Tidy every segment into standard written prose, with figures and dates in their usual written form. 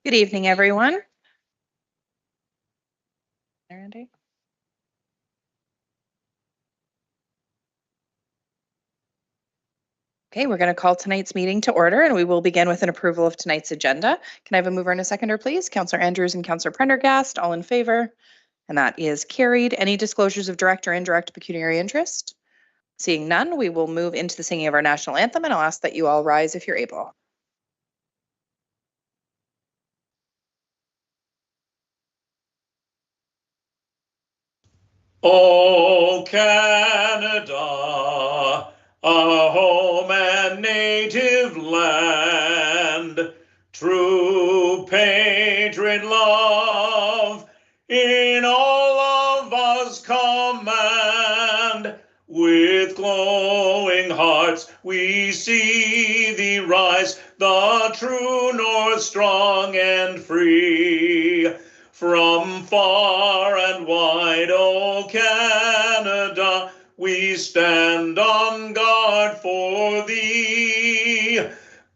Good evening, everyone. Andy? Okay, we're going to call tonight's meeting to order, and we will begin with an approval of tonight's agenda. Can I have a mover and a seconder, please? Councillor Andrews and Councillor Prendergast, all in favor? And that is carried. Any disclosures of direct or indirect pecuniary interest? Seeing none, we will move into the singing of our national anthem, and I'll ask that you all rise if you're able. O Canada, our home and native land, true patriot love in all of us command. With glowing hearts we see thee rise, the true north strong and free. From far and wide, O Canada, we stand on guard for thee.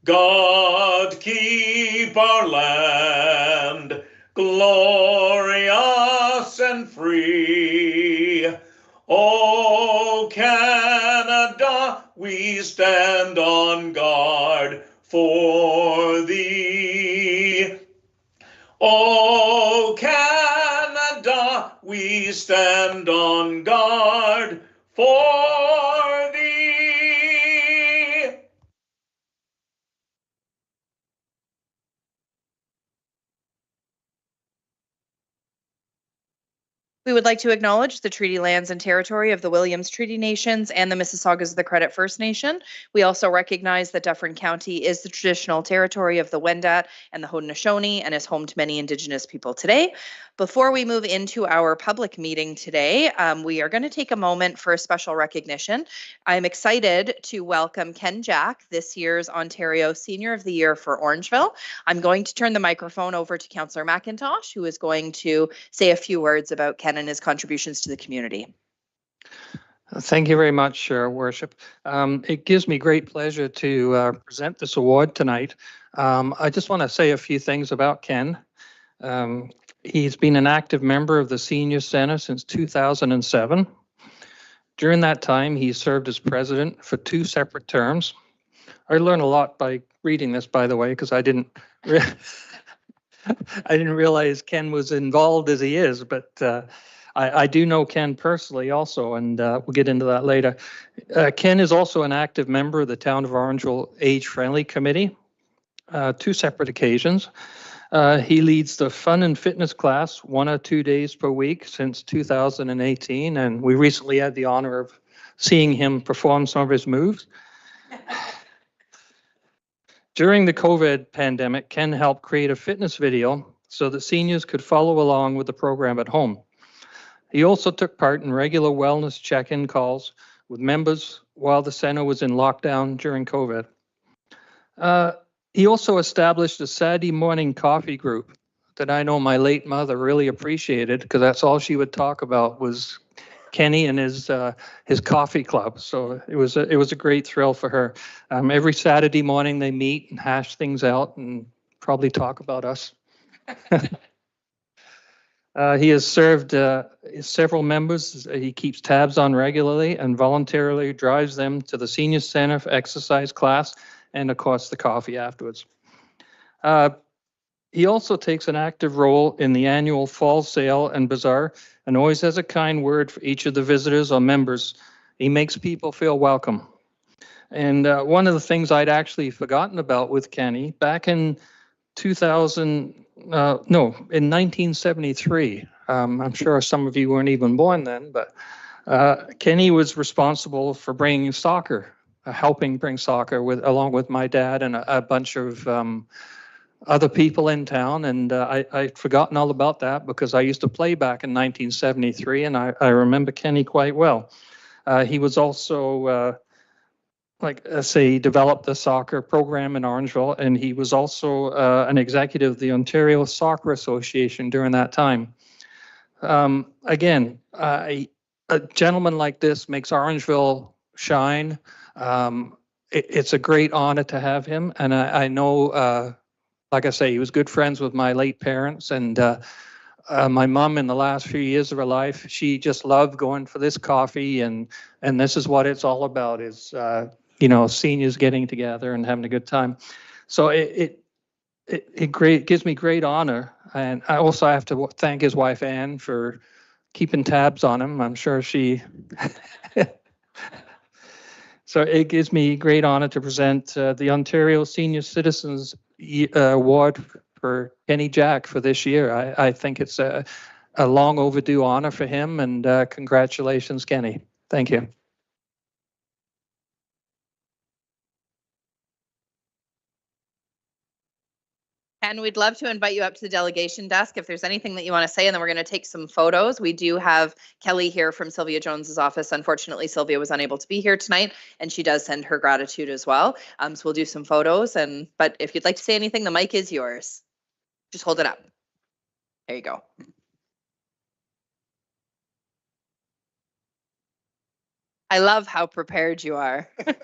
God keep our land glorious and free. O Canada, we stand on guard for thee. O Canada, we stand on guard for thee. We would like to acknowledge the treaty lands and territory of the Williams Treaty Nations and the Mississaugas of the Credit First Nation. We also recognize that Dufferin County is the traditional territory of the Wendat and the Haudenosaunee and is home to many Indigenous people today. Before we move into our public meeting today, we are going to take a moment for a special recognition. I'm excited to welcome Ken Jack, this year's Ontario Senior of the Year for Orangeville. I'm going to turn the microphone over to Councillor McIntosh, who is going to say a few words about Ken and his contributions to the community. Thank you very much, Worship. It gives me great pleasure to present this award tonight. I just want to say a few things about Ken. He's been an active member of the Senior Centre since 2007. During that time, he served as president for 2 separate terms. I learned a lot by reading this, by the way, because I didn't realize Ken was involved as he is, but I do know Ken personally also, and we'll get into that later. Ken is also an active member of the Town of Orangeville Age Friendly Committee, 2 separate occasions. He leads the fun and fitness class 1 or 2 days per week since 2018, and we recently had the honor of seeing him perform some of his moves. During the COVID pandemic, Ken helped create a fitness video so that seniors could follow along with the program at home. He also took part in regular wellness check-in calls with members while the center was in lockdown during COVID. He also established a Saturday morning coffee group that I know my late mother really appreciated, because that's all she would talk about was Kenny and his coffee club. So it was a great thrill for her. Every Saturday morning they meet and hash things out and probably talk about us. He has served several members he keeps tabs on regularly and voluntarily drives them to the senior center for exercise class and of course the coffee afterwards. He also takes an active role in the annual fall sale and bazaar and always has a kind word for each of the visitors or members. He makes people feel welcome. And one of the things I'd actually forgotten about with Kenny, back in 1973, I'm sure some of you weren't even born then, but Kenny was responsible for bringing soccer, helping bring soccer along with my dad and a bunch of other people in town. And I'd forgotten all about that because I used to play back in 1973 and I remember Kenny quite well. He was also he developed the soccer program in Orangeville, and he was also an executive of the Ontario Soccer Association during that time. Again, a gentleman like this makes Orangeville shine. It's a great honor to have him, and I know like I say, he was good friends with my late parents, and my mom in the last few years of her life, she just loved going for this coffee, and this is what it's all about, is seniors getting together and having a good time. So it gives me great honor, and I also have to thank his wife Anne for keeping tabs on him. I'm sure she. So it gives me great honor to present the Ontario Senior Citizens Award for Kenny Jack for this year. I think it's a long overdue honor for him, and congratulations, Kenny. Thank you. And we'd love to invite you up to the delegation desk if there's anything that you want to say, and then we're going to take some photos. We do have Kelly here from Sylvia Jones's office. Unfortunately, Sylvia was unable to be here tonight, and she does send her gratitude as well. So we'll do some photos, but if you'd like to say anything, the mic is yours. Just hold it up. There you go. I love how prepared you are. If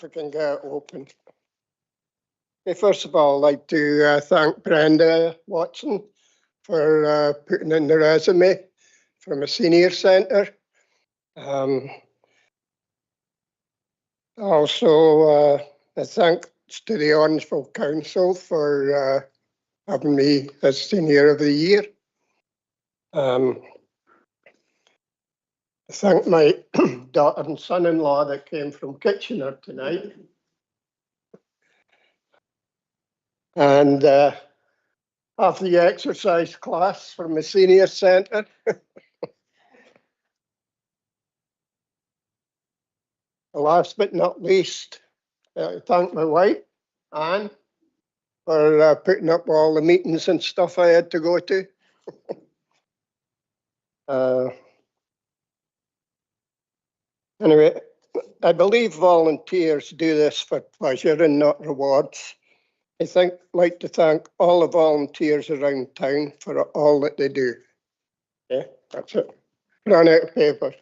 I can get it open. Okay, first of all, I'd like to thank Brenda Watson for putting in the resume from a senior centre. Also, a thanks to the Orangeville Council for having me as Senior of the Year. I thank my daughter and son-in-law that came from Kitchener tonight. And have the exercise class from the senior centre. Last but not least, I thank my wife, Anne, for putting up all the meetings and stuff I had to go to. Anyway, I believe volunteers do this for pleasure and not rewards. I'd like to thank all the volunteers around town for all that they do. Yeah, that's it. Run out of paper.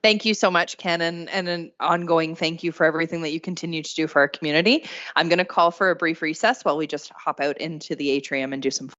Thank you so much, Ken, and an ongoing thank you for everything that you continue to do for our community. I'm going to call for a brief recess while we just hop out into the atrium and do some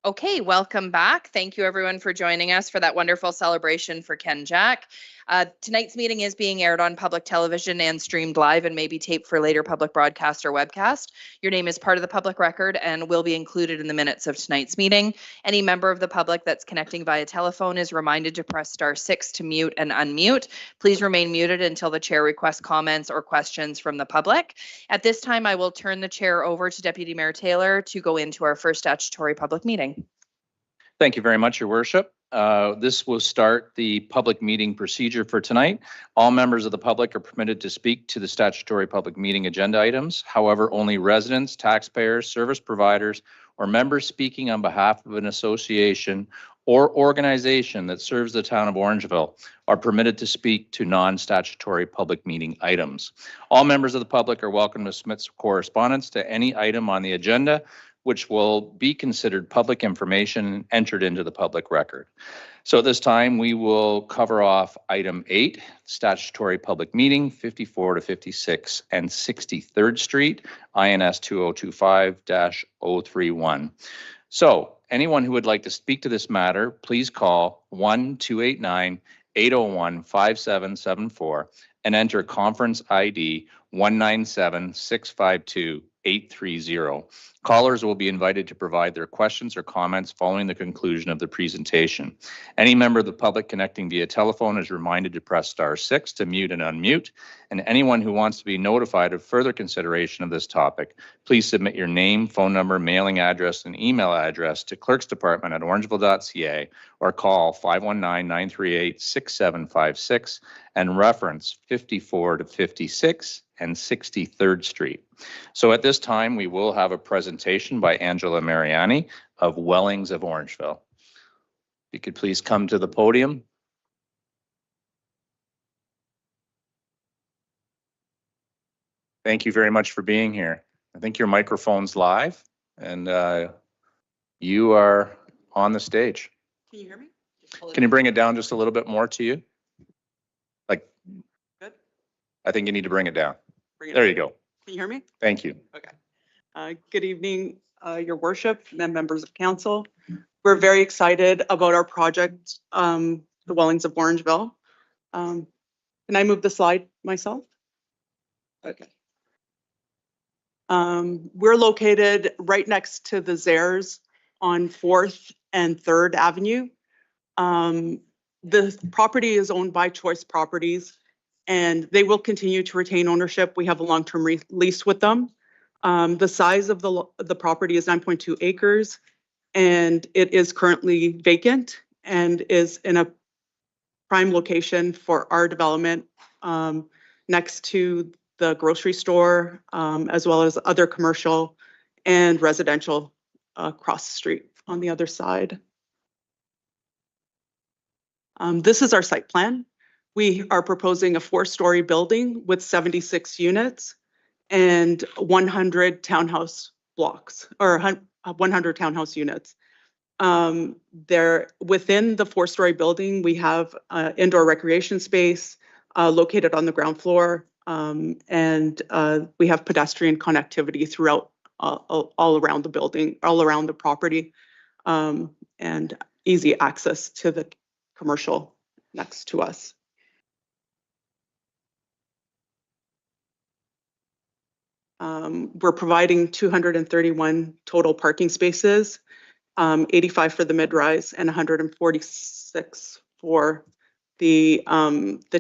Okay, welcome back. Thank you everyone for joining us for that wonderful celebration for Ken Jack. Tonight's meeting is being aired on public television and streamed live and may be taped for later public broadcast or webcast. Your name is part of the public record and will be included in the minutes of tonight's meeting. Any member of the public that's connecting via telephone is reminded to press *6 to mute and unmute. Please remain muted until the chair requests comments or questions from the public. At this time, I will turn the chair over to Deputy Mayor Taylor to go into our first statutory public meeting. Thank you very much, Your Worship. This will start the public meeting procedure for tonight. All members of the public are permitted to speak to the statutory public meeting agenda items. However, only residents, taxpayers, service providers, or members speaking on behalf of an association or organization that serves the town of Orangeville are permitted to speak to non-statutory public meeting items. All members of the public are welcome to submit correspondence to any item on the agenda, which will be considered public information and entered into the public record. So at this time, we will cover off item 8, statutory public meeting 54 to 56 and 63rd Street, INS 2025-031. So anyone who would like to speak to this matter, please call 1-289-801-5774 and enter conference ID 197-652-830. Callers will be invited to provide their questions or comments following the conclusion of the presentation. Any member of the public connecting via telephone is reminded to press *6 to mute and unmute. And anyone who wants to be notified of further consideration of this topic, please submit your name, phone number, mailing address, and email address to clerksdepartment@orangeville.ca or call 519-938-6756 and reference 54 to 56 and 63rd Street. So at this time, we will have a presentation by Angela Mariani of Wellings of Orangeville. If you could please come to the podium. Thank you very much for being here. I think your microphone's live and you are on the stage. Can you hear me? Can you bring it down just a little bit more to you? Like, Good. I think you need to bring it down. Bring it There up. you go. Can you hear me? Thank you. Okay. Good evening, Your Worship and members of council. We're very excited about our project, the Wellings of Orangeville. Can I move the slide myself? Okay. We're located right next to the Zehrs on 4th and 3rd Avenue. The property is owned by Choice Properties and they will continue to retain ownership. We have a long-term lease with them. The size of the property is 9.2 acres and it is currently vacant and is in a prime location for our development next to the grocery store, as well as other commercial and residential across the street on the other side. This is our site plan. We are proposing a 4-story building with 76 units and 100 townhouse blocks or 100 townhouse units. There within the 4-story building, we have indoor recreation space located on the ground floor, and we have pedestrian connectivity throughout all around the building, all around the property, and easy access to the commercial next to us. We're providing 231 total parking spaces, 85 for the mid-rise and 146 for the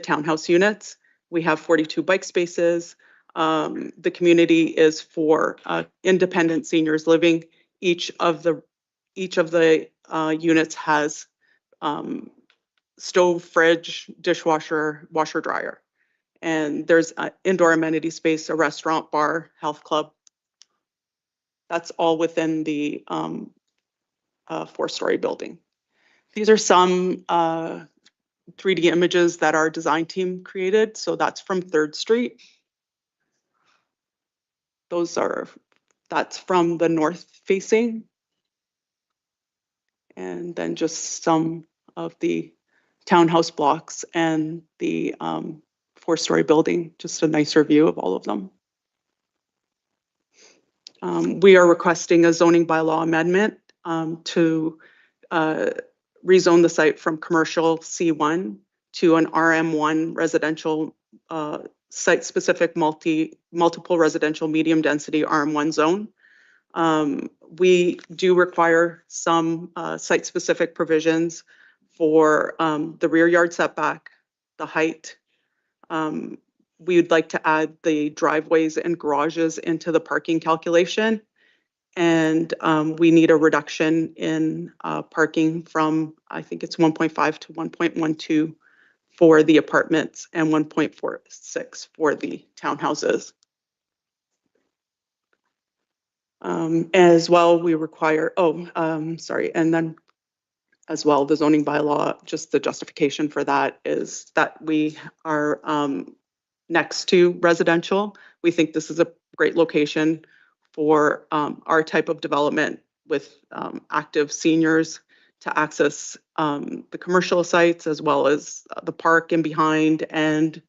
townhouse units. We have 42 bike spaces. The community is for independent seniors living. Each of the units has stove, fridge, dishwasher, washer, dryer. And there's an indoor amenity space, a restaurant, bar, health club. That's all within the 4-story building. These are some 3D images that our design team created. So that's from 3rd Street. That's from the north facing. And then just some of the townhouse blocks and the 4-story building, just a nicer view of all of them. We are requesting a zoning bylaw amendment to rezone the site from commercial C1 to an RM1 residential site-specific multiple residential medium density RM1 zone. We do require some site-specific provisions for the rear yard setback, the height. We would like to add the driveways and garages into the parking calculation. And we need a reduction in parking from, I think it's 1.5 to 1.12 for the apartments and 1.46 for the townhouses. As well, we require, and then as well, the zoning bylaw, just the justification for that is that we are next to residential. We think this is a great location for our type of development with active seniors to access the commercial sites as well as the park in behind and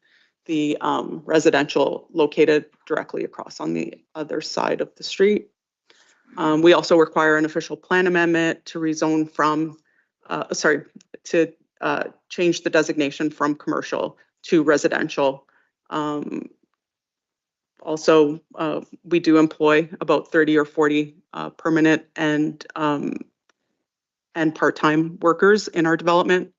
the residential located directly across on the other side of the street. We also require an official plan amendment to rezone from, to change the designation from commercial to residential. Also, we do employ about 30 or 40 permanent and part-time workers in our development.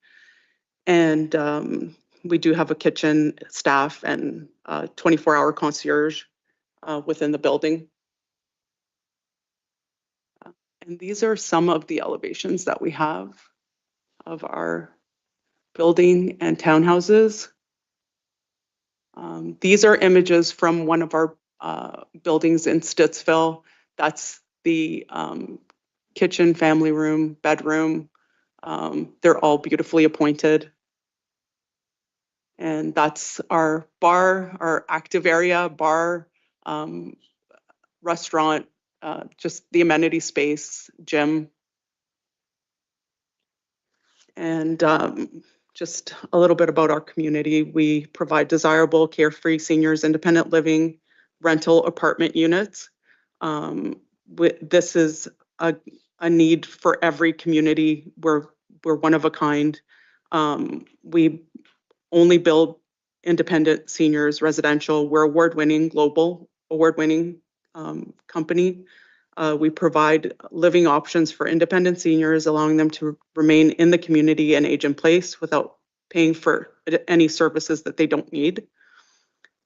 And we do have a kitchen staff and 24-hour concierge within the building. And these are some of the elevations that we have of our building and townhouses. These are images from one of our buildings in Stittsville. That's the kitchen, family room, bedroom. They're all beautifully appointed. And that's our bar, our active area, bar, restaurant, just the amenity space, gym. And just a little bit about our community. We provide desirable, carefree seniors, independent living, rental apartment units. This is a need for every community. We're one of a kind. We only build independent seniors residential. We're award-winning, global award-winning company. We provide living options for independent seniors, allowing them to remain in the community and age in place without paying for any services that they don't need.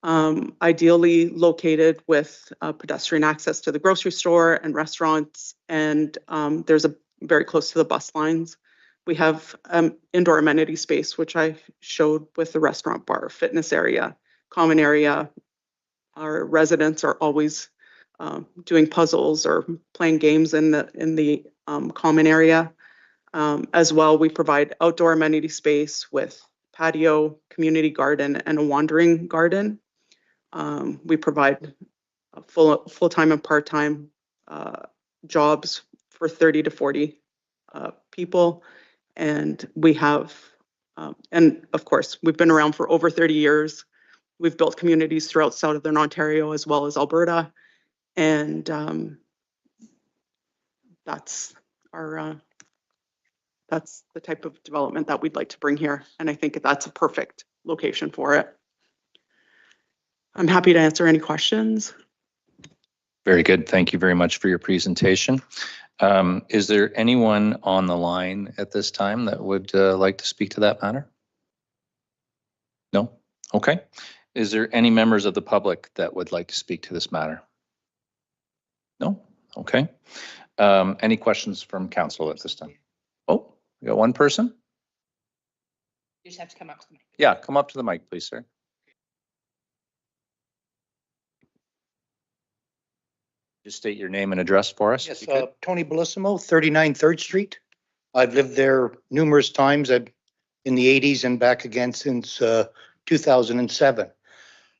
Ideally located with pedestrian access to the grocery store and restaurants, and there's a very close to the bus lines. We have indoor amenity space, which I showed with the restaurant, bar, fitness area, common area. Our residents are always doing puzzles or playing games in the common area. As well, we provide outdoor amenity space with patio, community garden, and a wandering garden. We provide full-time and part-time jobs for 30 to 40 people. And we have, and of course, we've been around for over 30 years. We've built communities throughout Southern Ontario as well as Alberta. And that's the type of development that we'd like to bring here. And I think that's a perfect location for it. I'm happy to answer any questions. Very good. Thank you very much for your presentation. Is there anyone on the line at this time that would like to speak to that matter? No? Okay. Is there any members of the public that would like to speak to this matter? No? Okay. Any questions from council at this time? Oh, we got one person? You just have to come up to the mic. Yeah, come up to the mic, please, sir. Just state your name and address for us. Yes, Tony Bellissimo, 39 3rd Street. I've lived there numerous times in the 80s and back again since 2007.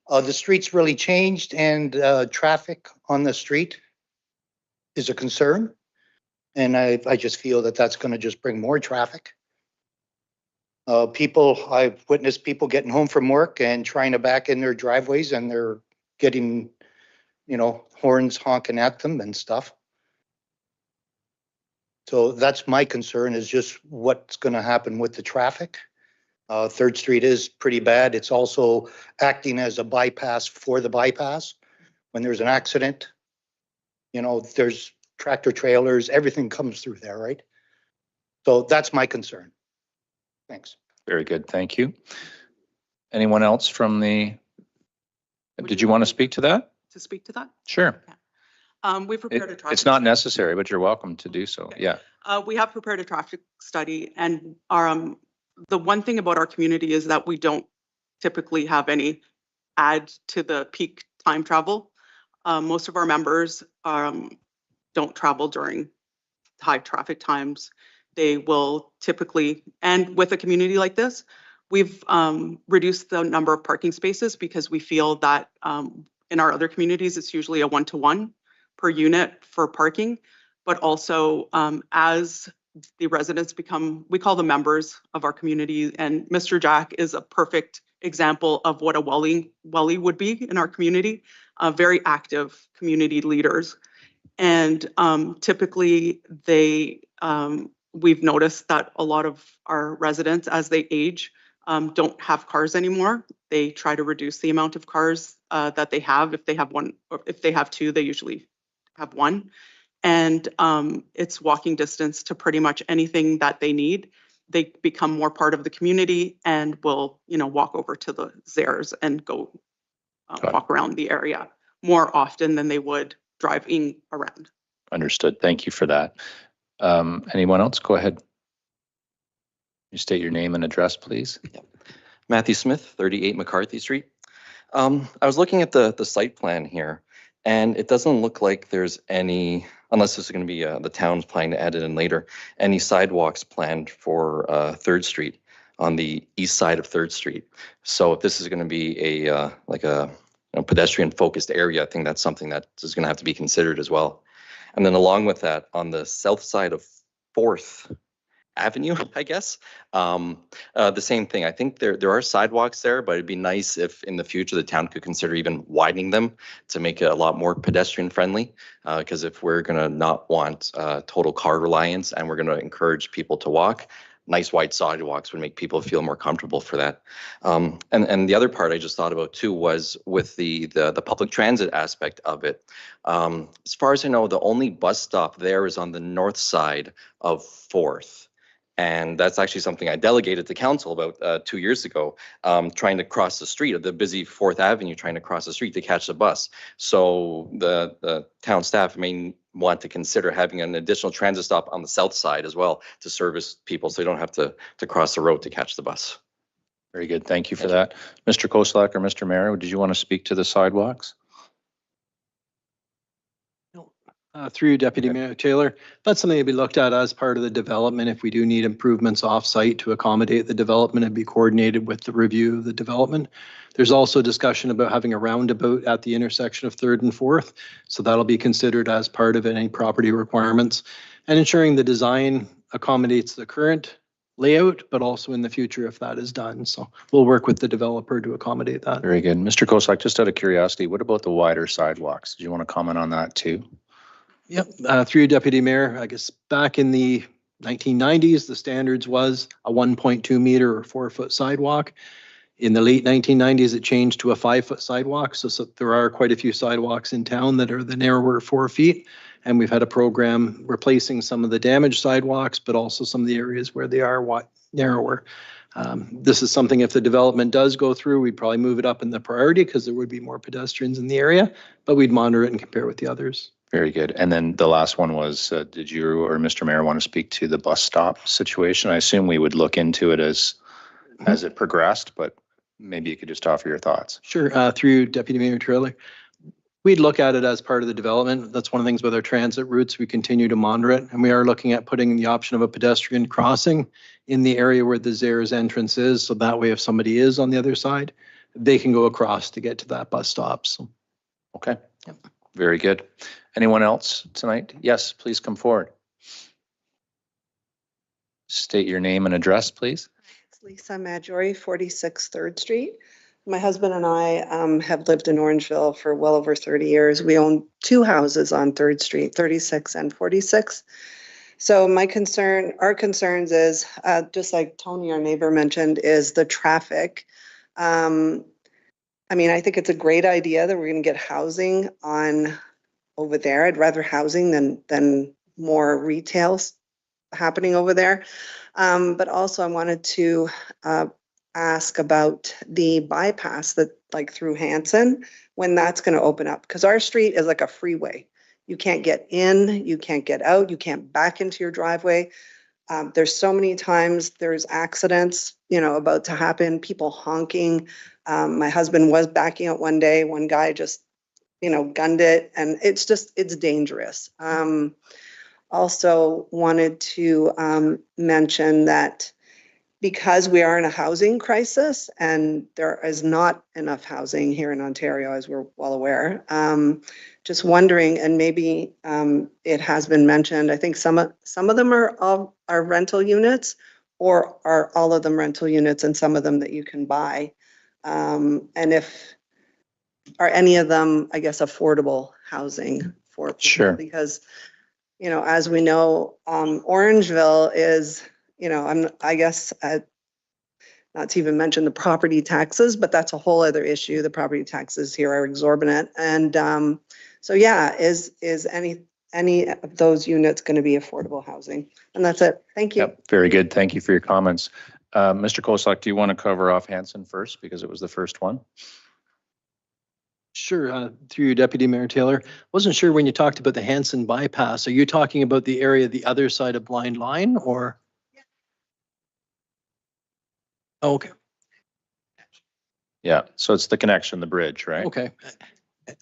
The street's really changed, and traffic on the street is a concern. And I just feel that that's going to just bring more traffic. I've witnessed people getting home from work and trying to back in their driveways, and they're getting, horns honking at them and stuff. So that's my concern, is just what's going to happen with the traffic. Third Street is pretty bad. It's also acting as a bypass for the bypass. When there's an accident, you know, there's tractor trailers, everything comes through there, right? So that's my concern. Thanks. Very good. Thank you. Anyone else from the, did you want to speak to that? To speak to that? Sure. We've prepared a traffic. It's not study. necessary, but you're welcome to do so. Okay. Yeah. We have prepared a traffic study, and the one thing about our community is that we don't typically have any add to the peak time travel. Most of our members don't travel during high traffic times. They will typically, and with a community like this, we've reduced the number of parking spaces because we feel that in our other communities, it's usually a 1-to-1 per unit for parking. But also as the residents become, we call them members of our community, and Mr. Jack is a perfect example of what a Welly would be in our community, very active community leaders. And typically we've noticed that a lot of our residents, as they age, don't have cars anymore. They try to reduce the amount of cars that they have. If they have one, or if they have two, they usually have one. And it's walking distance to pretty much anything that they need. They become more part of the community and will, you know, walk over to the Zehrs and go walk around the area more often than they would driving around. Understood. Thank you for that. Anyone else? Go ahead. You state your name and address, please. Yep. Matthew Smith, 38 McCarthy Street. I was looking at the site plan here, and it doesn't look like there's any, unless this is going to be the town's planning to add it in later, any sidewalks planned for 3rd Street on the east side of 3rd Street. So if this is going to be a like a pedestrian focused area, I think that's something that is going to have to be considered as well. And then along with that, on the south side of 4th Avenue, I guess, the same thing. I think there are sidewalks there, but it'd be nice if in the future the town could consider even widening them to make it a lot more pedestrian friendly. Because if we're going to not want total car reliance and we're going to encourage people to walk, nice wide sidewalks would make people feel more comfortable for that. And the other part I just thought about too was with the public transit aspect of it. As far as I know, the only bus stop there is on the north side of 4th. And that's actually something I delegated to council about 2 years ago, trying to cross the street of the busy 4th Avenue, trying to cross the street to catch the bus. So the town staff may want to consider having an additional transit stop on the south side as well to service people so they don't have to cross the road to catch the bus. Very good. Thank you for that. Mr. Koslak or Mr. Mayor, did you want to speak to the sidewalks? Through you, Deputy Mayor Taylor, that's something to be looked at as part of the development. If we do need improvements off-site to accommodate the development, and be coordinated with the review of the development. There's also discussion about having a roundabout at the intersection of 3rd and 4th. So that'll be considered as part of any property requirements, and ensuring the design accommodates the current layout, but also in the future if that is done. So we'll work with the developer to accommodate that. Very good. Mr. Koslak, just out of curiosity, what about the wider sidewalks? Do you want to comment on that too? Yep, through you, Deputy Mayor, I guess back in the 1990s, the standards was a 1.2 meter or 4-foot sidewalk. In the late 1990s, it changed to a 5-foot sidewalk. So there are quite a few sidewalks in town that are the narrower 4 feet. And we've had a program replacing some of the damaged sidewalks, but also some of the areas where they are narrower. This is something, if the development does go through, we'd probably move it up in the priority because there would be more pedestrians in the area, but we'd monitor it and compare with the others. Very good. And then the last one was, did you or Mr. Mayor want to speak to the bus stop situation? I assume we would look into it as it progressed, but maybe you could just offer your thoughts. Sure. Through you, Deputy Mayor Trailer. We'd look at it as part of the development. That's one of the things with our transit routes. We continue to monitor it, and we are looking at putting the option of a pedestrian crossing in the area where the Zehrs entrance is. So that way, if somebody is on the other side, they can go across to get to that bus stop. So. Okay. Yep. Very good. Anyone else tonight? Yes, please come forward. State your name and address, please. It's Lisa Maggiore, 46 3rd Street. My husband and I have lived in Orangeville for well over 30 years. We own 2 houses on 3rd Street, 36 and 46. So our concerns is, just like Tony, our neighbor, mentioned, is the traffic. I mean, I think it's a great idea that we're gonna get housing on over there. I'd rather housing than more retails happening over there. But also I wanted to ask about the bypass that like through Hanson, when that's gonna open up, because our street is like a freeway. You can't get in, you can't get out, you can't back into your driveway. There's so many times there's accidents, about to happen, people honking. My husband was backing out one day, one guy just, gunned it, and it's dangerous. Also wanted to mention that because we are in a housing crisis and there is not enough housing here in Ontario, as we're well aware, just wondering, and maybe it has been mentioned, I think some of them are rental units, or are all of them rental units and some of them that you can buy? And are any of them, I guess, affordable housing for people? Sure. Because, as we know, Orangeville is, I guess, not to even mention the property taxes, but that's a whole other issue. The property taxes here are exorbitant. And so, yeah, is any of those units going to be affordable housing? And that's it. Thank you. Yep, very good. Thank you for your comments. Mr. Kosak, do you want to cover off Hanson first because it was the first one? Sure, through you, Deputy Mayor Taylor. Wasn't sure when you talked about the Hanson bypass, are you talking about the area the other side of Blind Line, or? Oh, okay. Yeah, so it's the connection, the bridge, right? Okay.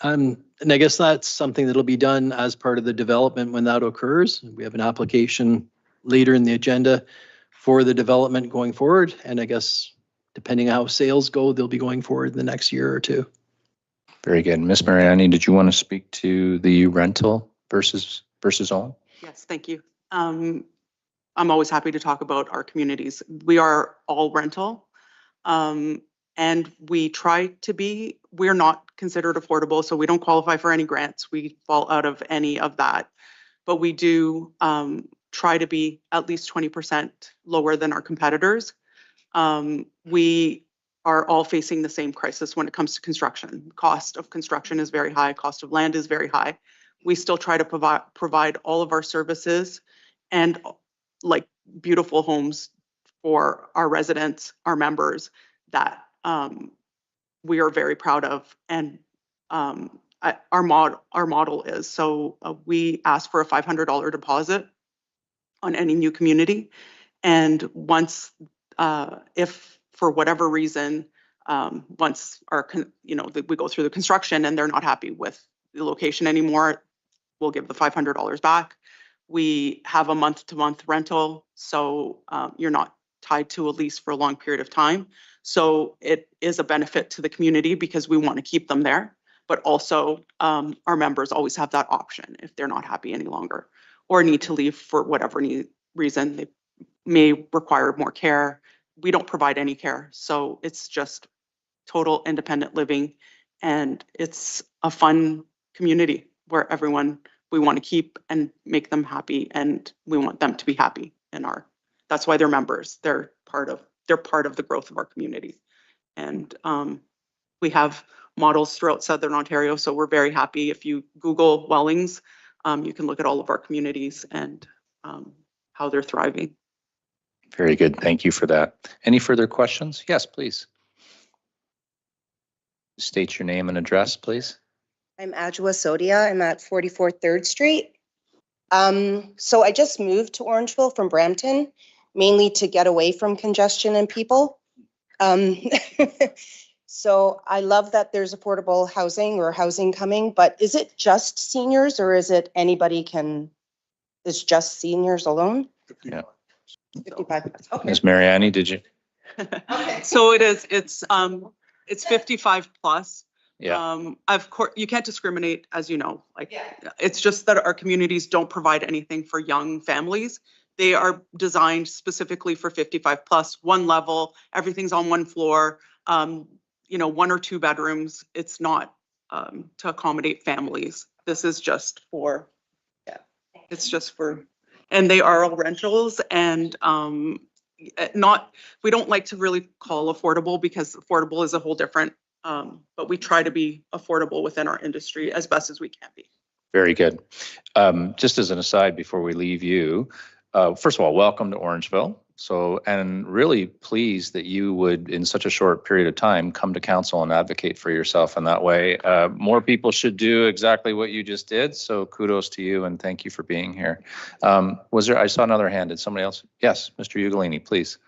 And I guess that's something that'll be done as part of the development when that occurs. We have an application later in the agenda for the development going forward. And I guess depending on how sales go, they'll be going forward in the next year or two. Very good. Ms. Mariani, did you want to speak to the rental versus own? Yes, thank you. I'm always happy to talk about our communities. We are all rental. And we try to be, we're not considered affordable, so we don't qualify for any grants. We fall out of any of that. But we do try to be at least 20% lower than our competitors. We are all facing the same crisis when it comes to construction. Cost of construction is very high, cost of land is very high. We still try to provide all of our services and like beautiful homes for our residents, our members, that we are very proud of, and our model is, so we ask for a $500 deposit on any new community, and once if for whatever reason once we go through the construction and they're not happy with the location anymore, we'll give the $500 back. We have a month-to-month rental, so you're not tied to a lease for a long period of time. So it is a benefit to the community because we want to keep them there, but also our members always have that option if they're not happy any longer or need to leave for whatever reason. They may require more care. We don't provide any care, so it's just total independent living, and it's a fun community where everyone we want to keep and make them happy, and we want them to be happy in our. That's why they're members. They're part of the growth of our community. And we have models throughout Southern Ontario, so we're very happy. If you Google Wellings, you can look at all of our communities and how they're thriving. Very good. Thank you for that. Any further questions? Yes, please. State your name and address, please. I'm Adjoa Sodia. I'm at 44 3rd Street. So I just moved to Orangeville from Brampton, mainly to get away from congestion and people. So I love that there's affordable housing or housing coming, but is it just seniors or is it anybody is just seniors alone? Yeah. 55. Okay. Ms. Mariani, did you? Okay. So it's 55 plus. Yeah. Of course, you can't discriminate, as you know. It's just that our communities don't provide anything for young families. They are designed specifically for 55 plus, one level, everything's on one floor, 1 or 2 bedrooms. It's not to accommodate families. This is just for, it's just for And they are all rentals and we don't like to really call affordable because affordable is a whole different, but we try to be affordable within our industry as best as we can be. Very good. Just as an aside, before we leave you, first of all, welcome to Orangeville. So, and really pleased that you would, in such a short period of time, come to council and advocate for yourself in that way. More people should do exactly what you just did. So kudos to you and thank you for being here. I saw another hand. Did somebody else? Yes, Mr. Ugolini, please.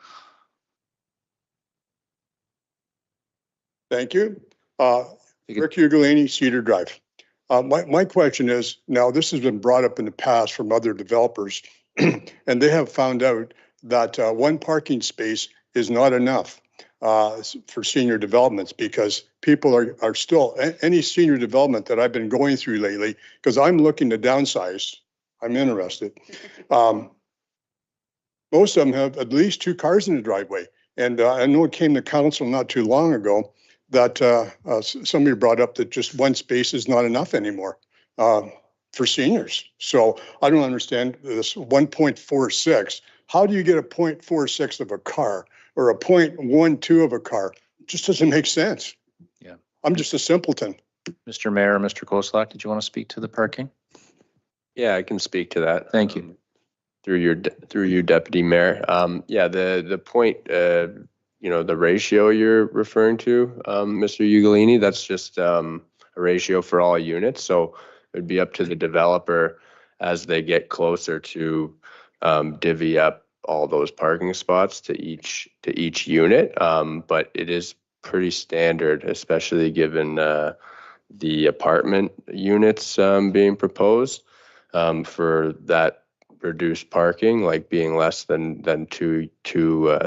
Thank you. Rick Ugolini, Cedar Drive. My question is, now this has been brought up in the past from other developers, and they have found out that one parking space is not enough for senior developments because people are still, any senior development that I've been going through lately, because I'm looking to downsize, I'm interested. Most of them have at least 2 cars in the driveway. And I know it came to council not too long ago that somebody brought up that just one space is not enough anymore for seniors. So I don't understand this 1.46. How do you get a 0.46 of a car or a 0.12 of a car? It just doesn't make sense. Yeah. I'm just a simpleton. Mr. Mayor, Mr. Koslak, did you want to speak to the parking? Yeah, I can speak to that. Thank you. Through you, Deputy Mayor. Yeah, the point, the ratio you're referring to, Mr. Ugolini, that's just a ratio for all units. So it'd be up to the developer as they get closer to divvy up all those parking spots to each unit. But it is pretty standard, especially given the apartment units being proposed for that reduced parking, like being less than two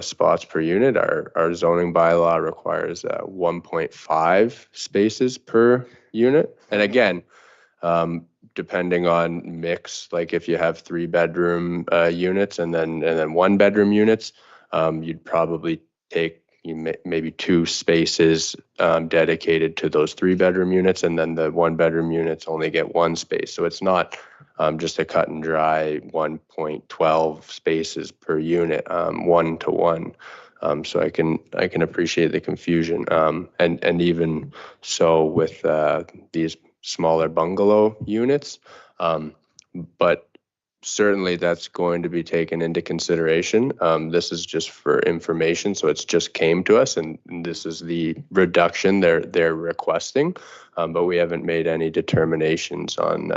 spots per unit. Our zoning bylaw requires 1.5 spaces per unit. And again, depending on mix, like if you have 3-bedroom units and then 1-bedroom units, you'd probably take maybe 2 spaces dedicated to those 3-bedroom units, and then the 1-bedroom units only get 1 space. So it's not just a cut and dry 1.12 spaces per unit, 1-to-1. So I can appreciate the confusion. And even so with these smaller bungalow units, but certainly that's going to be taken into consideration. This is just for information, so it's just came to us, and this is the reduction they're requesting, but we haven't made any determinations on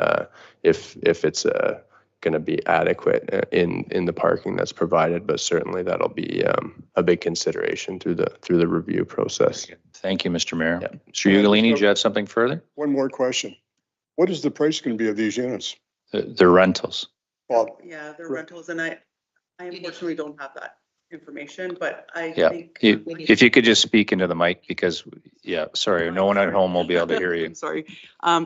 if it's going to be adequate in the parking that's provided. But certainly that'll be a big consideration through the review process. Thank you, Mr. Mayor. Yeah. Mr. Ugolini, do you have something further? One more question. What is the price going to be of these units? The rentals. Well, Yeah, they're rentals and I unfortunately don't have that information, but I Yeah, think. if you could just speak into the mic because, yeah, sorry, no one at home will be able to hear you. I'm sorry.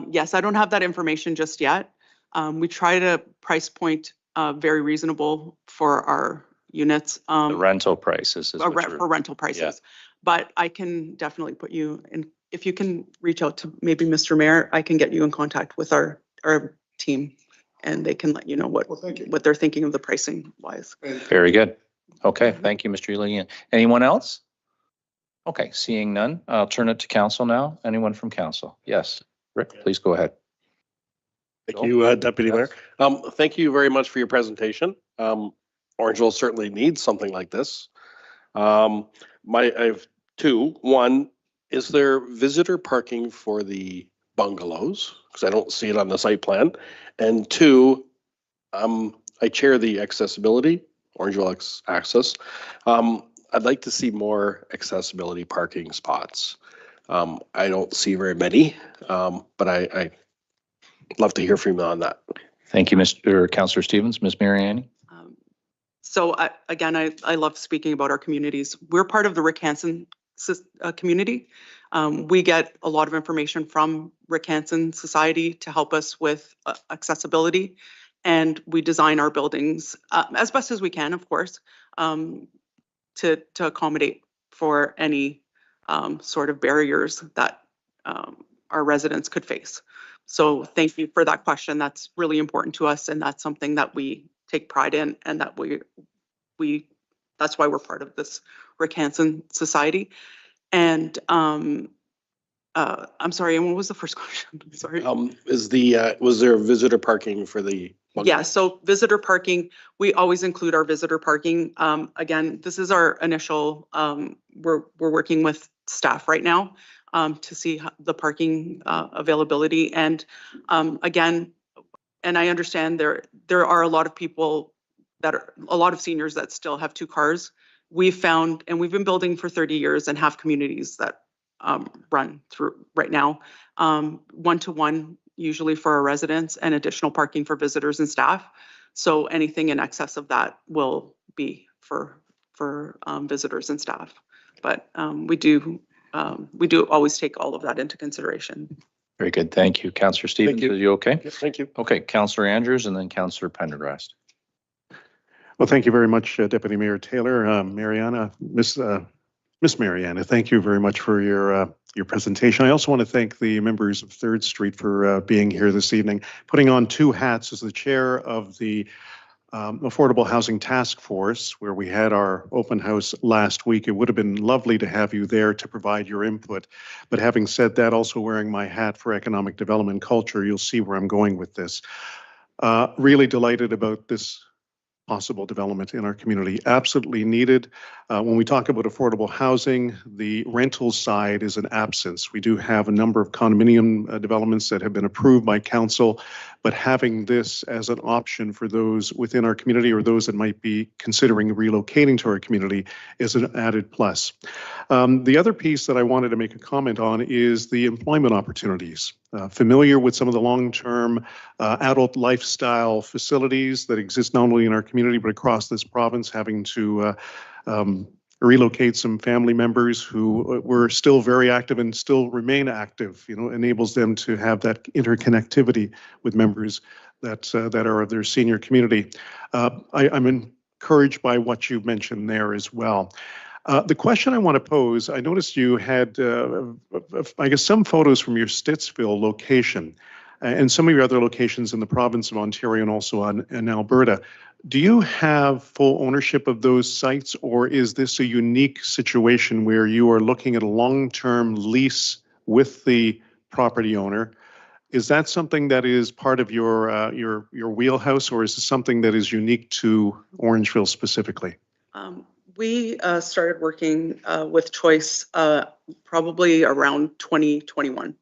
Yes, I don't have that information just yet. We try to price point very reasonable for our units. The rental prices is what you're- For rental prices. But I can definitely put you in, if you can reach out to maybe Mr. Mayor, I can get you in contact with our team and they can let you know what they're thinking of the pricing wise. Very good. Okay, thank you, Mr. Ugolini. Anyone else? Okay, seeing none, I'll turn it to council now. Anyone from council? Yes, Rick, please go ahead. Thank you, Deputy Mayor. Thank you very much for your presentation. Orangeville certainly needs something like this. I have 2. One, is there visitor parking for the bungalows? Because I don't see it on the site plan. And 2, I chair the accessibility, Orangeville Access. I'd like to see more accessibility parking spots. I don't see very many, but I love to hear from you on that. Thank you, Councillor Stevens. Ms. Mariani? So I love speaking about our communities. We're part of the Rick Hansen community. We get a lot of information from Rick Hansen Society to help us with accessibility, and we design our buildings as best as we can, of course, to accommodate for any sort of barriers that our residents could face. So thank you for that question. That's really important to us, and that's something that we take pride in, and that that's why we're part of this Rick Hansen Society. And I'm sorry, and what was the first question? I'm sorry. Was there visitor parking for the? Yeah, so visitor parking, we always include our visitor parking. Again, this is our initial, we're working with staff right now to see the parking availability. And again, and I understand there are a lot of people a lot of seniors that still have 2 cars. We've found, and we've been building for 30 years and have communities that run through right now, 1-to-1 usually for our residents and additional parking for visitors and staff. So anything in excess of that will be for visitors and staff. But we do always take all of that into consideration. Very good. Thank you. Councillor Stevens, are you okay? Yes, thank you. Okay, Councillor Andrews and then Councillor Pendergrast. Well, thank you very much, Deputy Mayor Taylor. Mariana, Miss Mariana, thank you very much for your presentation. I also want to thank the members of 3rd Street for being here this evening, putting on 2 hats as the chair of the Affordable Housing Task Force, where we had our open house last week. It would have been lovely to have you there to provide your input. But having said that, also wearing my hat for economic development and culture, you'll see where I'm going with this. Really delighted about this possible development in our community. Absolutely needed. When we talk about affordable housing, the rental side is an absence. We do have a number of condominium developments that have been approved by council, but having this as an option for those within our community or those that might be considering relocating to our community is an added plus. The other piece that I wanted to make a comment on is the employment opportunities. Familiar with some of the long-term adult lifestyle facilities that exist not only in our community but across this province, having to relocate some family members who were still very active and still remain active, enables them to have that interconnectivity with members that are of their senior community. I'm encouraged by what you mentioned there as well. The question I want to pose, I noticed you had, I guess, some photos from your Stittsville location and some of your other locations in the province of Ontario and also in Alberta. Do you have full ownership of those sites, or is this a unique situation where you are looking at a long-term lease with the property owner? Is that something that is part of your wheelhouse, or is this something that is unique to Orangeville specifically? We started working with Choice probably around 2021,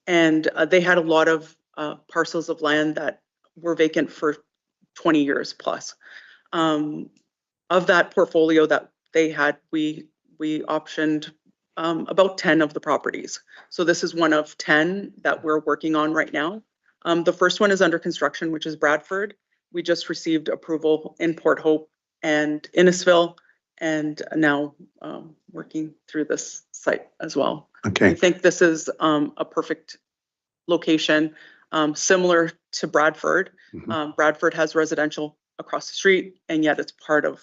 and they had a lot of parcels of land that were vacant for 20 years plus. Of that portfolio that they had, we optioned about 10 of the properties. So this is one of 10 that we're working on right now. The first one is under construction, which is Bradford. We just received approval in Port Hope and Innisfil, and now working through this site as well. Okay. I think this is a perfect location, similar to Bradford. Mm-hmm. Bradford has residential across the street, and yet it's part of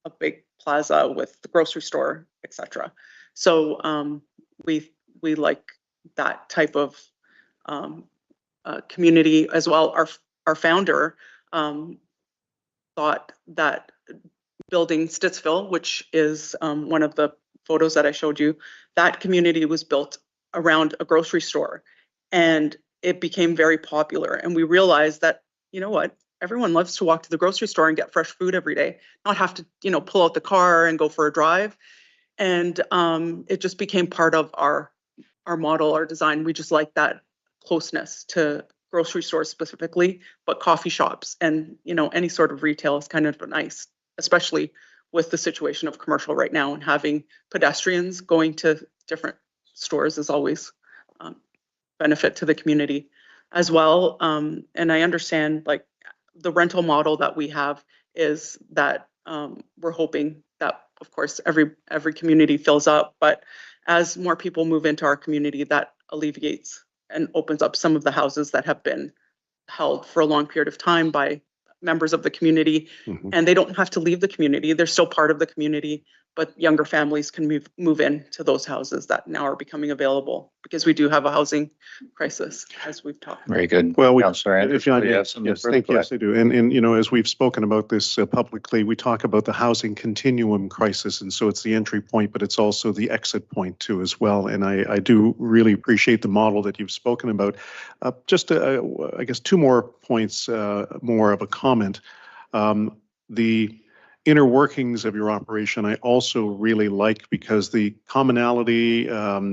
a big plaza with the grocery store, etc. So we like that type of community as well. Our founder thought that building Stittsville, which is one of the photos that I showed you, that community was built around a grocery store, and it became very popular. And we realized that, you know what, everyone loves to walk to the grocery store and get fresh food every day, not have to, pull out the car and go for a drive. And it just became part of our model, our design. We just like that closeness to grocery stores specifically, but coffee shops and, any sort of retail is kind of nice, especially with the situation of commercial right now, and having pedestrians going to different stores is always benefit to the community as well. And I understand, like, the rental model that we have is that we're hoping that, of course, every community fills up, but as more people move into our community, that alleviates and opens up some of the houses that have been held for a long period of time by members of the community. Mm-hmm. And they don't have to leave the community. They're still part of the community, but younger families can move into those houses that now are becoming available because we do have a housing crisis, as we've talked. Very good. Well, Councillor Andrews, if I do you may, have something yes, further? thank Go you. ahead. Yes, I do. And, you know, as we've spoken about this publicly, we talk about the housing continuum crisis. And so it's the entry point, but it's also the exit point too as well. And I do really appreciate the model that you've spoken about. Just, I guess, two more points, more of a comment. The inner workings of your operation, I also really like, because the commonality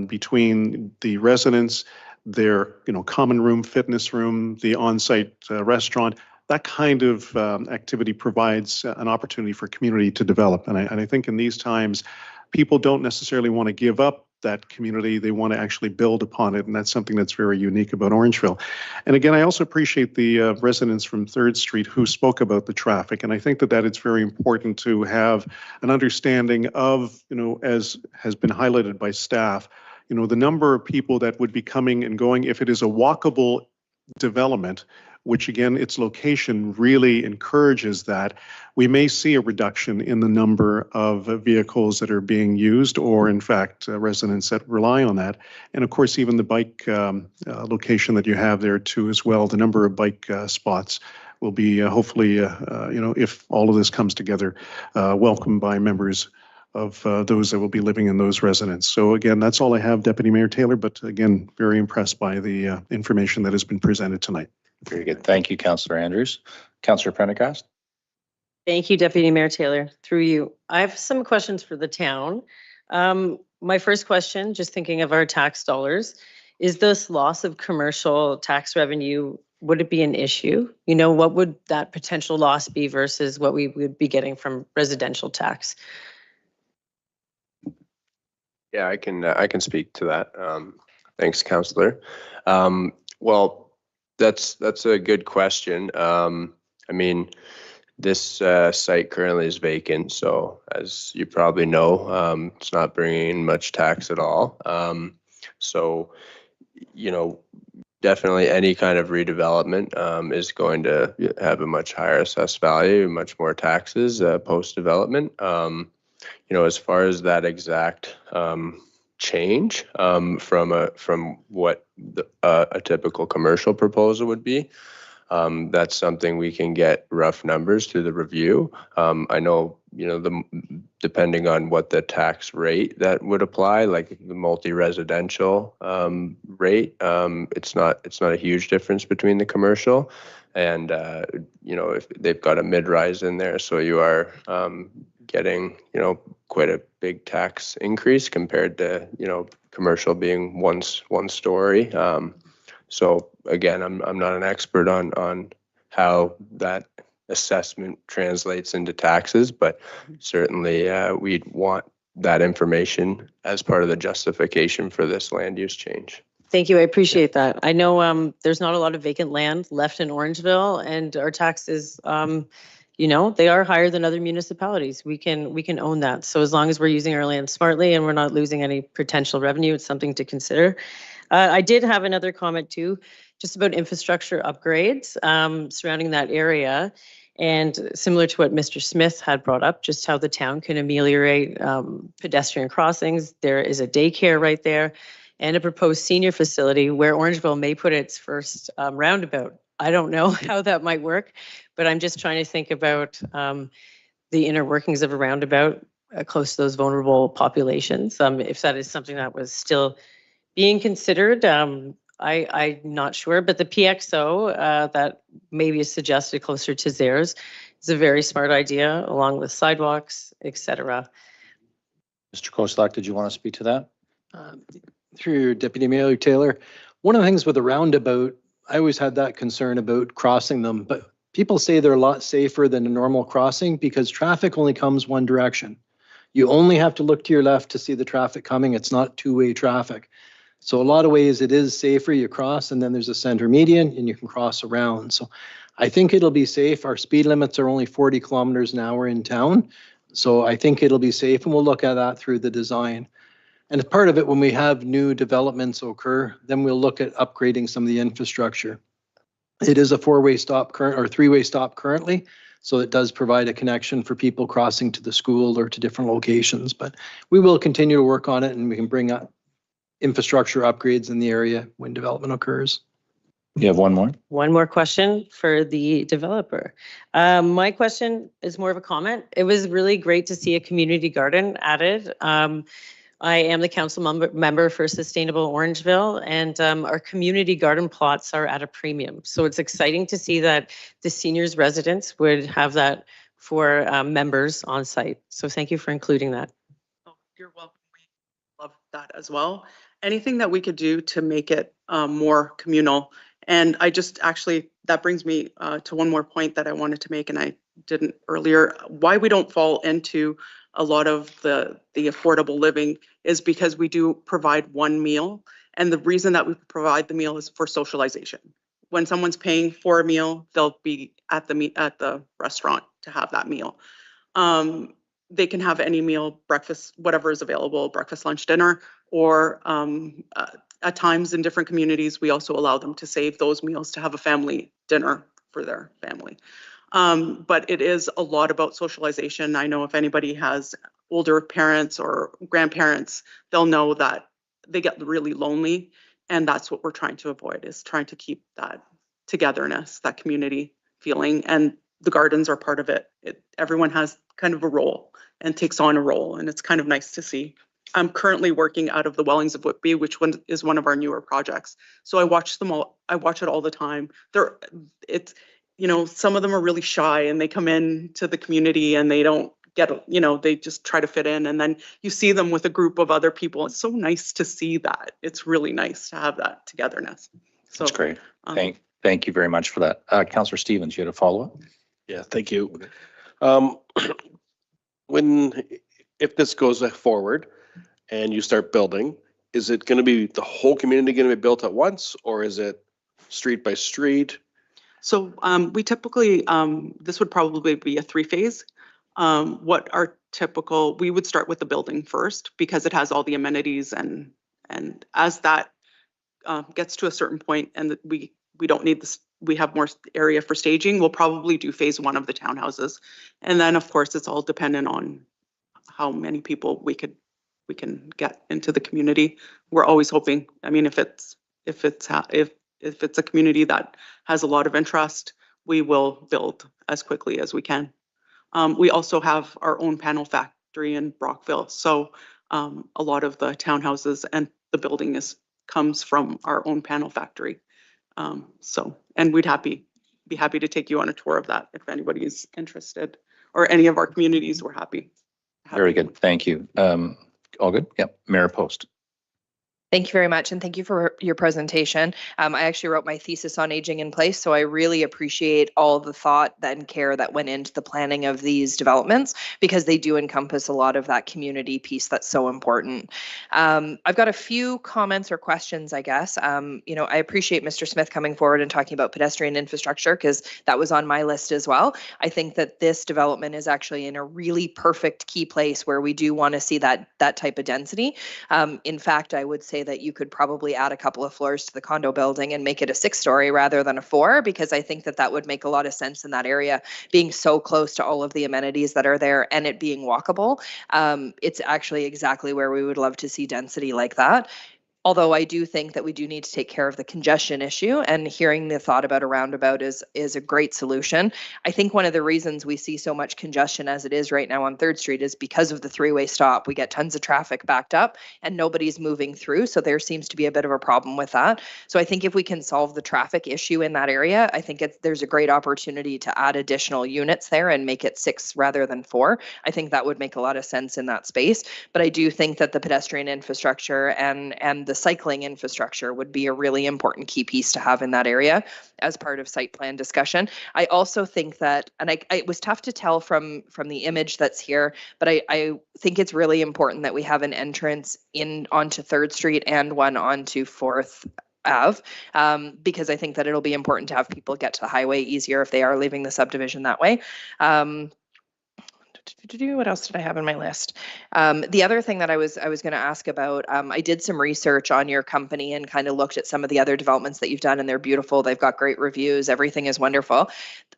between the residents, their common room, fitness room, the on-site restaurant, that kind of activity provides an opportunity for community to develop. And I think in these times, people don't necessarily want to give up that community. They want to actually build upon it. And that's something that's very unique about Orangeville. And again, I also appreciate the residents from 3rd Street who spoke about the traffic. And I think that it's very important to have an understanding of, as has been highlighted by staff, the number of people that would be coming and going if it is a walkable development, which again, its location really encourages that. We may see a reduction in the number of vehicles that are being used, or in fact, residents that rely on that. And of course, even the bike location that you have there too as well, the number of bike spots will be hopefully, if all of this comes together, welcomed by members of those that will be living in those residents. So again, that's all I have, Deputy Mayor Taylor, but again, very impressed by the information that has been presented tonight. Very good. Thank you, Councillor Andrews. Councillor Prendergast. Thank you, Deputy Mayor Taylor. Through you, I have some questions for the town. My first question, just thinking of our tax dollars, is this loss of commercial tax revenue, would it be an issue? What would that potential loss be versus what we would be getting from residential tax? Yeah, I can speak to that. Thanks, Councillor. Well, that's a good question. I mean, this site currently is vacant, so as you probably know, it's not bringing in much tax at all. So, definitely any kind of redevelopment is going to have a much higher assessed value, much more taxes post-development. As far as that exact change from what a typical commercial proposal would be, that's something we can get rough numbers through the review. I know, depending on what the tax rate that would apply, like the multi-residential rate, it's not a huge difference between the commercial and if they've got a mid-rise in there, so you are getting quite a big tax increase compared to commercial being one story. So again, I'm not an expert on how that assessment translates into taxes, but certainly we'd want that information as part of the justification for this land use change. Thank you. I appreciate that. I know there's not a lot of vacant land left in Orangeville, and our taxes, they are higher than other municipalities. We can own that. So as long as we're using our land smartly and we're not losing any potential revenue, it's something to consider. I did have another comment too, just about infrastructure upgrades surrounding that area. And similar to what Mr. Smith had brought up, just how the town can ameliorate pedestrian crossings. There is a daycare right there and a proposed senior facility where Orangeville may put its first roundabout. I don't know how that might work, but I'm just trying to think about the inner workings of a roundabout close to those vulnerable populations. If that is something that was still being considered, I'm not sure, but the PXO that maybe is suggested closer to theirs is a very smart idea, along with sidewalks, etc. Mr. Koslak, did you want to speak to that? Through Deputy Mayor Taylor, one of the things with a roundabout, I always had that concern about crossing them, but people say they're a lot safer than a normal crossing because traffic only comes one direction. You only have to look to your left to see the traffic coming. It's not two-way traffic. So a lot of ways it is safer. You cross and then there's a center median and you can cross around. So I think it'll be safe. Our speed limits are only 40 kilometers an hour in town. So I think it'll be safe, and we'll look at that through the design. And as part of it, when we have new developments occur, then we'll look at upgrading some of the infrastructure. It is a four-way stop or three-way stop currently. So it does provide a connection for people crossing to the school or to different locations. But we will continue to work on it, and we can bring up infrastructure upgrades in the area when development occurs. You have one more? One more question for the developer. My question is more of a comment. It was really great to see a community garden added. I am the council member for Sustainable Orangeville, and our community garden plots are at a premium. So it's exciting to see that the seniors residents would have that for members on site. So thank you for including that. Oh, you're welcome. We love that as well. Anything that we could do to make it more communal. And I just actually, that brings me to one more point that I wanted to make, and I didn't earlier. Why we don't fall into a lot of the affordable living is because we do provide one meal. And the reason that we provide the meal is for socialization. When someone's paying for a meal, they'll be at the restaurant to have that meal. They can have any meal, breakfast, whatever is available, breakfast, lunch, dinner, or at times in different communities, we also allow them to save those meals to have a family dinner for their family. But it is a lot about socialization. I know if anybody has older parents or grandparents, they'll know that they get really lonely. And that's what we're trying to avoid, is trying to keep that togetherness, that community feeling. And the gardens are part of it. Everyone has kind of a role and takes on a role. And it's kind of nice to see. I'm currently working out of the Wellings of Whitby, which is one of our newer projects. So I watch them all. I watch it all the time. Some of them are really shy and they come in to the community and they don't get, they just try to fit in. And then you see them with a group of other people. It's so nice to see that. It's really nice to have that togetherness. So that's great. Thank you very much for that. Councillor Stevens, you had a follow-up? Yeah, thank you. If this goes forward and you start building, is it going to be the whole community going to be built at once, or is it street by street? So we typically, this would probably be a 3-phase. What our typical, we would start with the building first because it has all the amenities, and as that gets to a certain point and we don't need this, we have more area for staging, we'll probably do phase 1 of the townhouses. And then of course it's all dependent on how many people we can get into the community. We're always hoping, I mean, if it's a community that has a lot of interest, we will build as quickly as we can. We also have our own panel factory in Brockville. So a lot of the townhouses and the building comes from our own panel factory. And we'd be happy to take you on a tour of that if anybody is interested, or any of our communities. We're happy. Very good. Thank you. All good? Yep. Mayor Post. Thank you very much, and thank you for your presentation. I actually wrote my thesis on aging in place, so I really appreciate all the thought and care that went into the planning of these developments, because they do encompass a lot of that community piece that's so important. I've got a few comments or questions, I guess. I appreciate Mr. Smith coming forward and talking about pedestrian infrastructure, because that was on my list as well. I think that this development is actually in a really perfect key place where we do want to see that type of density. In fact, I would say that you could probably add a couple of floors to the condo building and make it a 6-story rather than a 4, because I think that would make a lot of sense in that area, being so close to all of the amenities that are there and it being walkable. It's actually exactly where we would love to see density like that. Although I do think that we do need to take care of the congestion issue, and hearing the thought about a roundabout is a great solution. I think one of the reasons we see so much congestion as it is right now on 3rd Street is because of the 3-way stop. We get tons of traffic backed up and nobody's moving through. So there seems to be a bit of a problem with that. So I think if we can solve the traffic issue in that area, I think there's a great opportunity to add additional units there and make it 6 rather than 4. I think that would make a lot of sense in that space. But I do think that the pedestrian infrastructure and the cycling infrastructure would be a really important key piece to have in that area as part of site plan discussion. I also think that, and it was tough to tell from the image that's here, but I think it's really important that we have an entrance in onto 3rd Street and one onto 4th Ave, because I think that it'll be important to have people get to the highway easier if they are leaving the subdivision that way. What else did I have in my list? The other thing that I was going to ask about, I did some research on your company and kind of looked at some of the other developments that you've done, and they're beautiful. They've got great reviews. Everything is wonderful.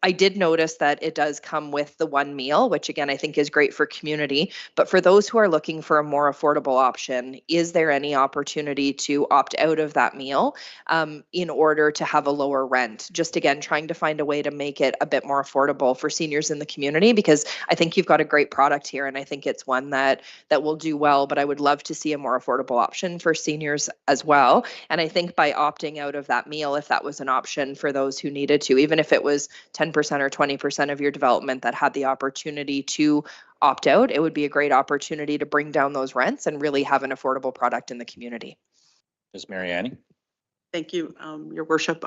I did notice that it does come with the one meal, which again, I think is great for community. But for those who are looking for a more affordable option, is there any opportunity to opt out of that meal in order to have a lower rent? Just again, trying to find a way to make it a bit more affordable for seniors in the community, because I think you've got a great product here and I think it's one that will do well, but I would love to see a more affordable option for seniors as well. And I think by opting out of that meal, if that was an option for those who needed to, even if it was 10% or 20% of your development that had the opportunity to opt out, it would be a great opportunity to bring down those rents and really have an affordable product in the community. Ms. Mariani? Thank you, Your Worship.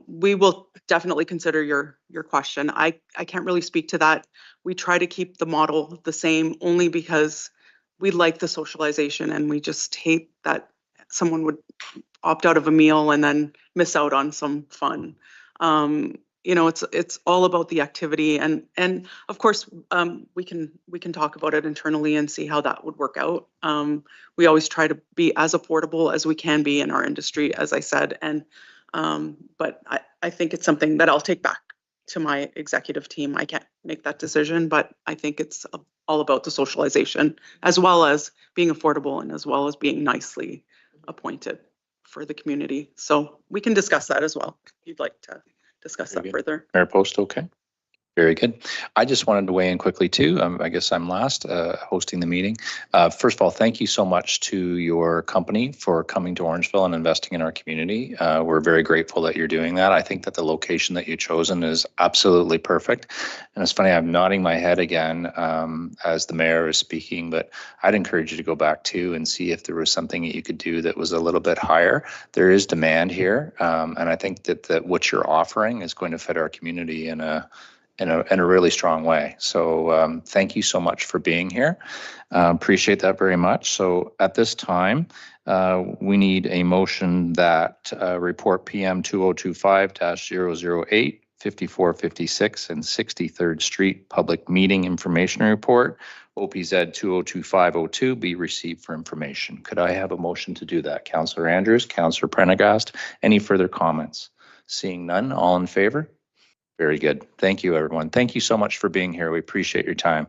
We will definitely consider your question. I can't really speak to that. We try to keep the model the same only because we like the socialization and we just hate that someone would opt out of a meal and then miss out on some fun. It's all about the activity and of course we can talk about it internally and see how that would work out. We always try to be as affordable as we can be in our industry, as I said, and but I think it's something that I'll take back to my executive team. I can't make that decision, but I think it's all about the socialization as well as being affordable and as well as being nicely appointed for the community. So we can discuss that as well if you'd like to discuss that further. Mayor Post, okay. Very good. I just wanted to weigh in quickly too. I guess I'm last hosting the meeting. First of all, thank you so much to your company for coming to Orangeville and investing in our community. We're very grateful that you're doing that. I think that the location that you've chosen is absolutely perfect. And it's funny, I'm nodding my head again as the mayor is speaking, but I'd encourage you to go back too and see if there was something that you could do that was a little bit higher. There is demand here. And I think that what you're offering is going to fit our community in a really strong way. So thank you so much for being here. Appreciate that very much. So at this time, we need a motion that report PM 2025-008, 5456 and 63rd Street Public Meeting Information Report, OPZ 202502 be received for information. Could I have a motion to do that? Councillor Andrews, Councillor Prendergast, any further comments? Seeing none, all in favor? Very good. Thank you, everyone. Thank you so much for being here. We appreciate your time.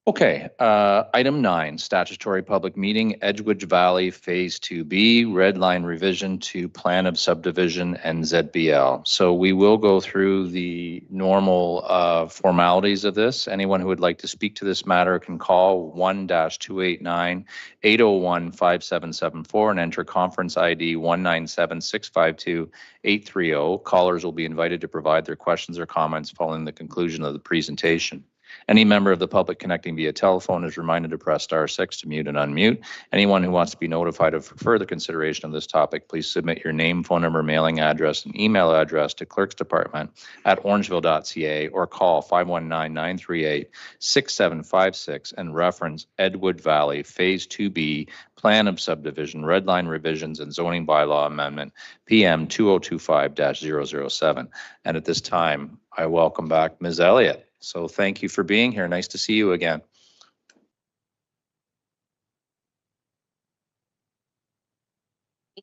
Okay, item 9, statutory public meeting, Edgewood Valley Phase 2B, red line revision to plan of subdivision and ZBL. So we will go through the normal formalities of this. Anyone who would like to speak to this matter can call 1-289-801-5774 and enter conference ID 197-652-830. Callers will be invited to provide their questions or comments following the conclusion of the presentation. Any member of the public connecting via telephone is reminded to press *6 to mute and unmute. Anyone who wants to be notified of further consideration of this topic, please submit your name, phone number, mailing address, and email address to Clerk's Department at orangeville.ca or call 519-938-6756 and reference Edgewood Valley Phase 2B Plan of Subdivision, Red Line Revisions and Zoning Bylaw Amendment, PM 2025-007. And at this time, I welcome back Ms. Elliott. So thank you for being here. Nice to see you again.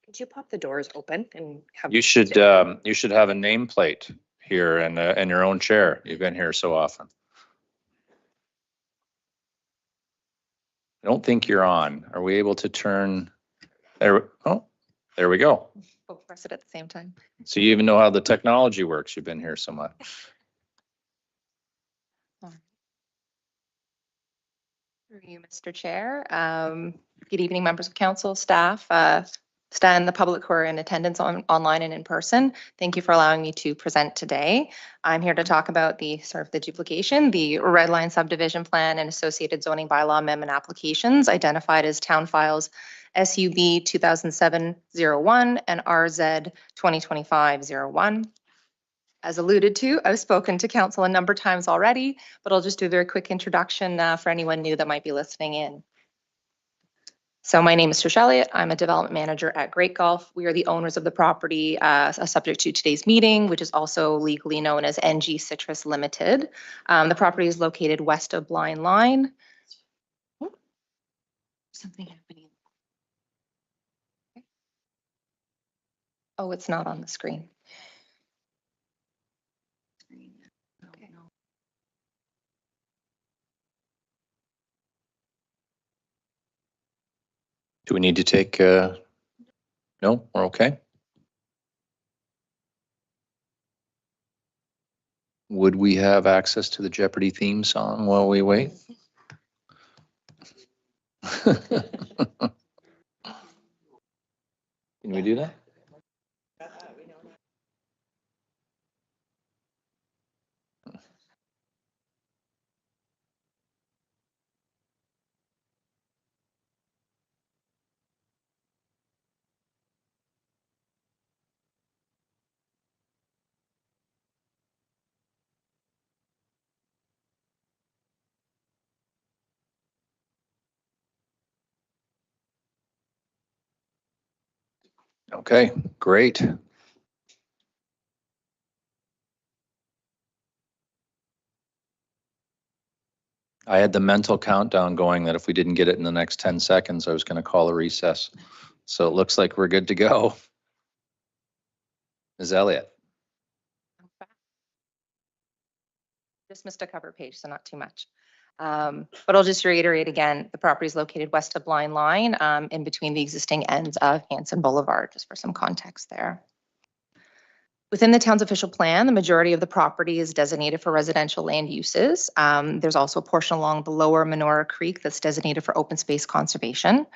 Could you pop the doors open and have? You should have a nameplate here and your own chair. You've been here so often. I don't think you're on. Are we able to turn there? Oh, there we go. Both press it at the same time. So you even know how the technology works. You've been here so much. Through you, Mr. Chair. Good evening, members of council, staff, and the public who are in attendance online and in person. Thank you for allowing me to present today. I'm here to talk about the duplication, the red line subdivision plan and associated zoning bylaw amendment applications identified as Town Files SUB 2007-01 and RZ 2025-01. As alluded to, I've spoken to council a number of times already, but I'll just do a very quick introduction for anyone new that might be listening in. So my name is Trish Elliott. I'm a development manager at Great Gulf. We are the owners of the property subject to today's meeting, which is also legally known as NG Citrus Limited. The property is located west of Blind Line. Oh, something happening. Oh, it's not on the screen. Do we need to take, no, we're okay? Would we have access to the Jeopardy theme song while we wait? Can we do that? Okay, great. I had the mental countdown going that if we didn't get it in the next 10 seconds, I was going to call a recess. So it looks like we're good to go. Ms. Elliott. Just missed a cover page, so not too much. But I'll just reiterate again, the property is located west of Blind Line, in between the existing ends of Hanson Boulevard, just for some context there. Within the town's official plan, the majority of the property is designated for residential land uses. There's also a portion along the lower Menorah Creek that's designated for open space conservation.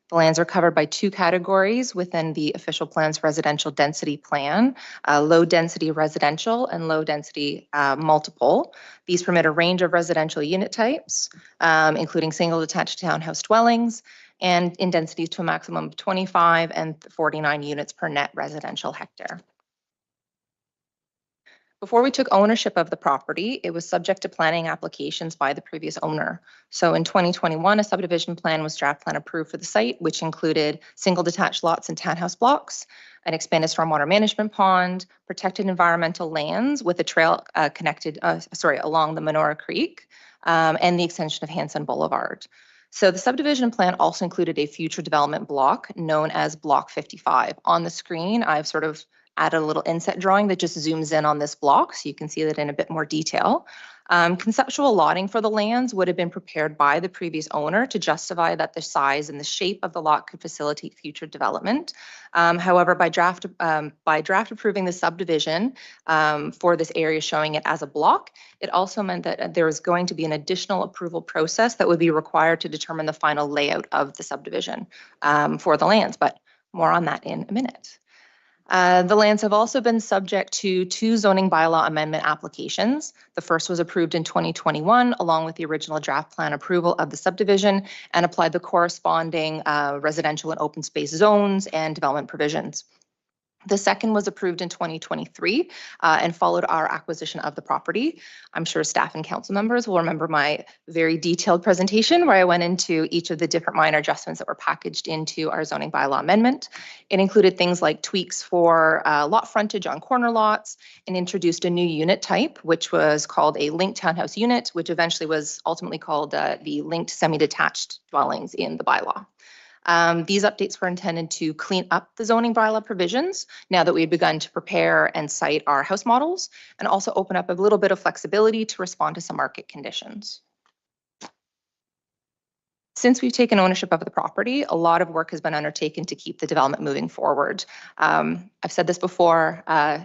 The lands are covered by two categories within the official plan's residential density plan, low density residential and low density multiple. These permit a range of residential unit types, including single detached townhouse dwellings, and in densities to a maximum of 25 and 49 units per net residential hectare. Before we took ownership of the property, it was subject to planning applications by the previous owner. So in 2021, a subdivision plan was draft plan approved for the site, which included single detached lots and townhouse blocks, an expanded stormwater management pond, protected environmental lands with a trail connected, along the Menorah Creek, and the extension of Hanson Boulevard. So the subdivision plan also included a future development block known as Block 55. On the screen, I've sort of add a little inset drawing that just zooms in on this block so you can see that in a bit more detail. Conceptual lotting for the lands would have been prepared by the previous owner to justify that the size and the shape of the lot could facilitate future development. However, by draft approving the subdivision for this area showing it as a block, it also meant that there was going to be an additional approval process that would be required to determine the final layout of the subdivision for the lands, but more on that in a minute. The lands have also been subject to two zoning bylaw amendment applications. The first was approved in 2021, along with the original draft plan approval of the subdivision, and applied the corresponding residential and open space zones and development provisions. The second was approved in 2023 and followed our acquisition of the property. I'm sure staff and council members will remember my very detailed presentation where I went into each of the different minor adjustments that were packaged into our zoning bylaw amendment. It included things like tweaks for lot frontage on corner lots and introduced a new unit type, which was called a linked townhouse unit, which eventually was ultimately called the linked semi-detached dwellings in the bylaw. These updates were intended to clean up the zoning bylaw provisions now that we had begun to prepare and cite our house models, and also open up a little bit of flexibility to respond to some market conditions. Since we've taken ownership of the property, a lot of work has been undertaken to keep the development moving forward. I've said this before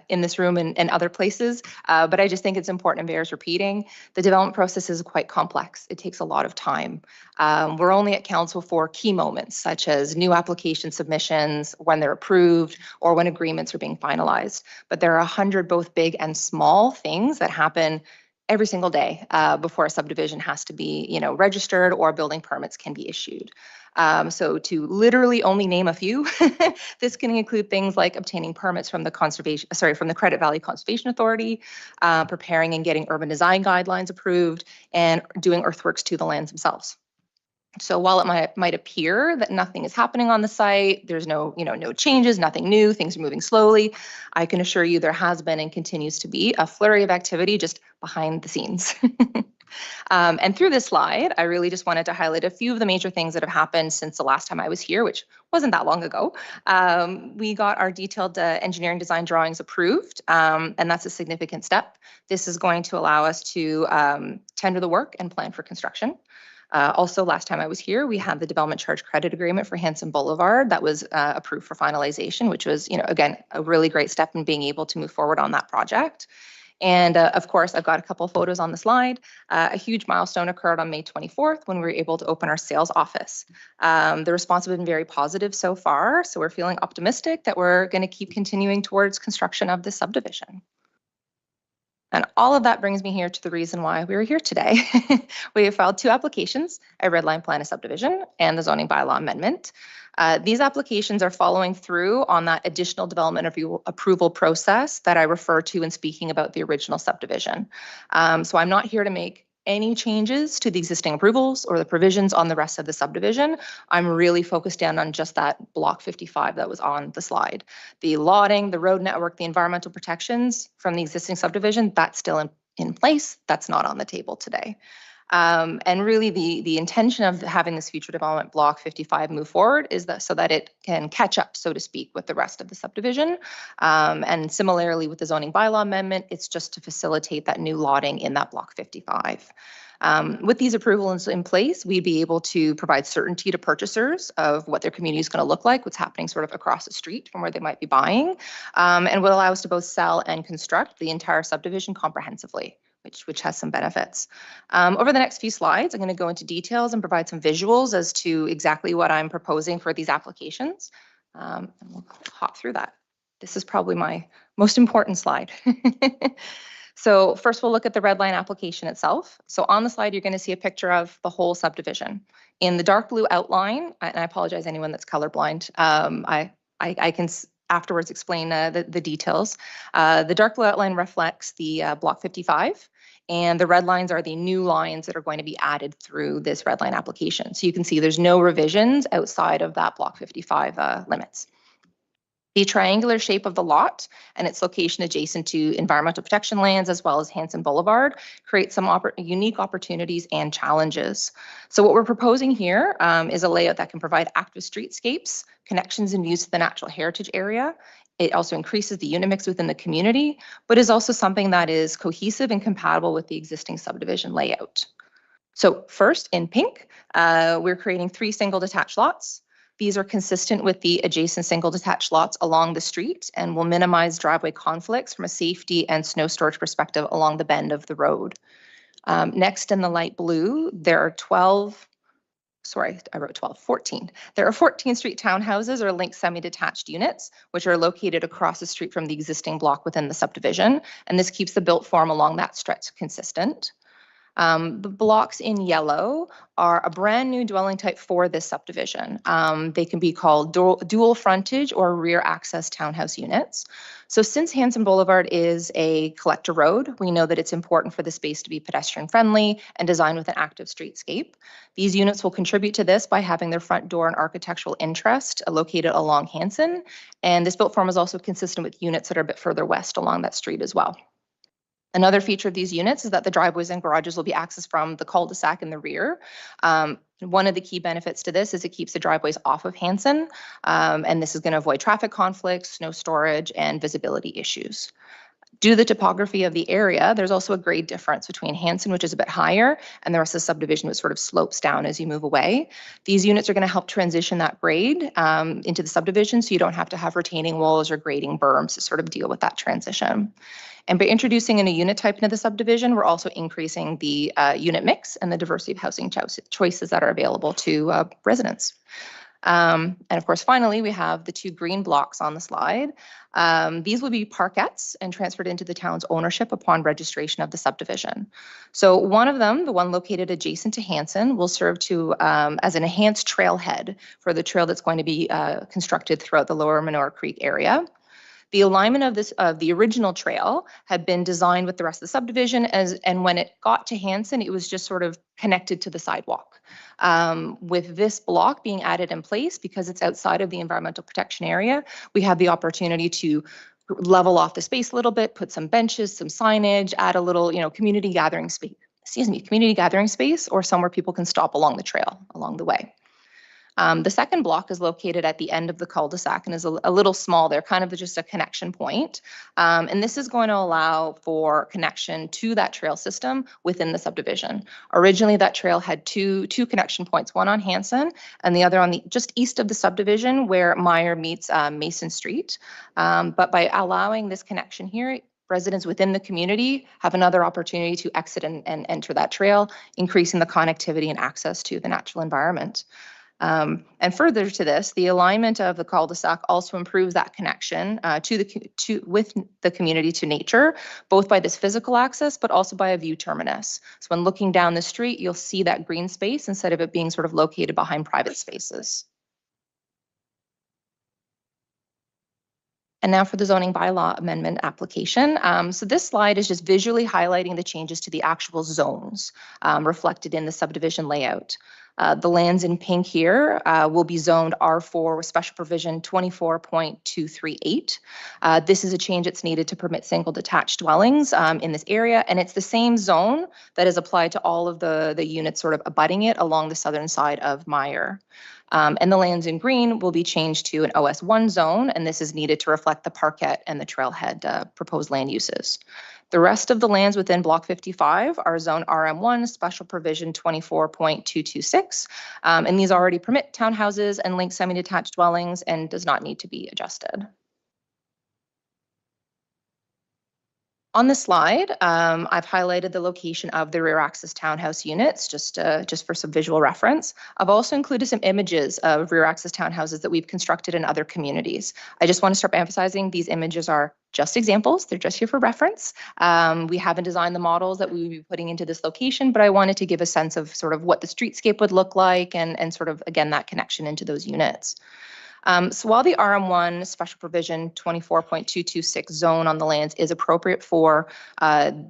in this room and other places, but I just think it's important and bears repeating. The development process is quite complex. It takes a lot of time. We're only at council for key moments, such as new application submissions, when they're approved, or when agreements are being finalized. But there are 100 both big and small things that happen every single day before a subdivision has to be, registered or building permits can be issued. So to literally only name a few, this can include things like obtaining permits from the Credit Valley Conservation Authority, preparing and getting urban design guidelines approved, and doing earthworks to the lands themselves. So while it might appear that nothing is happening on the site, there's no changes, nothing new, things are moving slowly, I can assure you there has been and continues to be a flurry of activity just behind the scenes. And through this slide, I really just wanted to highlight a few of the major things that have happened since the last time I was here, which wasn't that long ago. We got our detailed engineering design drawings approved, and that's a significant step. This is going to allow us to tender the work and plan for construction. Also, last time I was here, we had the development charge credit agreement for Hanson Boulevard that was approved for finalization, which was, again, a really great step in being able to move forward on that project. And of course, I've got a couple of photos on the slide. A huge milestone occurred on May 24th when we were able to open our sales office. The response has been very positive so far, so we're feeling optimistic that we're going to keep continuing towards construction of this subdivision. And all of that brings me here to the reason why we were here today. We have filed 2 applications, a red line plan of subdivision and the zoning bylaw amendment. These applications are following through on that additional development review approval process that I refer to in speaking about the original subdivision. So I'm not here to make any changes to the existing approvals or the provisions on the rest of the subdivision. I'm really focused in on just that block 55 that was on the slide. The lotting, the road network, the environmental protections from the existing subdivision, that's still in place. That's not on the table today. And really the intention of having this future development block 55 move forward is that so that it can catch up, so to speak, with the rest of the subdivision. And similarly with the zoning bylaw amendment, it's just to facilitate that new lotting in that block 55. With these approvals in place, we'd be able to provide certainty to purchasers of what their community is going to look like, what's happening sort of across the street from where they might be buying, and will allow us to both sell and construct the entire subdivision comprehensively, which has some benefits. Over the next few slides, I'm going to go into details and provide some visuals as to exactly what I'm proposing for these applications. And we'll hop through that. This is probably my most important slide. So first we'll look at the red line application itself. So on the slide, you're going to see a picture of the whole subdivision. In the dark blue outline, and I apologize anyone that's colorblind, I can afterwards explain the details. The dark blue outline reflects the block 55, and the red lines are the new lines that are going to be added through this red line application. So you can see there's no revisions outside of that block 55 limits. The triangular shape of the lot and its location adjacent to environmental protection lands as well as Hanson Boulevard creates some unique opportunities and challenges. So what we're proposing here is a layout that can provide active streetscapes, connections and views to the natural heritage area. It also increases the unit mix within the community, but is also something that is cohesive and compatible with the existing subdivision layout. So first, in pink, we're creating 3 single detached lots. These are consistent with the adjacent single detached lots along the street and will minimize driveway conflicts from a safety and snow storage perspective along the bend of the road. Next, in the light blue, there are 14. There are 14 street townhouses or linked semi-detached units, which are located across the street from the existing block within the subdivision. And this keeps the built form along that stretch consistent. The blocks in yellow are a brand new dwelling type for this subdivision. They can be called dual frontage or rear access townhouse units. So since Hanson Boulevard is a collector road, we know that it's important for the space to be pedestrian friendly and designed with an active streetscape. These units will contribute to this by having their front door and architectural interest located along Hanson. And this built form is also consistent with units that are a bit further west along that street as well. Another feature of these units is that the driveways and garages will be accessed from the cul-de-sac in the rear. One of the key benefits to this is it keeps the driveways off of Hanson, and this is going to avoid traffic conflicts, snow storage, and visibility issues. Due to the topography of the area, there's also a grade difference between Hanson, which is a bit higher, and the rest of the subdivision, which sort of slopes down as you move away. These units are going to help transition that grade into the subdivision, so you don't have to have retaining walls or grading berms to sort of deal with that transition. And by introducing a new unit type into the subdivision, we're also increasing the unit mix and the diversity of housing choices that are available to residents. And of course, finally, we have the 2 green blocks on the slide. These will be parkettes and transferred into the town's ownership upon registration of the subdivision. So one of them, the one located adjacent to Hanson, will serve to as an enhanced trailhead for the trail that's going to be constructed throughout the Lower Monora Creek area. The alignment of the original trail had been designed with the rest of the subdivision, and when it got to Hanson, it was just sort of connected to the sidewalk. With this block being added in place, because it's outside of the environmental protection area, we have the opportunity to level off the space a little bit, put some benches, some signage, add a little, community gathering community gathering space or somewhere people can stop along the trail along the way. The second block is located at the end of the cul-de-sac and is a little small. They're kind of just a connection point. And this is going to allow for connection to that trail system within the subdivision. Originally, that trail had two connection points, one on Hanson and the other on the just east of the subdivision where Meyer meets Mason Street. But by allowing this connection here, residents within the community have another opportunity to exit and enter that trail, increasing the connectivity and access to the natural environment. And further to this, the alignment of the cul-de-sac also improves that connection with the community to nature, both by this physical access, but also by a view terminus. So when looking down the street, you'll see that green space instead of it being sort of located behind private spaces. And now for the zoning bylaw amendment application. So this slide is just visually highlighting the changes to the actual zones reflected in the subdivision layout. The lands in pink here will be zoned R4 with special provision 24.238. This is a change that's needed to permit single detached dwellings in this area, and it's the same zone that is applied to all of the units sort of abutting it along the southern side of Meyer. And the lands in green will be changed to an OS1 zone, and this is needed to reflect the parkette and the trailhead proposed land uses. The rest of the lands within Block 55 are Zone RM1, Special Provision 24.226, and these already permit townhouses and linked semi-detached dwellings and does not need to be adjusted. On this slide, I've highlighted the location of the rear access townhouse units, just for some visual reference. I've also included some images of rear access townhouses that we've constructed in other communities. I just want to start by emphasizing these images are just examples. They're just here for reference. We haven't designed the models that we would be putting into this location, but I wanted to give a sense of sort of what the streetscape would look like and sort of, again, that connection into those units. So while the RM1 special provision 24.226 zone on the lands is appropriate for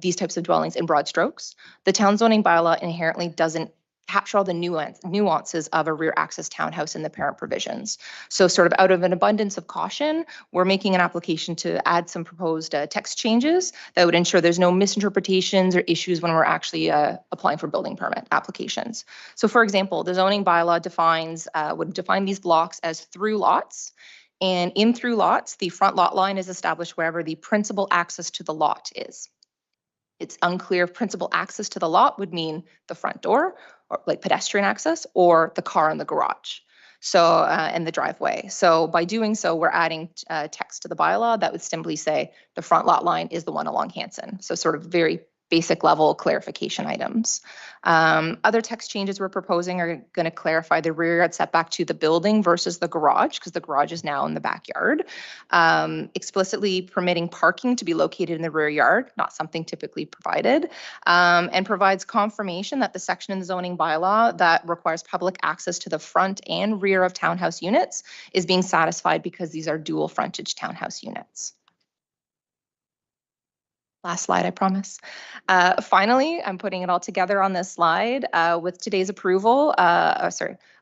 these types of dwellings in broad strokes, the town zoning bylaw inherently doesn't capture all the nuances of a rear access townhouse in the parent provisions. So sort of out of an abundance of caution, we're making an application to add some proposed text changes that would ensure there's no misinterpretations or issues when we're actually applying for building permit applications. So for example, the zoning bylaw would define these blocks as through lots. And in through lots, the front lot line is established wherever the principal access to the lot is. It's unclear if principal access to the lot would mean the front door, or like pedestrian access, or the car in the garage, so and the driveway. So by doing so, we're adding text to the bylaw that would simply say the front lot line is the one along Hanson. So sort of very basic level clarification items. Other text changes we're proposing are going to clarify the rear yard setback to the building versus the garage, because the garage is now in the backyard. Explicitly permitting parking to be located in the rear yard, not something typically provided, and provides confirmation that the section in the zoning bylaw that requires public access to the front and rear of townhouse units is being satisfied because these are dual frontage townhouse units. Last slide, I promise. Finally, I'm putting it all together on this slide with today's approval,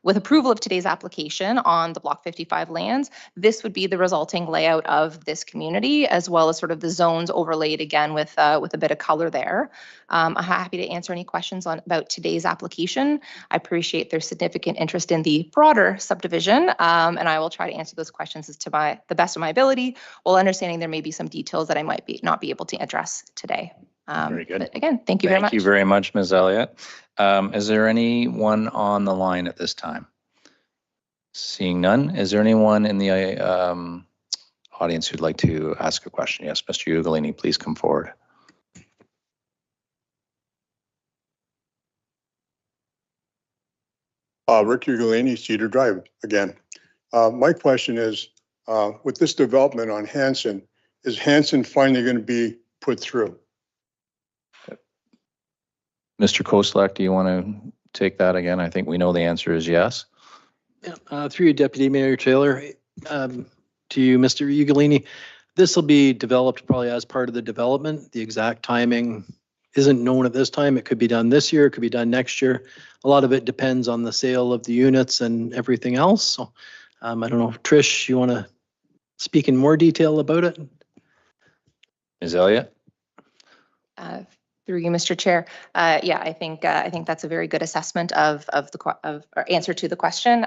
with approval of today's application on the Block 55 lands. This would be the resulting layout of this community, as well as sort of the zones overlaid again with a bit of color there. I'm happy to answer any questions about today's application. I appreciate their significant interest in the broader subdivision, and I will try to answer those questions to the best of my ability, while understanding there may be some details that I might not be able to address today. Very good. But again, thank you very much. Thank you very much, Ms. Elliott. Is there anyone on the line at this time? Seeing none, is there anyone in the audience who'd like to ask a question? Yes, Mr. Ugolini, please come forward. Rick Ugolini, Cedar Drive again. My question is, with this development on Hanson, is Hanson finally going to be put through? Mr. Koslak, do you want to take that again? I think we know the answer is yes. Yeah, through you, Deputy Mayor Taylor, to you, Mr. Ugolini, this will be developed probably as part of the development. The exact timing isn't known at this time. It could be done this year, it could be done next year. A lot of it depends on the sale of the units and everything else. So I don't know, Trish, you want to speak in more detail about it? Ms. Elliott? Through you, Mr. Chair. Yeah, I think that's a very good assessment of or answer to the question.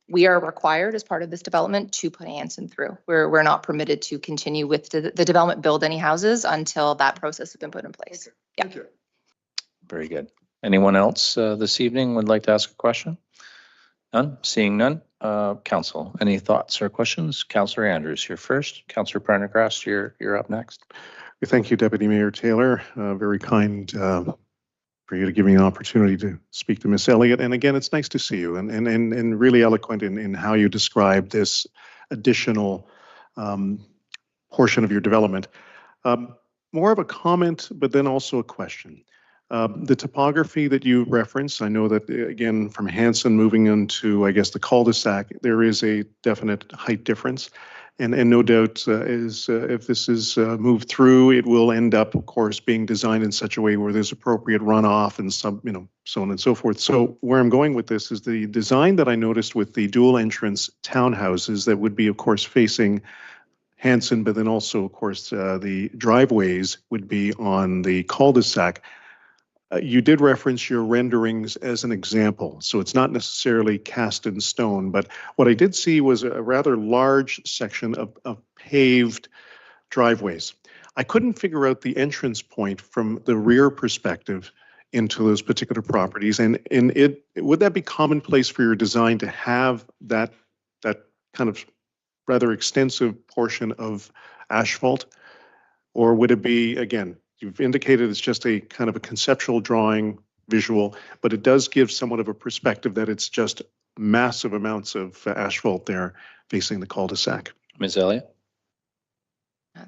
We are required as part of this development to put Hanson through. We're not permitted to continue with the development, build any houses until that process has been put in place. Yeah. Very good. Anyone else this evening would like to ask a question? None? Seeing none. Council, any thoughts or questions? Councillor Andrews, you're first. Councillor Prendergast, you're up next. Thank you, Deputy Mayor Taylor. Very kind for you to give me an opportunity to speak to Ms. Elliott. And again, it's nice to see you and really eloquent in how you describe this additional portion of your development. More of a comment, but then also a question. The topography that you referenced, I know that, again, from Hanson moving into, I guess, the cul-de-sac, there is a definite height difference. And no doubt if this is moved through, it will end up, of course, being designed in such a way where there's appropriate runoff and some, so on and so forth. So where I'm going with this is the design that I noticed with the dual entrance townhouses that would be, of course, facing Hanson, but then also, of course, the driveways would be on the cul-de-sac. You did reference your renderings as an example, so it's not necessarily cast in stone, but what I did see was a rather large section of paved driveways. I couldn't figure out the entrance point from the rear perspective into those particular properties, and would that be commonplace for your design to have that kind of rather extensive portion of asphalt, or would it be, again, you've indicated it's just a kind of a conceptual drawing visual, but it does give somewhat of a perspective that it's just massive amounts of asphalt there facing the cul-de-sac. Ms. Elliott?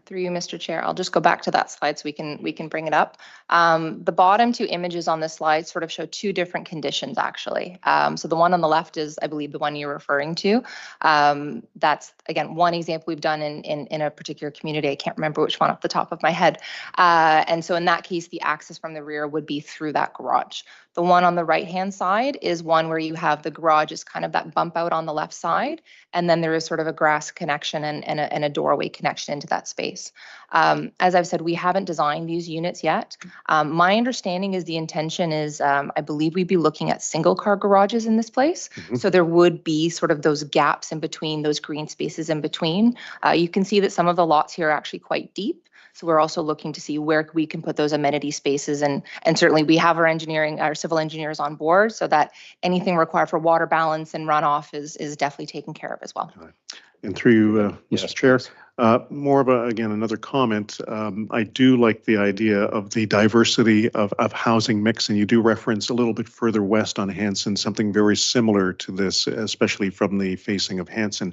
Through you, Mr. Chair. I'll just go back to that slide so we can bring it up. The bottom two images on this slide sort of show two different conditions, actually. So the one on the left is, I believe, the one you're referring to. That's, again, one example we've done in a particular community. I can't remember which one off the top of my head. And so in that case, the access from the rear would be through that garage. The one on the right-hand side is one where you have the garage is kind of that bump out on the left side, and then there is sort of a grass connection and a doorway connection into that space. As I've said, we haven't designed these units yet. My understanding is the intention is, I believe we'd be looking at single-car garages in this place. So there would be sort of those gaps in between, those green spaces in between. You can see that some of the lots here are actually quite deep. So we're also looking to see where we can put those amenity spaces, and certainly we have our civil engineers on board so that anything required for water balance and runoff is definitely taken care of as well. And through you, Mr. Chair, more of again, another comment. I do like the idea of the diversity of housing mix, and you do reference a little bit further west on Hanson, something very similar to this, especially from the facing of Hanson.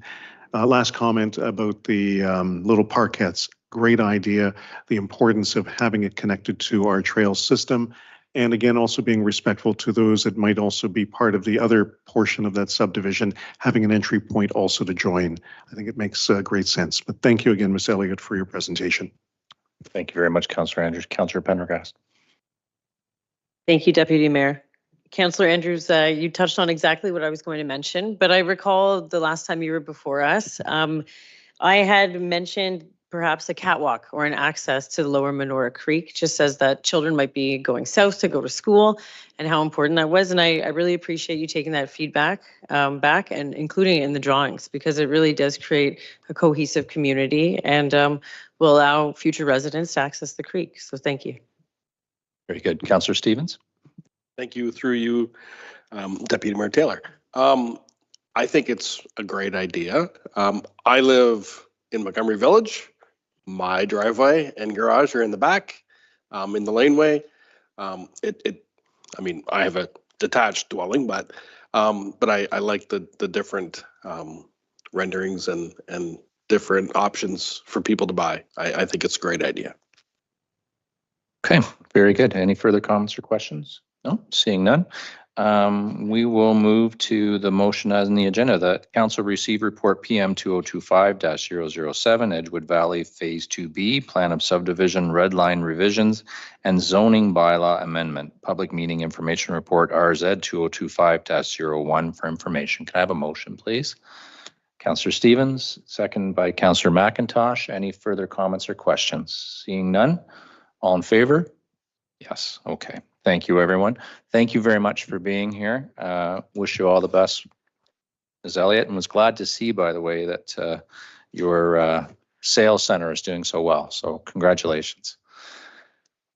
Last comment about the little parkettes. Great idea. The importance of having it connected to our trail system. And again, also being respectful to those that might also be part of the other portion of that subdivision, having an entry point also to join. I think it makes great sense. But thank you again, Ms. Elliott, for your presentation. Thank you very much, Councillor Andrews. Councillor Pendergast. Thank you, Deputy Mayor. Councillor Andrews, you touched on exactly what I was going to mention, but I recall the last time you were before us, I had mentioned perhaps a catwalk or an access to the Lower Menora Creek, just as that children might be going south to go to school and how important that was. And I really appreciate you taking that feedback back and including it in the drawings, because it really does create a cohesive community and will allow future residents to access the creek. So thank you. Very good. Councillor Stevens. Thank you. Through you, Deputy Mayor Taylor. I think it's a great idea. I live in Montgomery Village. My driveway and garage are in the back, in the laneway. I mean, I have a detached dwelling, but I like the different renderings and different options for people to buy. I think it's a great idea. Okay, very good. Any further comments or questions? No, seeing none. We will move to the motion as in the agenda that council receive report PM 2025-007 Edgewood Valley Phase 2B Plan of Subdivision Red Line Revisions and Zoning Bylaw Amendment Public Meeting Information Report RZ 2025-01 for information. Can I have a motion, please? Councillor Stevens, second by Councillor McIntosh. Any further comments or questions? Seeing none. All in favor? Yes, okay. Thank you, everyone. Thank you very much for being here. Wish you all the best, Ms. Elliott, and was glad to see, by the way, that your sales center is doing so well. So congratulations.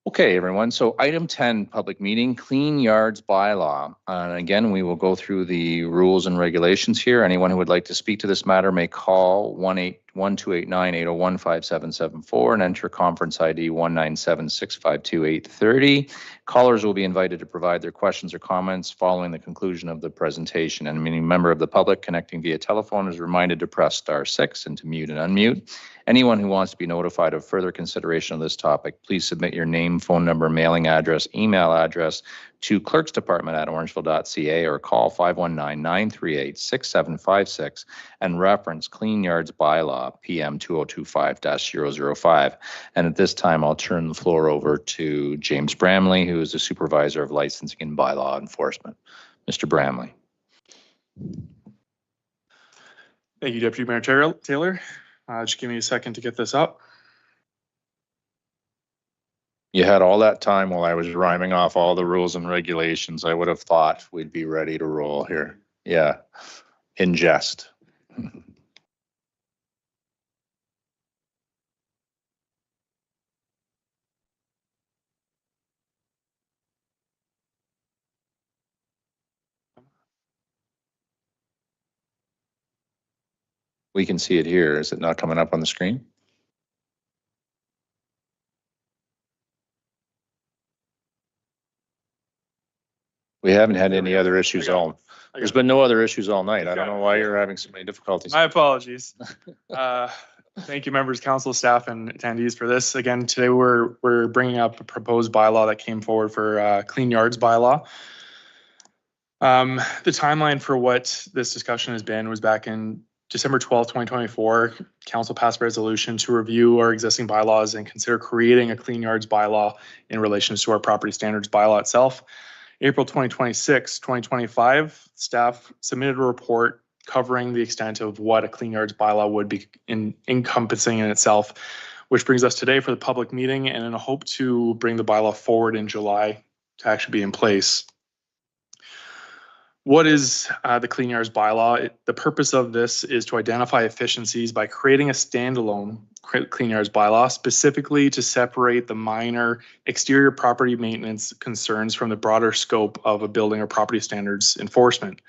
Okay, everyone. So item 10, public meeting, Clean Yards Bylaw. And again, we will go through the rules and regulations here. Anyone who would like to speak to this matter may call 1-289-801-5774 and enter conference ID 197-652-830. Callers will be invited to provide their questions or comments following the conclusion of the presentation. And any member of the public connecting via telephone is reminded to press *6 and to mute and unmute. Anyone who wants to be notified of further consideration of this topic, please submit your name, phone number, mailing address, email address to clerksdepartment@orangeville.ca or call 519-938-6756 and reference Clean Yards Bylaw PM 2025-005. And at this time, I'll turn the floor over to James Bramley, who is the Supervisor of Licensing and Bylaw Enforcement. Mr. Bramley. Thank you, Deputy Mayor Taylor. Just give me a second to get this up. You had all that time while I was rhyming off all the rules and regulations. I would have thought we'd be ready to roll here. Yeah, in jest. We can see it here. Is it not coming up on the screen? We haven't had any other issues all. There's been no other issues all night. I don't know why you're having so many difficulties. My apologies. Thank you, members, council, staff, and attendees for this. Again, today we're bringing up a proposed bylaw that came forward for Clean Yards Bylaw. The timeline for what this discussion has been was back in December 12th, 2024, council passed a resolution to review our existing bylaws and consider creating a Clean Yards Bylaw in relation to our property standards bylaw itself. April 2025, staff submitted a report covering the extent of what a Clean Yards Bylaw would be encompassing in itself, which brings us today for the public meeting and in a hope to bring the bylaw forward in July to actually be in place. What is the Clean Yards Bylaw? The purpose of this is to identify efficiencies by creating a standalone Clean Yards Bylaw, specifically to separate the minor exterior property maintenance concerns from the broader scope of a building or property standards enforcement.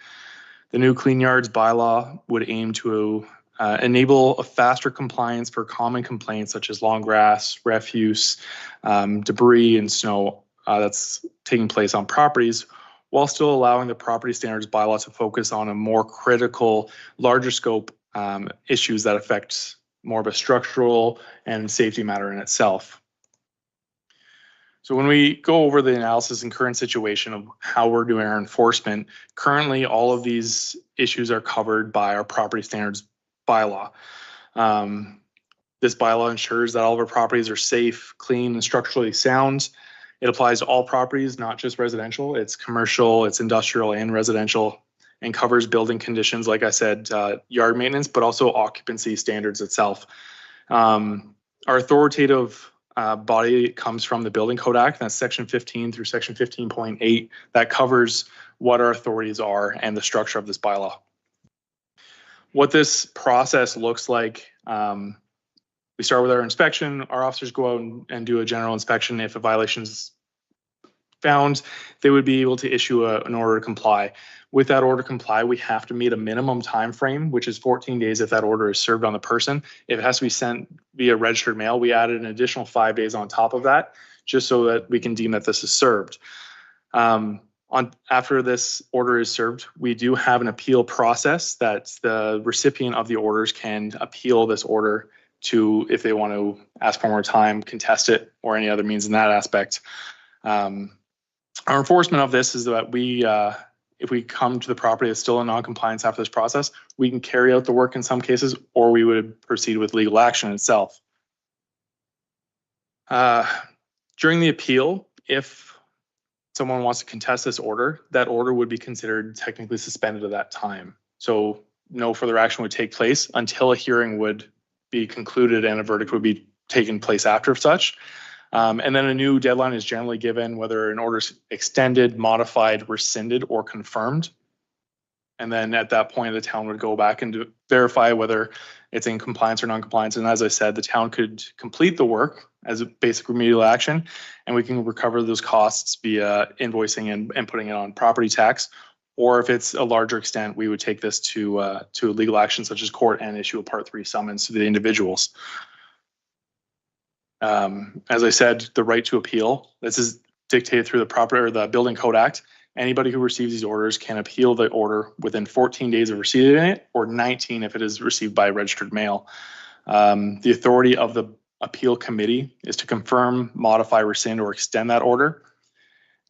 The new Clean Yards Bylaw would aim to enable a faster compliance for common complaints such as long grass, refuse, debris, and snow that's taking place on properties, while still allowing the property standards bylaw to focus on a more critical, larger scope issues that affect more of a structural and safety matter in itself. So when we go over the analysis and current situation of how we're doing our enforcement, currently all of these issues are covered by our property standards bylaw. This bylaw ensures that all of our properties are safe, clean, and structurally sound. It applies to all properties, not just residential. It's commercial, it's industrial and residential, and covers building conditions, like I said, yard maintenance, but also occupancy standards itself. Our authoritative body comes from the Building Code Act, that's section 15 through section 15.8, that covers what our authorities are and the structure of this bylaw. What this process looks like, we start with our inspection. Our officers go out and do a general inspection. If a violation is found, they would be able to issue an order to comply. With that order to comply, we have to meet a minimum time frame, which is 14 days if that order is served on the person. If it has to be sent via registered mail, we added an additional 5 days on top of that, just so that we can deem that this is served. After this order is served, we do have an appeal process that the recipient of the orders can appeal this order to, if they want to ask for more time, contest it, or any other means in that aspect. Our enforcement of this is that if we come to the property that's still in non-compliance after this process, we can carry out the work in some cases, or we would proceed with legal action itself. During the appeal, if someone wants to contest this order, that order would be considered technically suspended at that time. So no further action would take place until a hearing would be concluded and a verdict would be taken place after such. And then a new deadline is generally given, whether an order is extended, modified, rescinded, or confirmed. And then at that point, the town would go back and verify whether it's in compliance or non-compliance. And as I said, the town could complete the work as a basic remedial action, and we can recover those costs via invoicing and putting it on property tax. Or if it's a larger extent, we would take this to legal action such as court and issue a Part 3 summons to the individuals. As I said, the right to appeal, this is dictated through the property or the Building Code Act. Anybody who receives these orders can appeal the order within 14 days of receiving it, or 19 if it is received by registered mail. The authority of the appeal committee is to confirm, modify, rescind, or extend that order.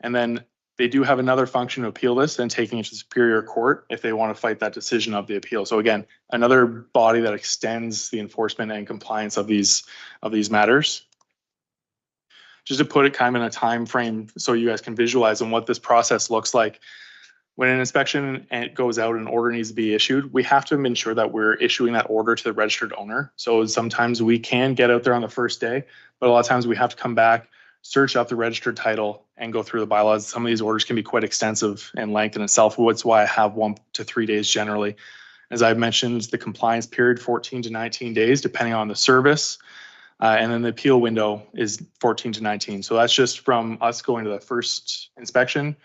And then they do have another function to appeal this and taking it to the Superior Court if they want to fight that decision of the appeal. So again, another body that extends the enforcement and compliance of these matters. Just to put it kind of in a time frame so you guys can visualize on what this process looks like. When an inspection goes out and an order needs to be issued, we have to ensure that we're issuing that order to the registered owner. So sometimes we can get out there on the first day, but a lot of times we have to come back, search up the registered title, and go through the bylaws. Some of these orders can be quite extensive in length in itself, which is why I have 1 to 3 days generally. As I've mentioned, the compliance period, 14 to 19 days, depending on the service. And then the appeal window is 14 to 19. So that's just from us going to the first inspection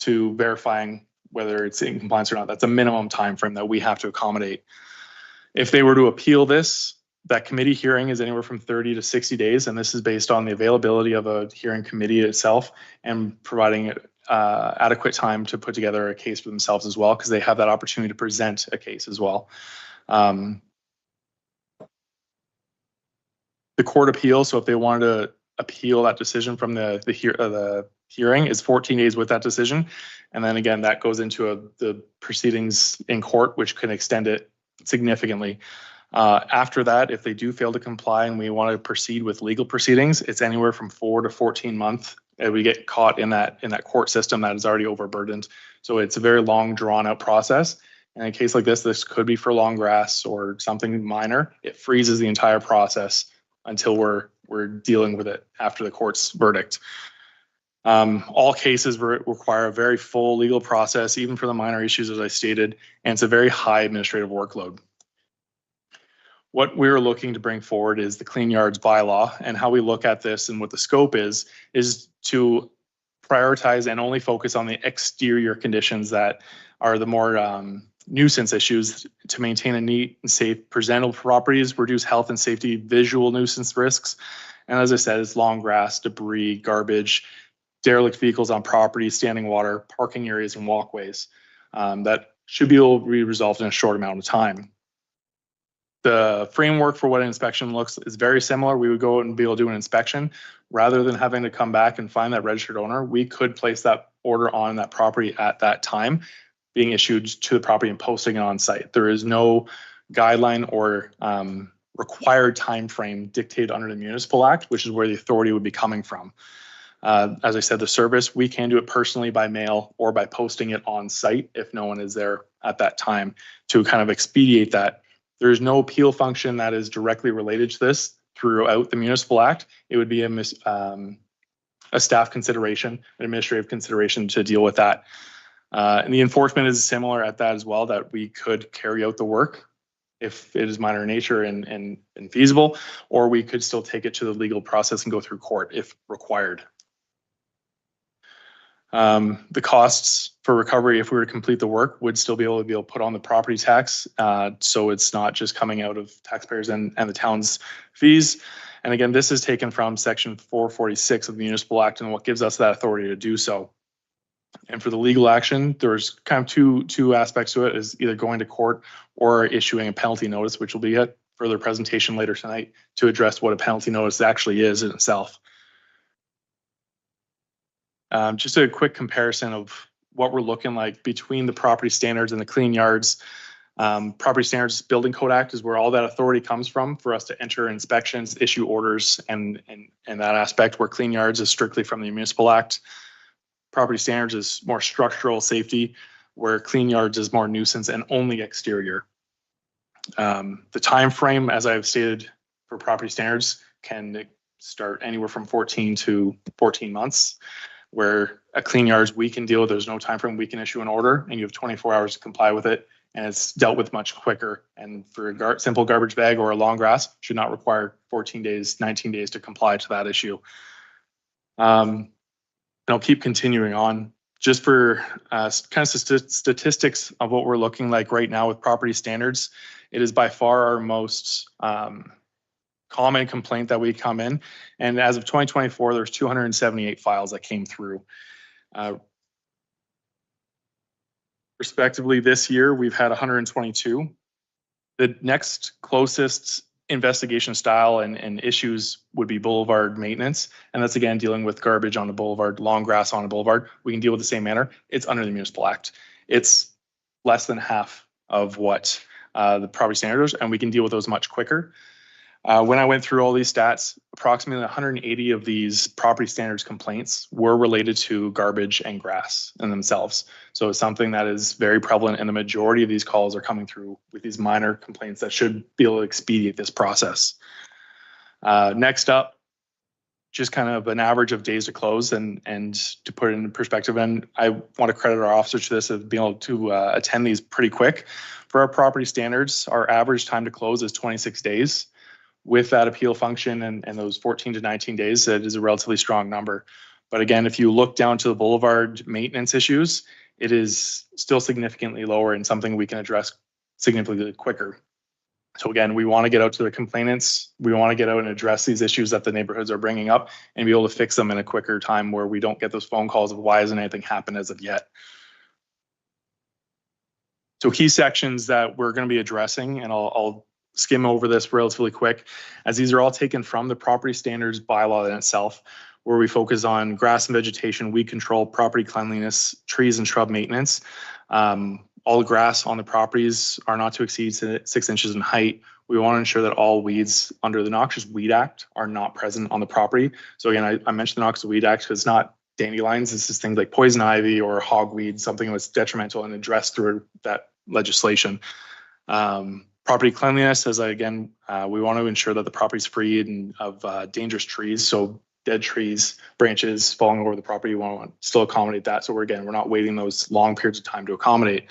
to verifying whether it's in compliance or not. That's a minimum time frame that we have to accommodate. If they were to appeal this, that committee hearing is anywhere from 30 to 60 days. And this is based on the availability of a hearing committee itself and providing adequate time to put together a case for themselves as well, because they have that opportunity to present a case as well. The court appeal, so if they wanted to appeal that decision from the hearing, is 14 days with that decision. And then again, that goes into the proceedings in court, which can extend it significantly. After that, if they do fail to comply and we want to proceed with legal proceedings, it's anywhere from 4 to 14 months that we get caught in that court system that is already overburdened. So it's a very long, drawn out process. And in a case like this could be for long grass or something minor. It freezes the entire process until we're dealing with it after the court's verdict. All cases require a very full legal process, even for the minor issues, as I stated, and it's a very high administrative workload. What we're looking to bring forward is the Clean Yards bylaw, and how we look at this and what the scope is to prioritize and only focus on the exterior conditions that are the more nuisance issues, to maintain a neat and safe presentable properties, reduce health and safety visual nuisance risks. And as I said, it's long grass, debris, garbage, derelict vehicles on property, standing water, parking areas and walkways that should be able to be resolved in a short amount of time. The framework for what an inspection looks is very similar. We would go out and be able to do an inspection. Rather than having to come back and find that registered owner, we could place that order on that property at that time, being issued to the property and posting it on site. There is no guideline or required time frame dictated under the Municipal Act, which is where the authority would be coming from. As I said, the service, we can do it personally by mail or by posting it on site if no one is there at that time to kind of expedite that. There's no appeal function that is directly related to this throughout the Municipal Act. It would be a staff consideration, an administrative consideration to deal with that. And the enforcement is similar at that as well, that we could carry out the work if it is minor in nature and feasible, or we could still take it to the legal process and go through court if required. The costs for recovery, if we were to complete the work, would still be able to put on the property tax. So it's not just coming out of taxpayers and the town's fees. And again, this is taken from section 446 of the Municipal Act and what gives us that authority to do so. And for the legal action, there's kind of two aspects to it, is either going to court or issuing a penalty notice, which will be a further presentation later tonight to address what a penalty notice actually is in itself. Just a quick comparison of what we're looking like between the property standards and the Clean Yards. Property Standards Building Code Act is where all that authority comes from for us to enter inspections, issue orders, and that aspect, where Clean Yards is strictly from the Municipal Act. Property Standards is more structural safety, where Clean Yards is more nuisance and only exterior. The time frame, as I've stated, for Property Standards can start anywhere from 14 to 14 months, where a clean yards we can deal with. There's no time frame. We can issue an order and you have 24 hours to comply with it. And it's dealt with much quicker. And for a simple garbage bag or a long grass, should not require 14 days, 19 days to comply to that issue. And I'll keep continuing on. Just for kind of statistics of what we're looking like right now with property standards, it is by far our most common complaint that we come in. And as of 2024, there's 278 files that came through. Respectively, this year, we've had 122. The next closest investigation style and issues would be boulevard maintenance. And that's again, dealing with garbage on a boulevard, long grass on a boulevard. We can deal with the same manner. It's under the Municipal Act. It's less than half of what the property standards, and we can deal with those much quicker. When I went through all these stats, approximately 180 of these property standards complaints were related to garbage and grass in themselves. So it's something that is very prevalent, and the majority of these calls are coming through with these minor complaints that should be able to expedite this process. Next up, just kind of an average of days to close, and to put it in perspective, and I want to credit our officers to this, of being able to attend these pretty quick. For our property standards, our average time to close is 26 days. With that appeal function and those 14 to 19 days, that is a relatively strong number. But again, if you look down to the boulevard maintenance issues, it is still significantly lower and something we can address significantly quicker. So again, we want to get out to the complainants. We want to get out and address these issues that the neighborhoods are bringing up and be able to fix them in a quicker time, where we don't get those phone calls of why hasn't anything happened as of yet. So key sections that we're going to be addressing, and I'll skim over this relatively quick, as these are all taken from the property standards bylaw in itself, where we focus on grass and vegetation, weed control, property cleanliness, trees and shrub maintenance. All grass on the properties are not to exceed 6 inches in height. We want to ensure that all weeds under the Noxious Weed Act are not present on the property. So again, I mentioned the Noxious Weed Act because it's not dandelions. This is things like poison ivy or hogweed, something that's detrimental and addressed through that legislation. Property cleanliness, as we want to ensure that the property is free of dangerous trees. So dead trees, branches falling over the property, we want to still accommodate that. So we're not waiting those long periods of time to accommodate.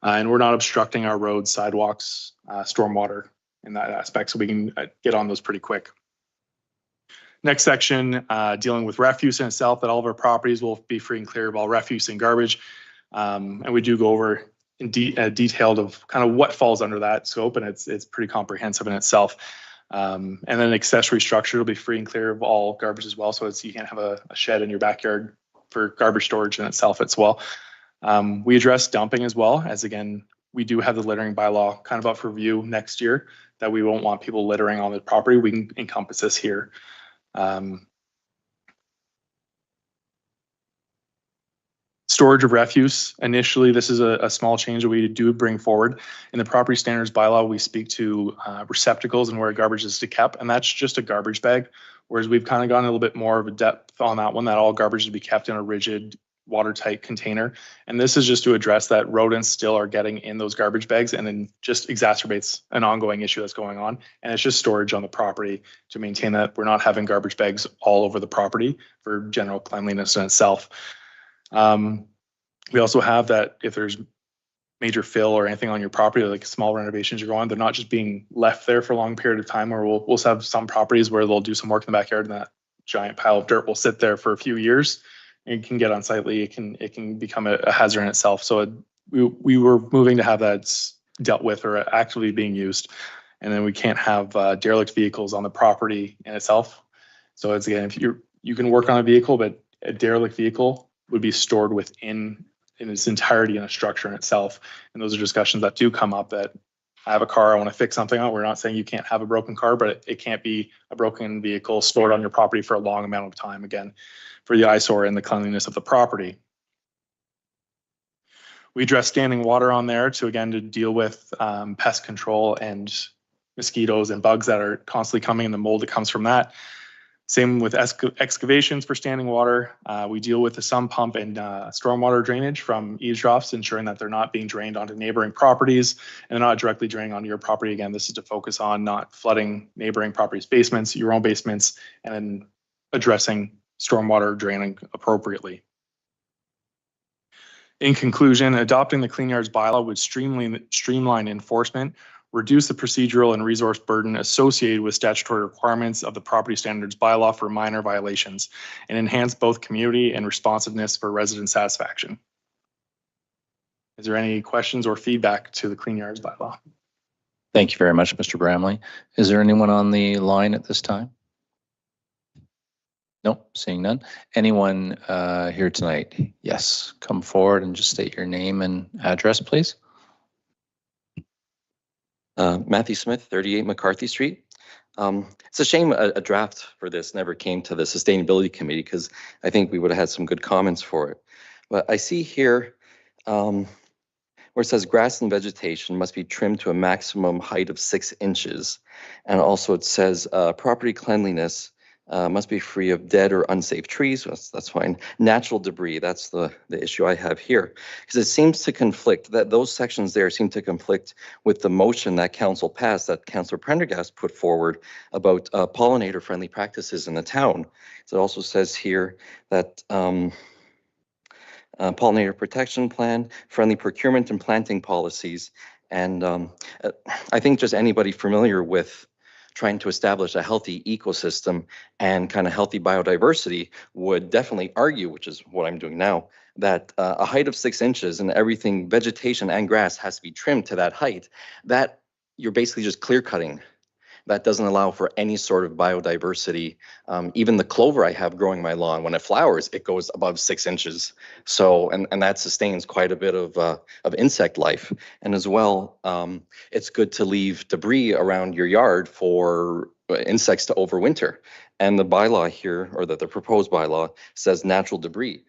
And we're not obstructing our roads, sidewalks, stormwater in that aspect. So we can get on those pretty quick. Next section, dealing with refuse in itself, that all of our properties will be free and clear of all refuse and garbage. And we do go over in detailed of kind of what falls under that scope, and it's pretty comprehensive in itself. And then accessory structure will be free and clear of all garbage as well. So you can't have a shed in your backyard for garbage storage in itself as well. We address dumping as well, as again, we do have the littering bylaw kind of up for review next year, that we won't want people littering on the property. We can encompass this here. Storage of refuse. Initially, this is a small change that we do bring forward. In the property standards bylaw, we speak to receptacles and where garbage is to be kept, and that's just a garbage bag. Whereas we've kind of gone a little bit more of a depth on that one, that all garbage is to be kept in a rigid, watertight container. And this is just to address that rodents still are getting in those garbage bags, and then just exacerbates an ongoing issue that's going on. And it's just storage on the property to maintain that we're not having garbage bags all over the property for general cleanliness in itself. We also have that if there's major fill or anything on your property, like small renovations you're going, they're not just being left there for a long period of time, where we'll have some properties where they'll do some work in the backyard and that giant pile of dirt will sit there for a few years and can get unsightly. It can become a hazard in itself. So we were moving to have that dealt with or actively being used. And then we can't have derelict vehicles on the property in itself. So it's again, if you can work on a vehicle, but a derelict vehicle would be stored within in its entirety in a structure in itself. And those are discussions that do come up, that I have a car, I want to fix something out. We're not saying you can't have a broken car, but it can't be a broken vehicle stored on your property for a long amount of time, again, for the eyesore and the cleanliness of the property. We address standing water on there to deal with pest control and mosquitoes and bugs that are constantly coming, and the mold that comes from that. Same with excavations for standing water. We deal with the sump pump and stormwater drainage from eaves troughs, ensuring that they're not being drained onto neighboring properties and they're not directly draining onto your property. Again, this is to focus on not flooding neighboring properties' basements, your own basements, and then addressing stormwater draining appropriately. In conclusion, adopting the Clean Yards bylaw would streamline enforcement, reduce the procedural and resource burden associated with statutory requirements of the property standards bylaw for minor violations, and enhance both community and responsiveness for resident satisfaction. Is there any questions or feedback to the Clean Yards bylaw? Thank you very much, Mr. Bramley. Is there anyone on the line at this time? Nope, seeing none. Anyone here tonight? Yes, come forward and just state your name and address, please. Matthew Smith, 38 McCarthy Street. It's a shame a draft for this never came to the Sustainability Committee because I think we would have had some good comments for it. But I see here where it says grass and vegetation must be trimmed to a maximum height of 6 inches. And also it says property cleanliness must be free of dead or unsafe trees. That's fine. Natural debris, that's the issue I have here. Because it seems to conflict, that those sections there seem to conflict with the motion that council passed, that Councillor Prendergast put forward about pollinator-friendly practices in the town. So it also says here that pollinator protection plan, friendly procurement and planting policies. And I think just anybody familiar with trying to establish a healthy ecosystem and kind of healthy biodiversity would definitely argue, which is what I'm doing now, that a height of 6 inches and everything, vegetation and grass has to be trimmed to that height, that you're basically just clear cutting. That doesn't allow for any sort of biodiversity. Even the clover I have growing my lawn, when it flowers, it goes above 6 inches. So, and that sustains quite a bit of insect life. And as well, it's good to leave debris around your yard for insects to overwinter. And the bylaw here, or the proposed bylaw, says natural debris.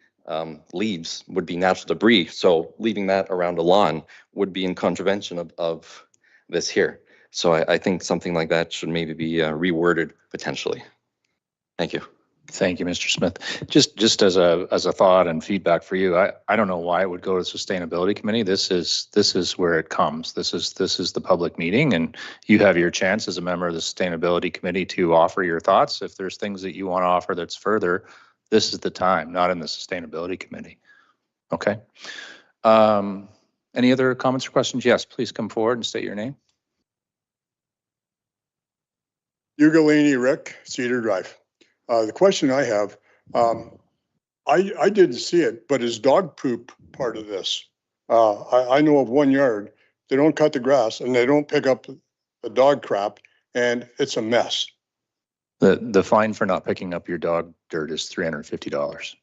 Leaves would be natural debris. So leaving that around a lawn would be in contravention of this here. So I think something like that should maybe be reworded potentially. Thank you. Thank you, Mr. Smith. Just as a thought and feedback for you, I don't know why it would go to the Sustainability Committee. This is where it comes. This is the public meeting, and you have your chance as a member of the Sustainability Committee to offer your thoughts. If there's things that you want to offer that's further, this is the time, not in the Sustainability Committee. Okay. Any other comments or questions? Yes, please come forward and state your name. Ugolini Rick, Cedar Drive. The question I have, I didn't see it, but is dog poop part of this? I know of one yard, they don't cut the grass and they don't pick up the dog crap, and it's a mess. The fine for not picking up your dog dirt is $350.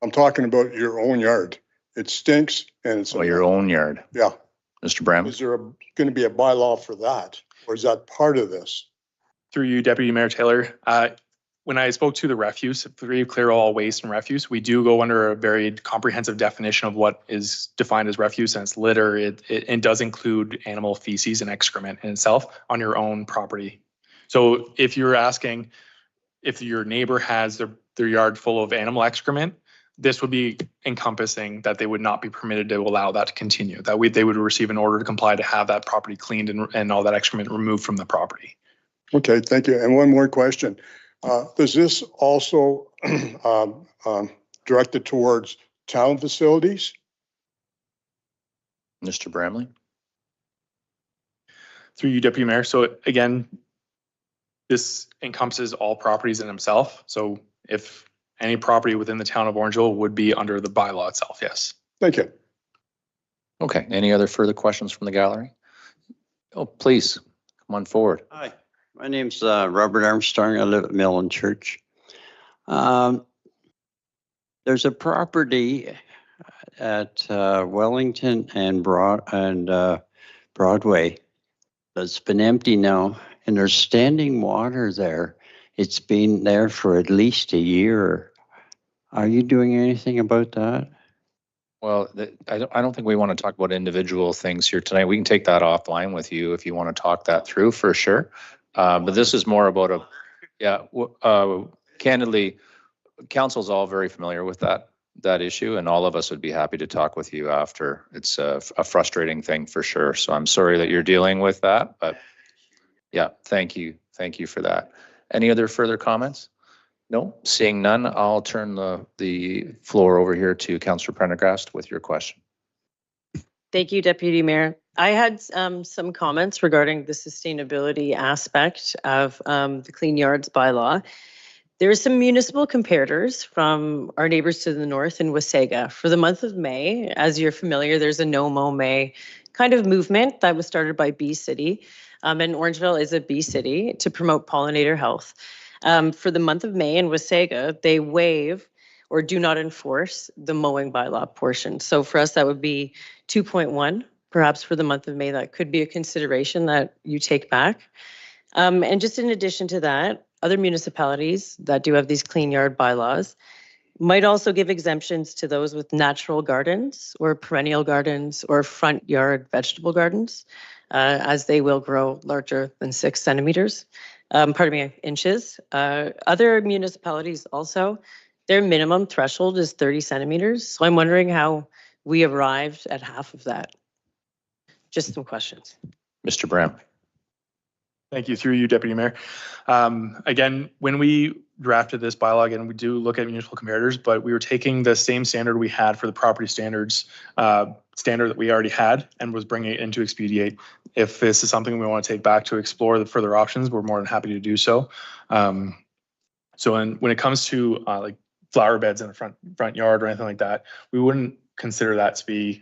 I'm talking about your own yard. It stinks and it's your own yard. Yeah. Mr. Bram. Is there going to be a bylaw for that, or is that part of this? Through you, Deputy Mayor Taylor, when I spoke to the refuse, clear all waste and refuse, we do go under a very comprehensive definition of what is defined as refuse, and it's litter. It does include animal feces and excrement in itself on your own property. So if you're asking if your neighbor has their yard full of animal excrement, this would be encompassing that they would not be permitted to allow that to continue. That they would receive an order to comply to have that property cleaned and all that excrement removed from the property. Okay, thank you. And one more question. Does this also directed towards town facilities? Mr. Bramley. Through you, Deputy Mayor. So again, this encompasses all properties in themselves. So if any property within the town of Orangeville would be under the bylaw itself, yes. Thank you. Okay, any other further questions from the gallery? Oh, please, come on forward. Hi. My name's Robert Armstrong. I live at Millen Church. There's a property at Wellington and Broadway that's been empty now, and there's standing water there. It's been there for at least a year. Are you doing anything about that? Well, I don't think we want to talk about individual things here tonight. We can take that offline with you if you want to talk that through for sure. But this is more about Yeah, candidly, council's all very familiar with that issue, and all of us would be happy to talk with you after. It's a frustrating thing for sure. So I'm sorry that you're dealing with that, but yeah, thank you. Thank you for that. Any other further comments? No, seeing none, I'll turn the floor over here to Councillor Prendergast with your question. Thank you, Deputy Mayor. I had some comments regarding the sustainability aspect of the Clean Yards bylaw. There are some municipal comparators from our neighbors to the north in Wasaga. For the month of May, as you're familiar, there's a No Mow May kind of movement that was started by Bee City. And Orangeville is a bee city to promote pollinator health. For the month of May in Wasaga, they waive or do not enforce the mowing bylaw portion. So for us, that would be 2.1. Perhaps for the month of May, that could be a consideration that you take back. And just in addition to that, other municipalities that do have these clean yard bylaws might also give exemptions to those with natural gardens or perennial gardens or front yard vegetable gardens, as they will grow larger than 6 centimeters, inches. Other municipalities also, their minimum threshold is 30 centimeters. So I'm wondering how we arrived at half of that. Just some questions. Mr. Bram. Thank you. Through you, Deputy Mayor. Again, when we drafted this bylaw, again, we do look at municipal comparators, but we were taking the same standard we had for the property standards standard that we already had and was bringing it into Expedite. If this is something we want to take back to explore the further options, we're more than happy to do so. So when it comes to like flower beds in the front yard or anything like that, we wouldn't consider that to be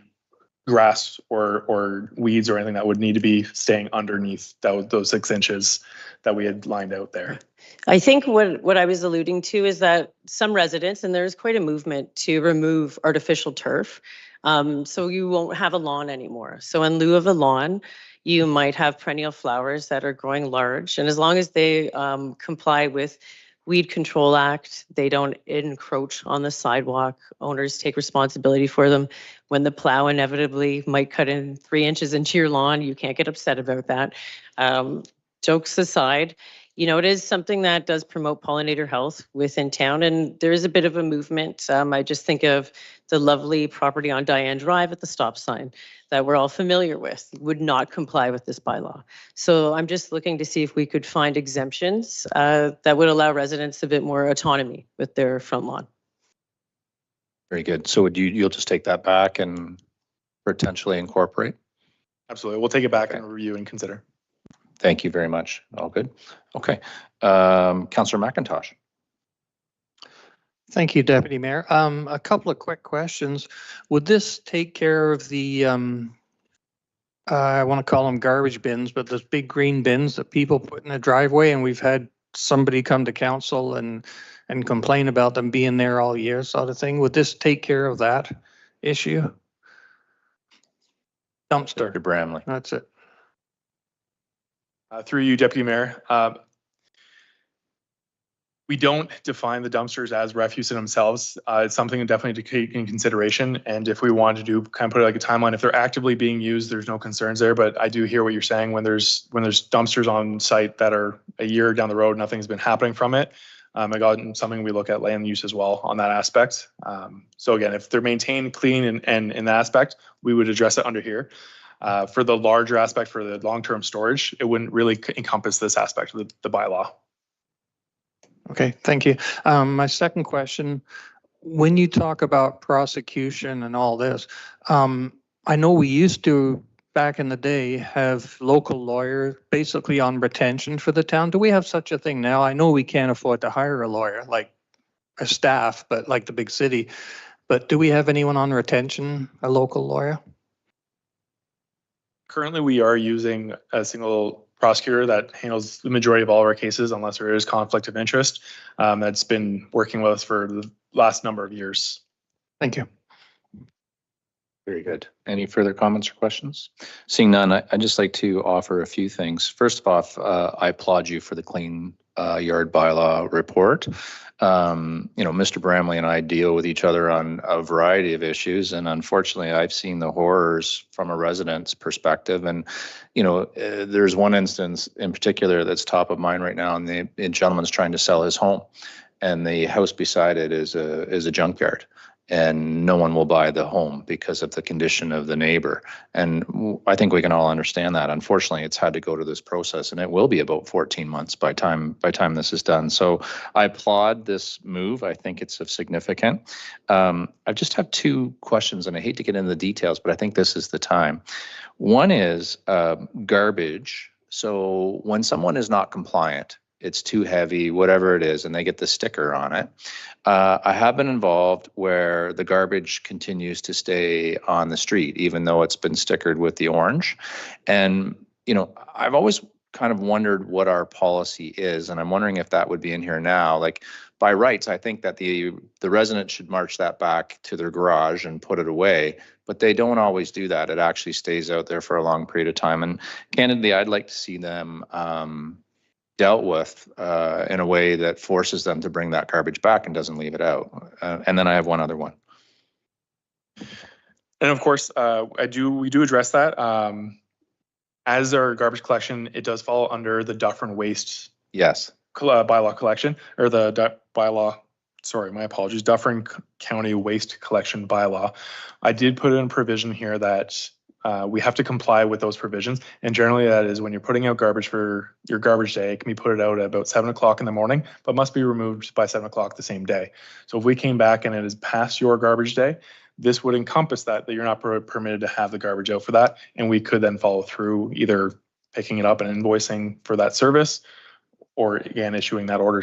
grass or weeds or anything that would need to be staying underneath those 6 inches that we had lined out there. I think what I was alluding to is that some residents, and there's quite a movement to remove artificial turf, so you won't have a lawn anymore. So in lieu of a lawn, you might have perennial flowers that are growing large, and as long as they comply with Weed Control Act, they don't encroach on the sidewalk. Owners take responsibility for them. When the plow inevitably might cut in 3 inches into your lawn, you can't get upset about that. Jokes aside, you know, it is something that does promote pollinator health within town, and there is a bit of a movement. I just think of the lovely property on Diane Drive at the stop sign that we're all familiar with, would not comply with this bylaw. So I'm just looking to see if we could find exemptions that would allow residents a bit more autonomy with their front lawn. Very good. So you'll just take that back and potentially incorporate? Absolutely. We'll take it back and review and consider. Thank you very much. All good. Okay. Councillor McIntosh. Thank you, Deputy Mayor. A couple of quick questions. Would this take care of the, I want to call them garbage bins, but those big green bins that people put in the driveway, and we've had somebody come to council and complain about them being there all year, sort of thing. Would this take care of that issue? Dumpster. Dr. Bramley. That's it. Through you, Deputy Mayor. We don't define the dumpsters as refuse in themselves. It's something definitely to take in consideration. And if we want to do kind of put like a timeline, if they're actively being used, there's no concerns there. But I do hear what you're saying when there's dumpsters on site that are a year down the road, nothing's been happening from it. Something we look at land use as well on that aspect. So again, if they're maintained clean and in that aspect, we would address it under here. For the larger aspect, for the long-term storage, it wouldn't really encompass this aspect of the bylaw. Okay, thank you. My second question, when you talk about prosecution and all this, I know we used to, back in the day, have local lawyers basically on retention for the town. Do we have such a thing now? I know we can't afford to hire a lawyer, like a staff, but like the big city. But do we have anyone on retention, a local lawyer? Currently, we are using a single prosecutor that handles the majority of all of our cases, unless there is conflict of interest. That's been working with us for the last number of years. Thank you. Very good. Any further comments or questions? Seeing none, I'd just like to offer a few things. First off, I applaud you for the clean yard bylaw report. Mr. Bramley and I deal with each other on a variety of issues, and unfortunately, I've seen the horrors from a resident's perspective. And there's one instance in particular that's top of mind right now, and the gentleman's trying to sell his home, and the house beside it is a junkyard. And no one will buy the home because of the condition of the neighbor. And I think we can all understand that. Unfortunately, it's had to go to this process, and it will be about 14 months by time this is done. So I applaud this move. I think it's significant. I just have two questions, and I hate to get into the details, but I think this is the time. One is garbage. So when someone is not compliant, it's too heavy, whatever it is, and they get the sticker on it. I have been involved where the garbage continues to stay on the street, even though it's been stickered with the orange. And, I've always kind of wondered what our policy is, and I'm wondering if that would be in here now. Like, by rights, I think that the resident should march that back to their garage and put it away, but they don't always do that. It actually stays out there for a long period of time. And candidly, I'd like to see them dealt with in a way that forces them to bring that garbage back and doesn't leave it out. And then I have one other one. And of course, we do address that. As our garbage collection, it does fall under the Dufferin Waste bylaw collection, or the bylaw, sorry, my apologies, Dufferin County Waste Collection bylaw. I did put in a provision here that we have to comply with those provisions. And generally that is when you're putting out garbage for your garbage day, it can be put out at about 7 o'clock in the morning, but must be removed by 7 o'clock the same day. So if we came back and it is past your garbage day, this would encompass that you're not permitted to have the garbage out for that. And we could then follow through either picking it up and invoicing for that service, or again, issuing that order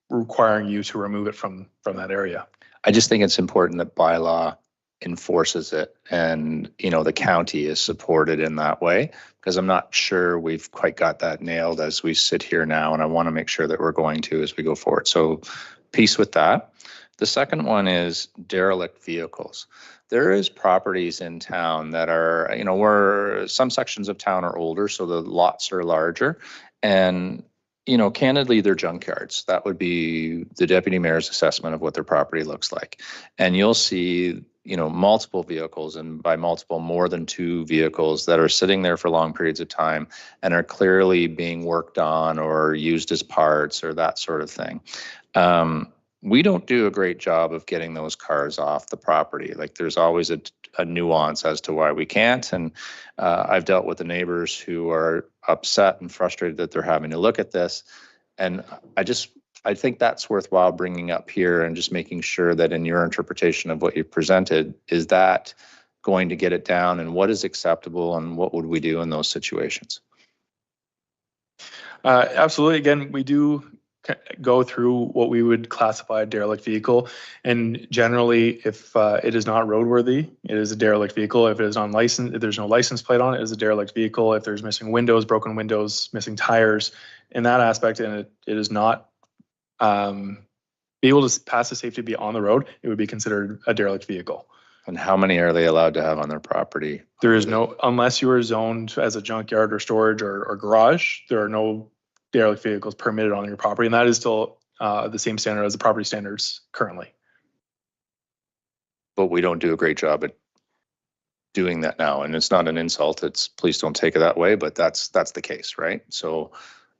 requiring you to remove it from that area. I just think it's important that bylaw enforces it, and the county is supported in that way, because I'm not sure we've quite got that nailed as we sit here now, and I want to make sure that we're going to as we go forward. So peace with that. The second one is derelict vehicles. There is properties in town that are, where some sections of town are older, so the lots are larger, and candidly, they're junkyards. That would be the deputy mayor's assessment of what their property looks like. And you'll see, multiple vehicles, and by multiple, more than 2 vehicles that are sitting there for long periods of time and are clearly being worked on or used as parts or that sort of thing. We don't do a great job of getting those cars off the property. Like, there's always a nuance as to why we can't. And I've dealt with the neighbors who are upset and frustrated that they're having to look at this. And I think that's worthwhile bringing up here and just making sure that in your interpretation of what you've presented, is that going to get it down, and what is acceptable, and what would we do in those situations? Absolutely. Again, we do go through what we would classify a derelict vehicle, and generally, if it is not roadworthy, it is a derelict vehicle. If it is unlicensed, if there's no license plate on it, it is a derelict vehicle. If there's missing windows, broken windows, missing tires, in that aspect, and it is not be able to pass the safety to be on the road, it would be considered a derelict vehicle. And how many are they allowed to have on their property? There is no, unless you are zoned as a junkyard or storage or garage, there are no derelict vehicles permitted on your property, and that is still the same standard as the property standards currently. But we don't do a great job at doing that now, and it's not an insult. It's, please don't take it that way, but that's the case, right? So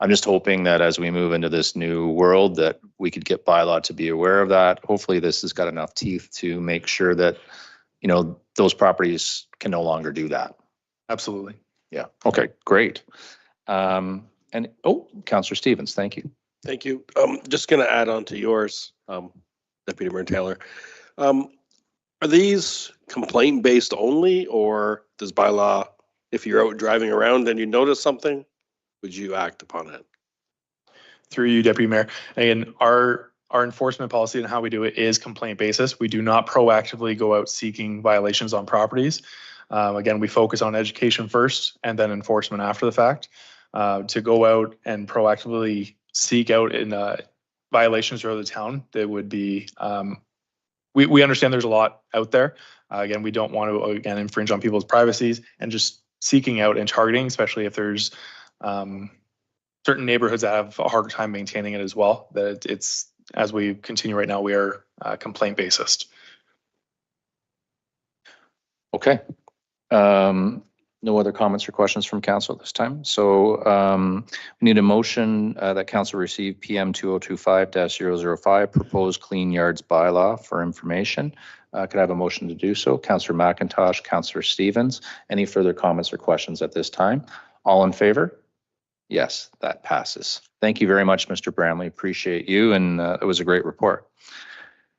I'm just hoping that as we move into this new world, that we could get bylaw to be aware of that. Hopefully, this has got enough teeth to make sure that those properties can no longer do that. Absolutely. Yeah. Okay. Great. And Councillor Stevens, thank you. Thank you. Just going to add on to yours, Deputy Mayor Taylor. Are these complaint based only, or does bylaw, if you're out driving around and you notice something, would you act upon it? Through you, Deputy Mayor. And our enforcement policy and how we do it is complaint basis. We do not proactively go out seeking violations on properties. Again, we focus on education first and then enforcement after the fact. To go out and proactively seek out in violations throughout the town, that would be, we understand there's a lot out there. Again, we don't want to, infringe on people's privacies, and just seeking out and targeting, especially if there's certain neighborhoods that have a harder time maintaining it as well. That it's, as we continue right now, we are complaint based. Okay. No other comments or questions from council at this time. So we need a motion that council receive PM 2025-005, proposed clean yards bylaw for information. Could I have a motion to do so? Councillor McIntosh, Councillor Stevens. Any further comments or questions at this time? All in favor? Yes, that passes. Thank you very much, Mr. Bramley. Appreciate you, and it was a great report.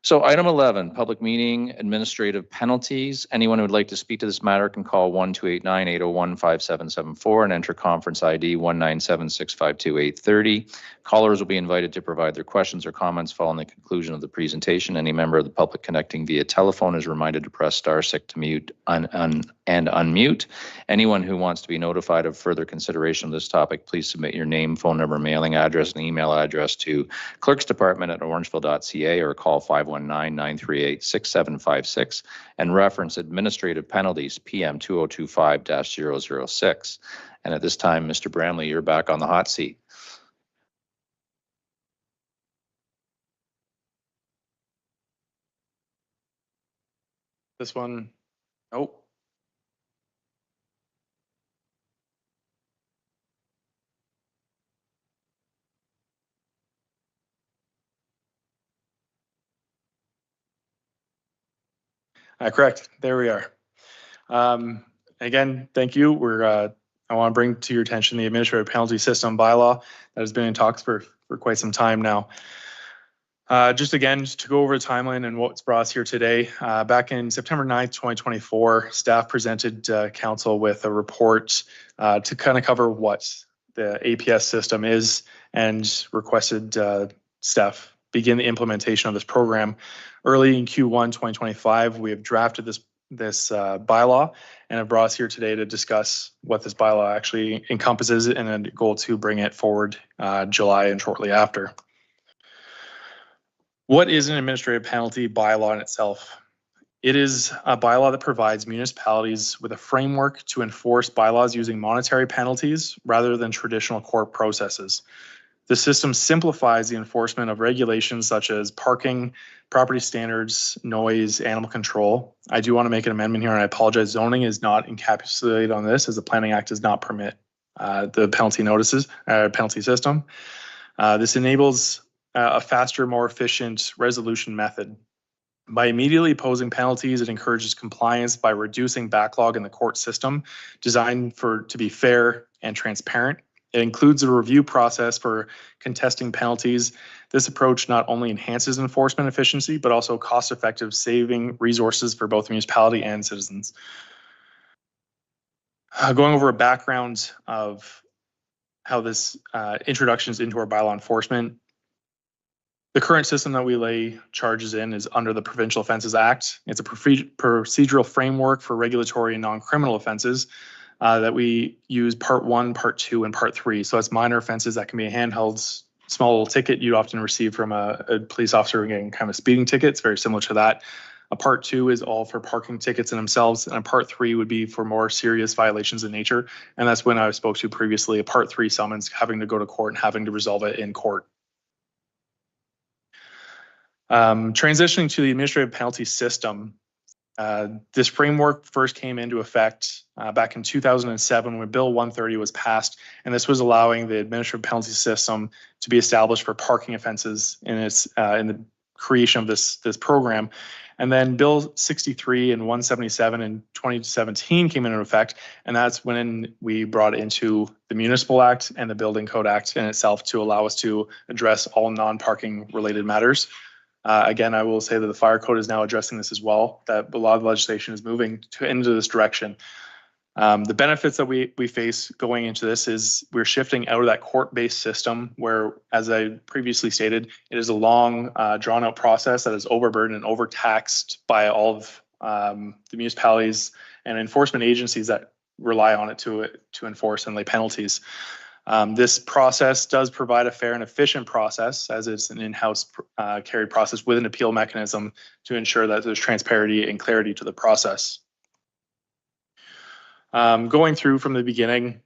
So item 11, public meeting, administrative penalties. Anyone who would like to speak to this matter can call 1-289-801-5774 and enter conference ID 197-652-830. Callers will be invited to provide their questions or comments following the conclusion of the presentation. Any member of the public connecting via telephone is reminded to press *6 to mute and unmute. Anyone who wants to be notified of further consideration of this topic, please submit your name, phone number, mailing address, and email address to clerksdepartment@orangeville.ca or call 519-938-6756 and reference administrative penalties PM 2025-006. And at this time, Mr. Bramley, you're back on the hot seat. This one, nope. Correct. There we are. Again, thank you. I want to bring to your attention the administrative penalty system bylaw that has been in talks for quite some time now. Just to go over the timeline and what's brought us here today. Back in September 9th, 2024, staff presented council with a report to kind of cover what the APS system is and requested staff begin the implementation of this program. Early in Q1 2025, we have drafted this bylaw and have brought us here today to discuss what this bylaw actually encompasses and a goal to bring it forward July and shortly after. What is an administrative penalty bylaw in itself? It is a bylaw that provides municipalities with a framework to enforce bylaws using monetary penalties rather than traditional court processes. The system simplifies the enforcement of regulations such as parking, property standards, noise, animal control. I do want to make an amendment here, and I apologize. Zoning is not encapsulated on this, as the Planning Act does not permit the penalty system. This enables a faster, more efficient resolution method. By immediately imposing penalties, it encourages compliance by reducing backlog in the court system, designed to be fair and transparent. It includes a review process for contesting penalties. This approach not only enhances enforcement efficiency, but also cost-effective, saving resources for both the municipality and citizens. Going over a background of how this introduction is into our bylaw enforcement. The current system that we lay charges in is under the Provincial Offences Act. It's a procedural framework for regulatory and non-criminal offences that we use Part 1, Part 2, and Part 3. So it's minor offences that can be a handheld, small little ticket you'd often receive from a police officer getting kind of a speeding ticket. It's very similar to that. A Part 2 is all for parking tickets in themselves, and a Part 3 would be for more serious violations in nature. And that's when I spoke to previously, a Part 3 summons having to go to court and having to resolve it in court. Transitioning to the administrative penalty system, this framework first came into effect back in 2007 when Bill 130 was passed, and this was allowing the administrative penalty system to be established for parking offenses in the creation of this program. And then Bill 63 and 177 in 2017 came into effect, and that's when we brought into the Municipal Act and the Building Code Act in itself to allow us to address all non-parking related matters. Again, I will say that the fire code is now addressing this as well, that a lot of legislation is moving into this direction. The benefits that we face going into this is we're shifting out of that court-based system where, as I previously stated, it is a long, drawn-out process that is overburdened and overtaxed by all of the municipalities and enforcement agencies that rely on it to enforce and lay penalties. This process does provide a fair and efficient process, as it's an in-house carried process with an appeal mechanism to ensure that there's transparency and clarity to the process. Going through from the beginning,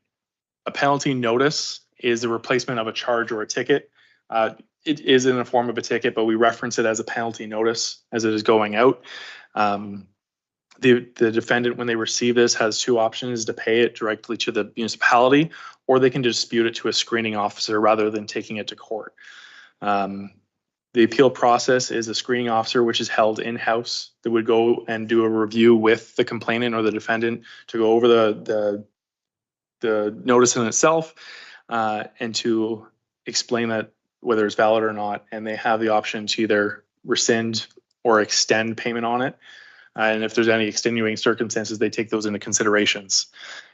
a penalty notice is the replacement of a charge or a ticket. It is in the form of a ticket, but we reference it as a penalty notice as it is going out. The defendant, when they receive this, has two options: to pay it directly to the municipality, or they can dispute it to a screening officer rather than taking it to court. The appeal process is a screening officer, which is held in-house, that would go and do a review with the complainant or the defendant to go over the notice in itself and to explain that whether it's valid or not. And they have the option to either rescind or extend payment on it. And if there's any extenuating circumstances, they take those into considerations.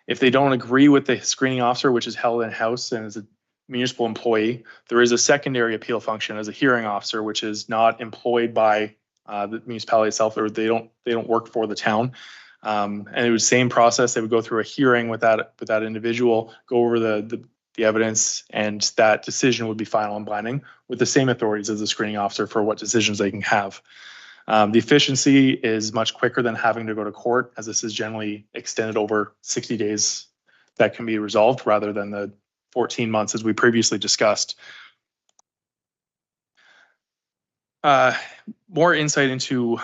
If they don't agree with the screening officer, which is held in-house and is a municipal employee, there is a secondary appeal function as a hearing officer, which is not employed by the municipality itself, or they don't work for the town. And it was the same process. They would go through a hearing with that individual, go over the evidence, and that decision would be final and binding with the same authorities as the screening officer for what decisions they can have. The efficiency is much quicker than having to go to court, as this is generally extended over 60 days that can be resolved rather than the 14 months as we previously discussed. More insight into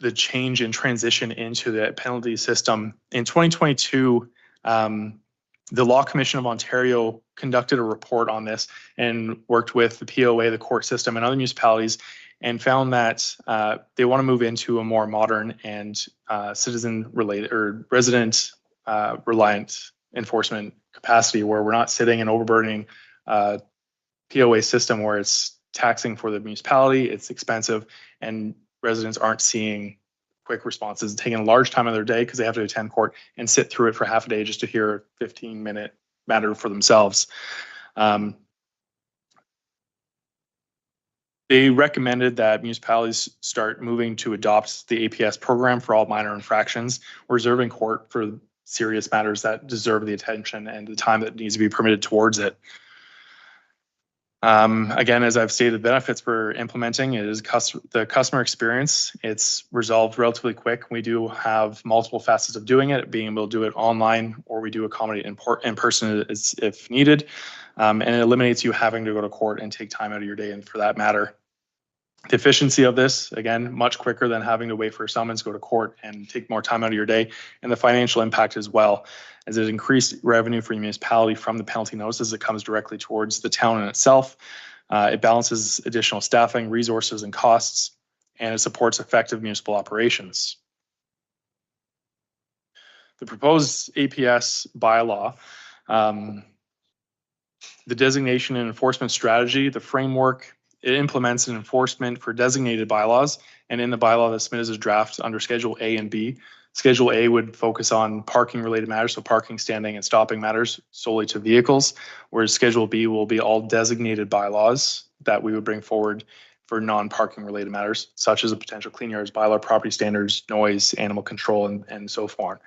the change and transition into the penalty system. In 2022, the Law Commission of Ontario conducted a report on this and worked with the POA, the court system, and other municipalities, and found that they want to move into a more modern and citizen-related or resident-reliant enforcement capacity, where we're not sitting and overburdening POA system where it's taxing for the municipality, it's expensive, and residents aren't seeing quick responses, taking a large time of their day because they have to attend court and sit through it for half a day just to hear a 15-minute matter for themselves. They recommended that municipalities start moving to adopt the APS program for all minor infractions, reserving court for serious matters that deserve the attention and the time that needs to be permitted towards it. Again, as I've stated, benefits for implementing is the customer experience. It's resolved relatively quick. We do have multiple facets of doing it, being able to do it online, or we do accommodate in person if needed. And it eliminates you having to go to court and take time out of your day, and for that matter. The efficiency of this, again, much quicker than having to wait for a summons, go to court, and take more time out of your day. And the financial impact as well, as it increased revenue for the municipality from the penalty notices that comes directly towards the town in itself. It balances additional staffing, resources, and costs, and it supports effective municipal operations. The proposed APS bylaw, the designation and enforcement strategy, the framework, it implements an enforcement for designated bylaws, and in the bylaw that's submitted as a draft under Schedule A and B. Schedule A would focus on parking related matters, so parking, standing, and stopping matters solely to vehicles, whereas Schedule B will be all designated bylaws that we would bring forward for non-parking related matters, such as a potential clean yards bylaw, property standards, noise, animal control, and so forth.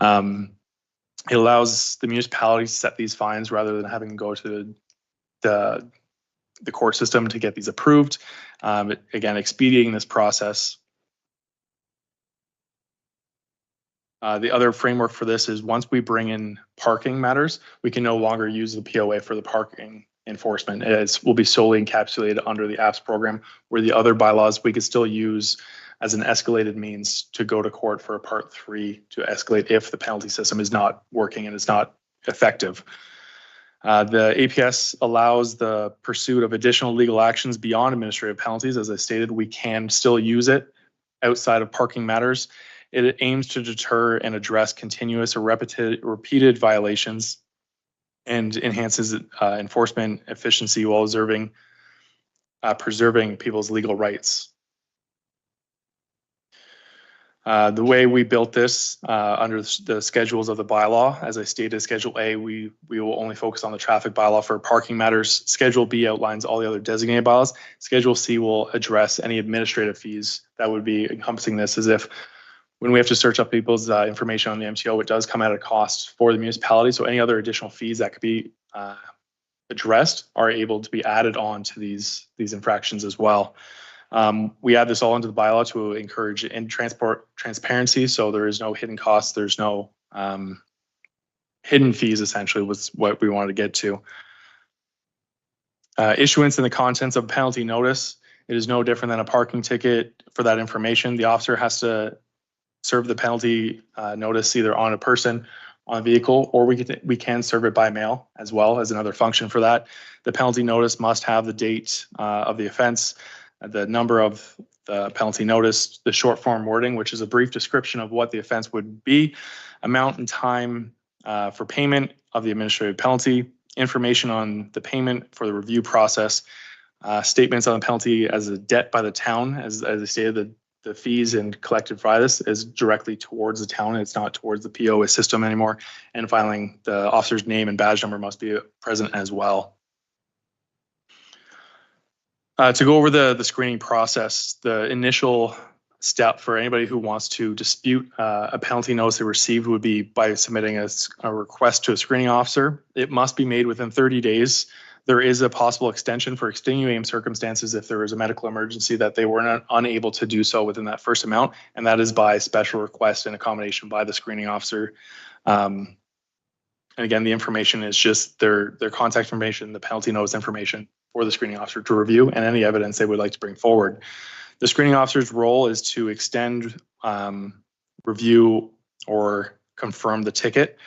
It allows the municipality to set these fines rather than having to go to the court system to get these approved. Again, expediting this process. The other framework for this is once we bring in parking matters, we can no longer use the POA for the parking enforcement. It will be solely encapsulated under the APS program, where the other bylaws we could still use as an escalated means to go to court for a Part 3 to escalate if the penalty system is not working and it's not effective. The APS allows the pursuit of additional legal actions beyond administrative penalties. As I stated, we can still use it outside of parking matters. It aims to deter and address continuous or repeated violations and enhances enforcement efficiency while preserving people's legal rights. The way we built this under the schedules of the bylaw, as I stated, Schedule A, we will only focus on the traffic bylaw for parking matters. Schedule B outlines all the other designated bylaws. Schedule C will address any administrative fees that would be encompassing this, as if when we have to search up people's information on the MTO, it does come at a cost for the municipality. So any other additional fees that could be addressed are able to be added on to these infractions as well. We add this all into the bylaw to encourage transparency, so there is no hidden costs, there's no hidden fees, essentially, was what we wanted to get to. Issuance and the contents of a penalty notice. It is no different than a parking ticket for that information. The officer has to serve the penalty notice either on a person, on a vehicle, or we can serve it by mail as well as another function for that. The penalty notice must have the date of the offense, the number of the penalty notice, the short form wording, which is a brief description of what the offense would be, amount and time for payment of the administrative penalty, information on the payment for the review process, statements on the penalty as a debt by the town. As I stated, the fees and collected by this is directly towards the town. It's not towards the POS system anymore. And finally, the officer's name and badge number must be present as well. To go over the screening process, the initial step for anybody who wants to dispute a penalty notice they received would be by submitting a request to a screening officer. It must be made within 30 days. There is a possible extension for extenuating circumstances if there is a medical emergency that they were unable to do so within that first amount, and that is by special request and accommodation by the screening officer. And again, the information is just their contact information, the penalty notice information for the screening officer to review, and any evidence they would like to bring forward. The screening officer's role is to extend, review, or confirm the ticket.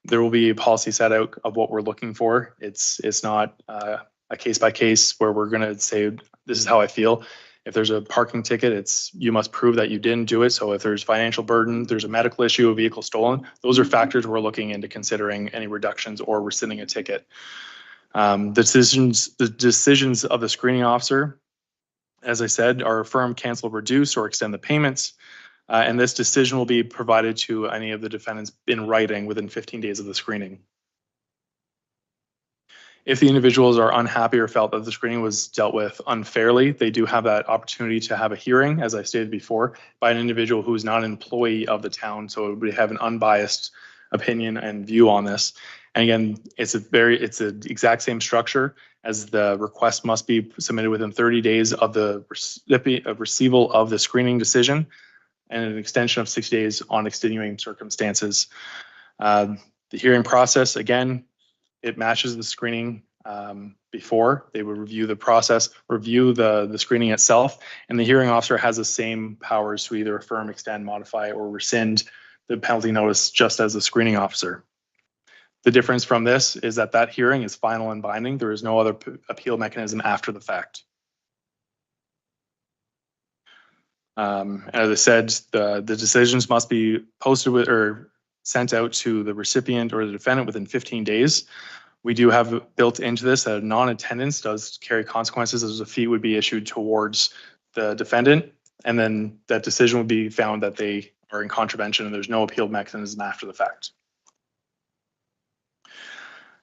There will be a policy set out of what we're looking for. It's not a case by case where we're going to say, this is how I feel. If there's a parking ticket, you must prove that you didn't do it. So if there's financial burden, there's a medical issue, a vehicle stolen, those are factors we're looking into considering any reductions or rescinding a ticket. The decisions of the screening officer, as I said, are affirm, cancel, reduce, or extend the payments. And this decision will be provided to any of the defendants in writing within 15 days of the screening. If the individuals are unhappy or felt that the screening was dealt with unfairly, they do have that opportunity to have a hearing, as I stated before, by an individual who is not an employee of the town, so it would have an unbiased opinion and view on this. And again, it's the exact same structure as the request must be submitted within 30 days of the receival of the screening decision, and an extension of 60 days on extenuating circumstances. The hearing process, again, it matches the screening before. They would review the process, review the screening itself, and the hearing officer has the same powers to either affirm, extend, modify, or rescind the penalty notice just as the screening officer. The difference from this is that hearing is final and binding. There is no other appeal mechanism after the fact. As I said, the decisions must be posted with or sent out to the recipient or the defendant within 15 days. We do have built into this that non-attendance does carry consequences, as a fee would be issued towards the defendant, and then that decision would be found that they are in contravention and there's no appeal mechanism after the fact.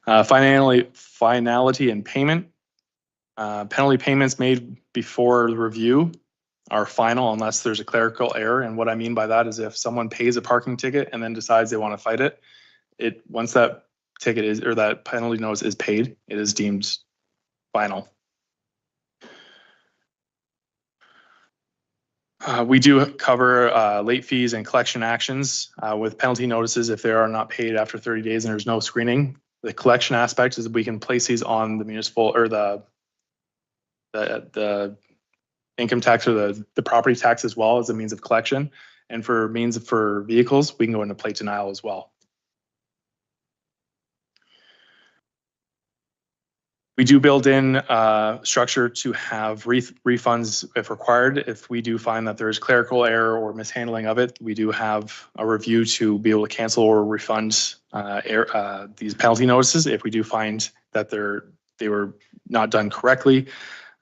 Finality and payment. Penalty payments made before the review are final unless there's a clerical error. And what I mean by that is if someone pays a parking ticket and then decides they want to fight it, once that ticket is, or that penalty notice is paid, it is deemed final. We do cover late fees and collection actions with penalty notices if they are not paid after 30 days and there's no screening. The collection aspect is that we can place these on the municipal or the income tax or the property tax as well as a means of collection. And for vehicles, we can go into plate denial as well. We do build in structure to have refunds if required. If we do find that there is clerical error or mishandling of it, we do have a review to be able to cancel or refund these penalty notices if we do find that they were not done correctly.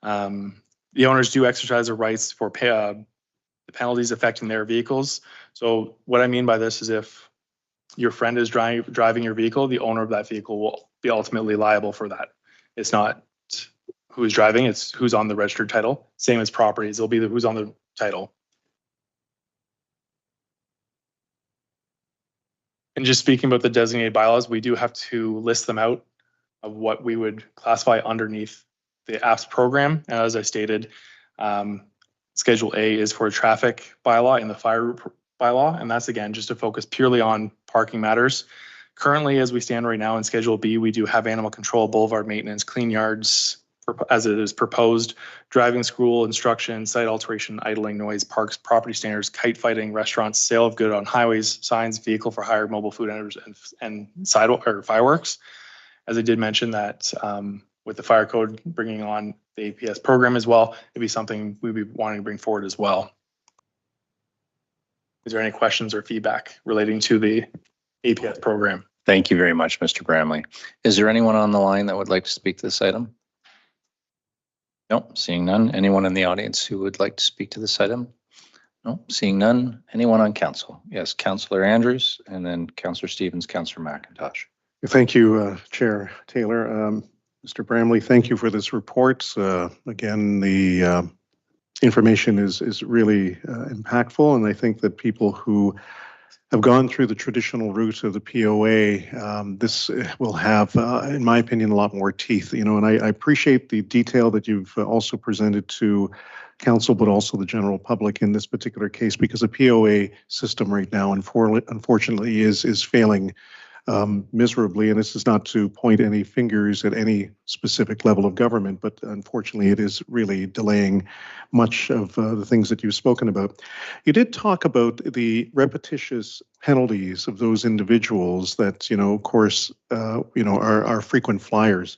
The owners do exercise their rights for the penalties affecting their vehicles. So what I mean by this is if your friend is driving your vehicle, the owner of that vehicle will be ultimately liable for that. It's not who's driving, it's who's on the registered title. Same as properties, it'll be who's on the title. And just speaking about the designated bylaws, we do have to list them out of what we would classify underneath the APPS program. And as I stated, Schedule A is for traffic bylaw and the fire bylaw. And that's, again, just to focus purely on parking matters. Currently, as we stand right now in Schedule B, we do have animal control, boulevard maintenance, clean yards, as it is proposed, driving school, instruction, site alteration, idling, noise, parks, property standards, kite fighting, restaurants, sale of good on highways, signs, vehicle for hire, mobile food vendors, and sidewalk or fireworks. As I did mention that with the fire code bringing on the APS program as well, it'd be something we'd be wanting to bring forward as well. Is there any questions or feedback relating to the APS program? Thank you very much, Mr. Bramley. Is there anyone on the line that would like to speak to this item? Nope, seeing none. Anyone in the audience who would like to speak to this item? No, seeing none. Anyone on council? Yes, Councillor Andrews, and then Councillor Stevens, Councillor McIntosh. Thank you, Chair Taylor. Mr. Bramley, thank you for this report. Again, the information is really impactful, and I think that people who have gone through the traditional route of the POA, this will have, in my opinion, a lot more teeth. You know, and I appreciate the detail that you've also presented to council, but also the general public in this particular case, because the POA system right now, unfortunately, is failing miserably. And this is not to point any fingers at any specific level of government, but unfortunately it is really delaying much of the things that you've spoken about. You did talk about the repetitious penalties of those individuals that, you know, of course, are frequent flyers.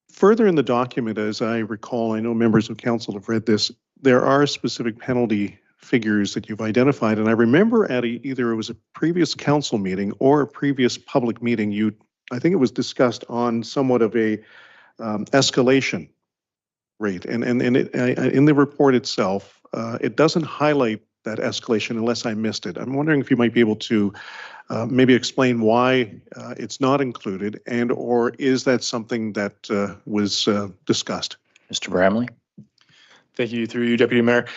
Further in the document, as I recall, I know members of council have read this, there are specific penalty figures that you've identified. And I remember at either it was a previous council meeting or a previous public meeting, I think it was discussed on somewhat of a escalation rate. And in the report itself, it doesn't highlight that escalation unless I missed it. I'm wondering if you might be able to maybe explain why it's not included, and or is that something that was discussed? Mr. Bramley? Thank you, through you, Deputy Mayor.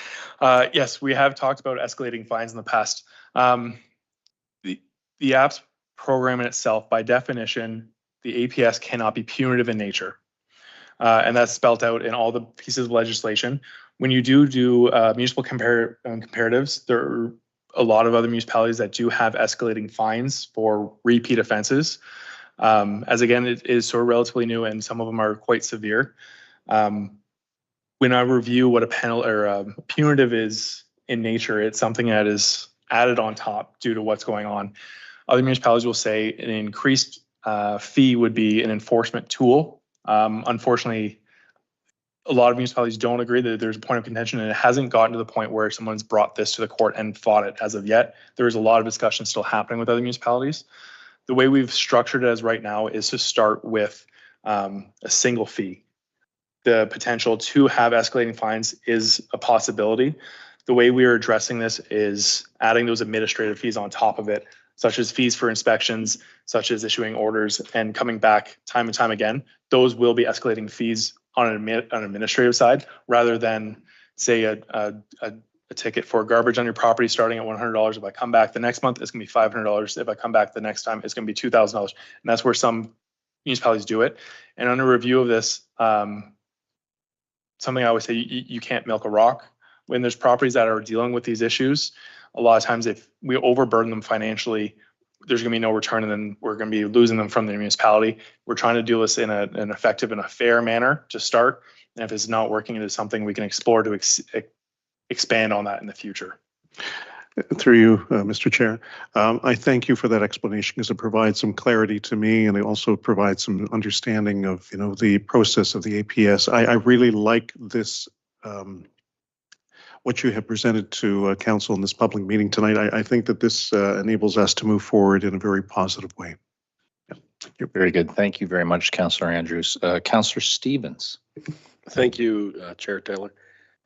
Yes, we have talked about escalating fines in the past. The APS program in itself, by definition, the APS cannot be punitive in nature. And that's spelled out in all the pieces of legislation. When you do municipal comparatives, there are a lot of other municipalities that do have escalating fines for repeat offenses. As again, it is sort of relatively new, and some of them are quite severe. When I review what a penalty or a punitive is in nature, it's something that is added on top due to what's going on. Other municipalities will say an increased fee would be an enforcement tool. Unfortunately, a lot of municipalities don't agree that there's a point of contention, and it hasn't gotten to the point where someone's brought this to the court and fought it as of yet. There is a lot of discussion still happening with other municipalities. The way we've structured it as right now is to start with a single fee. The potential to have escalating fines is a possibility. The way we are addressing this is adding those administrative fees on top of it, such as fees for inspections, such as issuing orders and coming back time and time again. Those will be escalating fees on an administrative side, rather than say a ticket for garbage on your property starting at $100. If I come back the next month, it's gonna be $500. If I come back the next time, it's gonna be $2,000. And that's where some municipalities do it. And on a review of this, something I always say, you can't milk a rock. When there's properties that are dealing with these issues, a lot of times if we overburden them financially, there's gonna be no return, and then we're gonna be losing them from the municipality. We're trying to do this in an effective and a fair manner to start. And if it's not working, it is something we can explore to expand on that in the future. Through you, Mr. Chair, I thank you for that explanation, because it provides some clarity to me, and it also provides some understanding of, you know, the process of the APS. I really like this, what you have presented to council in this public meeting tonight. I think that this enables us to move forward in a very positive way. Yeah. You're very good. Thank you very much, Councillor Andrews. Councillor Stevens. Thank you, Chair Taylor.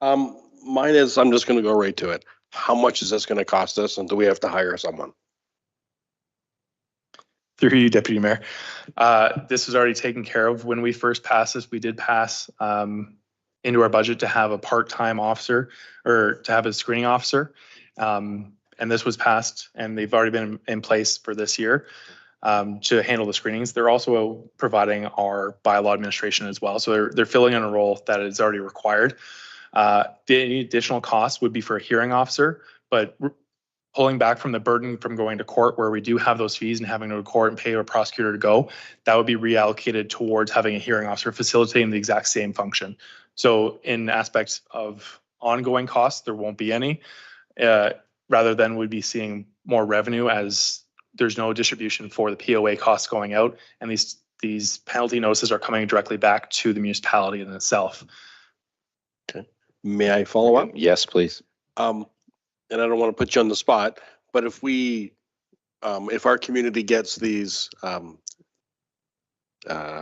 Mine is, I'm just going to go right to it. How much is this going to cost us, and do we have to hire someone? Through you, Deputy Mayor. This was already taken care of. When we first passed this, we did pass into our budget to have a part-time officer, or to have a screening officer. And this was passed, and they've already been in place for this year to handle the screenings. They're also providing our bylaw administration as well. So they're filling in a role that is already required. The additional cost would be for a hearing officer, but pulling back from the burden from going to court where we do have those fees and having to go to court and pay a prosecutor to go, that would be reallocated towards having a hearing officer facilitating the exact same function. So in aspects of ongoing costs, there won't be any, rather than we'd be seeing more revenue as there's no distribution for the POA costs going out, and these penalty notices are coming directly back to the municipality in itself. Okay. May I follow up? Yes, please. And I don't want to put you on the spot, but if we, if our community gets these, I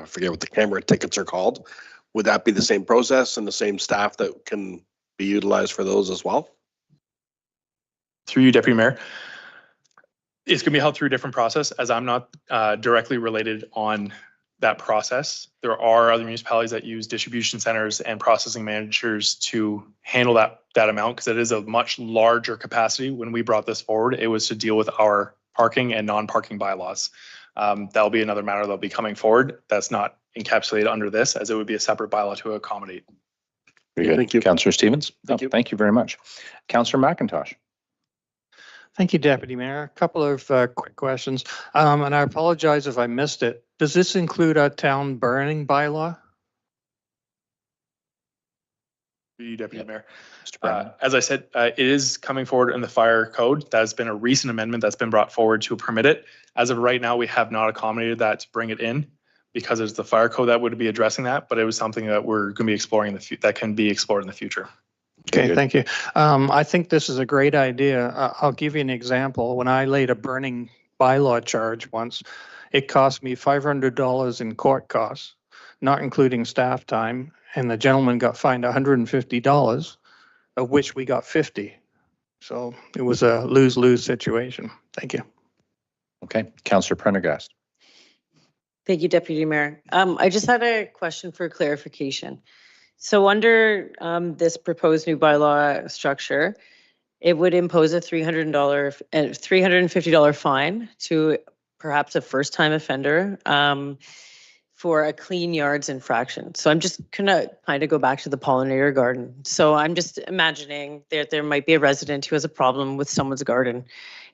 forget what the camera tickets are called, would that be the same process and the same staff that can be utilized for those as well? Through you, Deputy Mayor. It's going to be held through a different process, as I'm not directly related on that process. There are other municipalities that use distribution centers and processing managers to handle that amount, because it is a much larger capacity. When we brought this forward, it was to deal with our parking and non-parking bylaws. That'll be another matter that'll be coming forward. That's not encapsulated under this, as it would be a separate bylaw to accommodate. Very good. Thank you. Councillor Stevens. Thank you. Thank you very much. Councillor McIntosh. Thank you, Deputy Mayor. A couple of quick questions, and I apologize if I missed it. Does this include a town burning bylaw? Through you, Deputy Mayor. Mr. Brown. As I said, it is coming forward in the fire code. That has been a recent amendment that's been brought forward to permit it. As of right now, we have not accommodated that to bring it in, because it's the fire code that would be addressing that, but it was something that we're going to be exploring that can be explored in the future. Okay, thank you. I think this is a great idea. I'll give you an example. When I laid a burning bylaw charge once, it cost me $500 in court costs, not including staff time, and the gentleman got fined $150, of which we got 50. So it was a lose-lose situation. Thank you. Okay, Councillor Prendergast. Thank you, Deputy Mayor. I just had a question for clarification. So under this proposed new bylaw structure, it would impose a $350 fine to perhaps a first-time offender for a clean yards infraction. So I'm just gonna kind of go back to the pollinator garden. So I'm just imagining that there might be a resident who has a problem with someone's garden,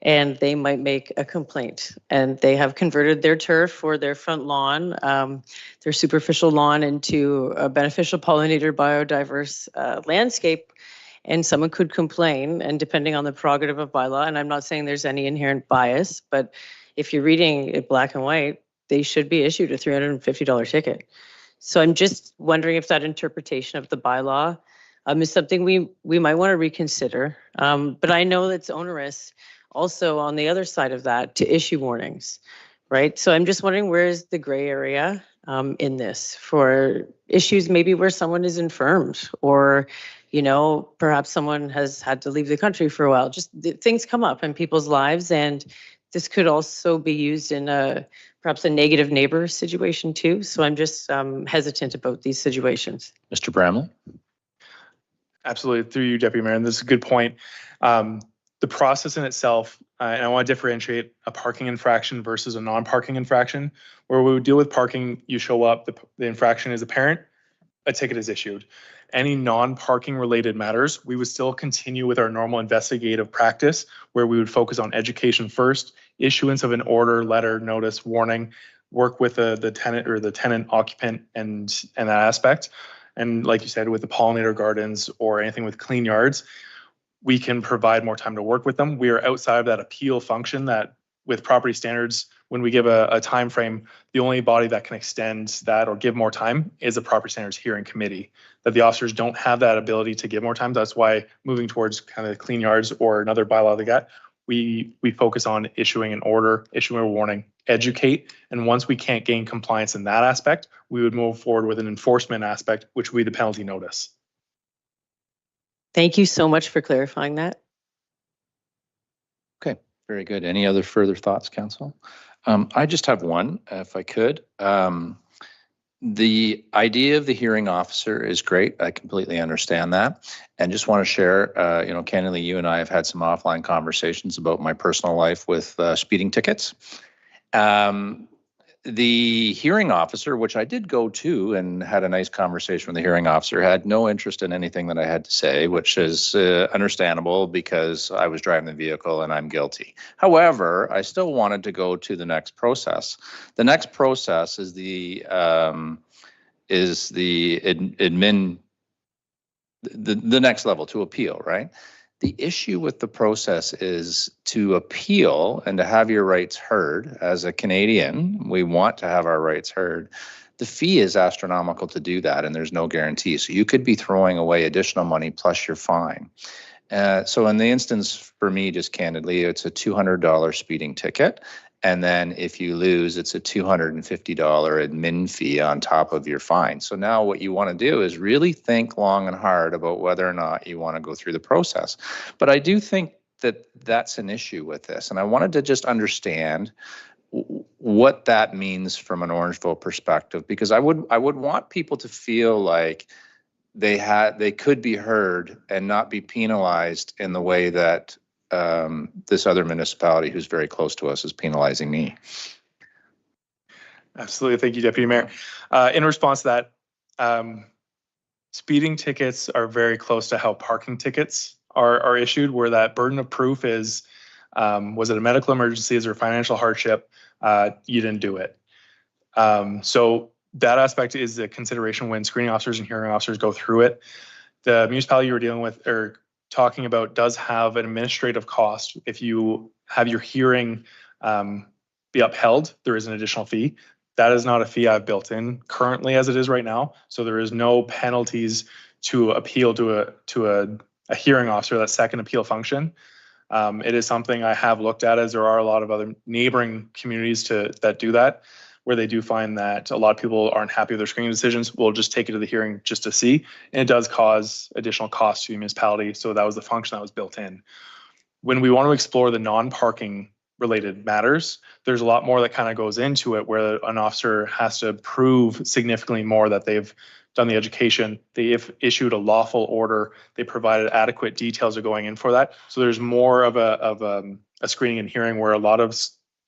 and they might make a complaint, and they have converted their turf or their front lawn, their superficial lawn, into a beneficial pollinator biodiverse landscape. And someone could complain, and depending on the prerogative of bylaw, and I'm not saying there's any inherent bias, but if you're reading it black and white, they should be issued a $350 ticket. So I'm just wondering if that interpretation of the bylaw is something we might want to reconsider. But I know it's onerous also on the other side of that to issue warnings, right? So I'm just wondering, where is the gray area in this for issues maybe where someone is infirmed, or, you know, perhaps someone has had to leave the country for a while. Just things come up in people's lives, and this could also be used in perhaps a negative neighbor situation too. So I'm just hesitant about these situations. Mr. Bramley. Absolutely, through you, Deputy Mayor, and this is a good point. The process in itself, and I want to differentiate a parking infraction versus a non-parking infraction. Where we would deal with parking, you show up, the infraction is apparent, a ticket is issued. Any non-parking related matters, we would still continue with our normal investigative practice, where we would focus on education first, issuance of an order, letter, notice, warning, work with the tenant or the tenant occupant and that aspect. And like you said, with the pollinator gardens or anything with clean yards, we can provide more time to work with them. We are outside of that appeal function that with property standards, when we give a time frame, the only body that can extend that or give more time is a property standards hearing committee. That the officers don't have that ability to give more time. That's why moving towards kind of clean yards or another bylaw they got, we focus on issuing an order, issuing a warning, educate, and once we can't gain compliance in that aspect, we would move forward with an enforcement aspect, which would be the penalty notice. Thank you so much for clarifying that. Okay, very good. Any other further thoughts, Council? I just have one, if I could. The idea of the hearing officer is great. I completely understand that. And just want to share, candidly, you and I have had some offline conversations about my personal life with speeding tickets. The hearing officer, which I did go to and had a nice conversation with the hearing officer, had no interest in anything that I had to say, which is understandable because I was driving the vehicle and I'm guilty. However, I still wanted to go to the next process. The next process is the next level, to appeal, right? The issue with the process is to appeal and to have your rights heard. As a Canadian, we want to have our rights heard. The fee is astronomical to do that, and there's no guarantee. So you could be throwing away additional money plus your fine. So in the instance for me, just candidly, it's a $200 speeding ticket. And then if you lose, it's a $250 admin fee on top of your fine. So now what you want to do is really think long and hard about whether or not you want to go through the process. But I do think that that's an issue with this. And I wanted to just understand what that means from an Orangeville perspective, because I would want people to feel like they could be heard and not be penalized in the way that this other municipality who's very close to us is penalizing me. Absolutely. Thank you, Deputy Mayor. In response to that, speeding tickets are very close to how parking tickets are issued, where that burden of proof is, was it a medical emergency, is there financial hardship? You didn't do it. So that aspect is a consideration when screening officers and hearing officers go through it. The municipality you were dealing with or talking about does have an administrative cost. If you have your hearing be upheld, there is an additional fee. That is not a fee I've built in currently as it is right now. So there is no penalties to appeal to a hearing officer, that second appeal function. It is something I have looked at, as there are a lot of other neighboring communities that do that, where they do find that a lot of people aren't happy with their screening decisions. We'll just take it to the hearing just to see. And it does cause additional costs to the municipality. So that was the function that was built in. When we want to explore the non-parking related matters, there's a lot more that kind of goes into it, where an officer has to prove significantly more that they've done the education, they've issued a lawful order, they provided adequate details of going in for that. So there's more of a screening and hearing, where a lot of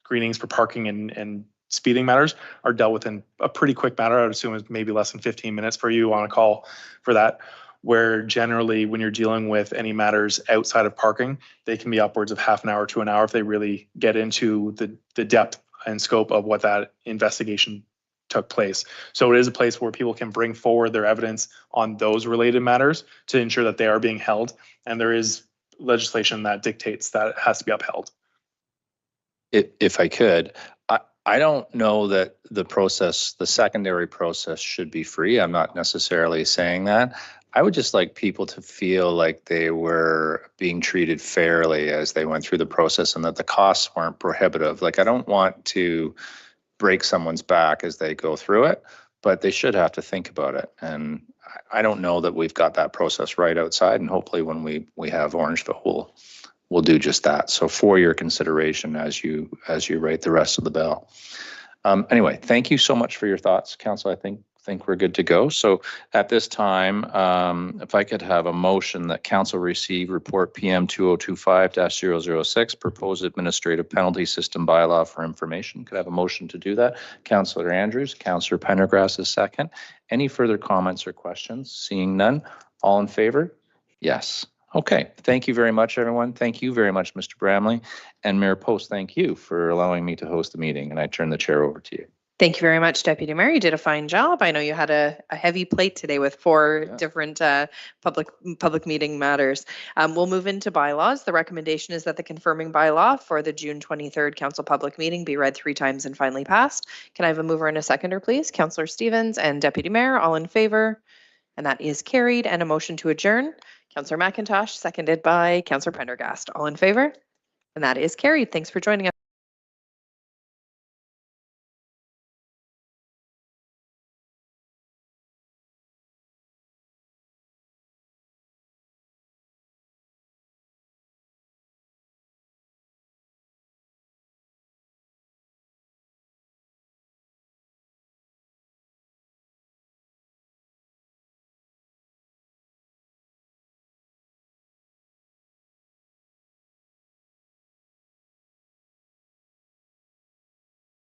screenings for parking and speeding matters are dealt with in a pretty quick matter. I would assume it's maybe less than 15 minutes for you on a call for that, where generally when you're dealing with any matters outside of parking, they can be upwards of half an hour to an hour if they really get into the depth and scope of what that investigation took place. So it is a place where people can bring forward their evidence on those related matters to ensure that they are being held. And there is legislation that dictates that it has to be upheld. If I could, I don't know that the secondary process should be free. I'm not necessarily saying that. I would just like people to feel like they were being treated fairly as they went through the process, and that the costs weren't prohibitive. Like, I don't want to break someone's back as they go through it, but they should have to think about it. And I don't know that we've got that process right outside, and hopefully when we have Orangeville, we'll do just that. So for your consideration as you write the rest of the bill. Anyway, thank you so much for your thoughts, Council. I think we're good to go. So at this time, if I could have a motion that Council receive report PM 2025-006, proposed administrative penalty system bylaw for information. Could I have a motion to do that? Councillor Andrews, Councillor Pendergrass is second. Any further comments or questions? Seeing none, all in favor? Yes. Okay, thank you very much, everyone. Thank you very much, Mr. Bramley. And Mayor Post, thank you for allowing me to host the meeting, and I turn the chair over to you. Thank you very much, Deputy Mayor. You did a fine job. I know you had a heavy plate today with four different public meeting matters. We'll move into bylaws. The recommendation is that the confirming bylaw for the June 23rd Council public meeting be read 3 times and finally passed. Can I have a mover and a seconder, please? Councillor Stevens and Deputy Mayor, all in favor? And that is carried. And a motion to adjourn. Councillor McIntosh, seconded by Councillor Pendergast. All in favor? And that is carried. Thanks for joining us.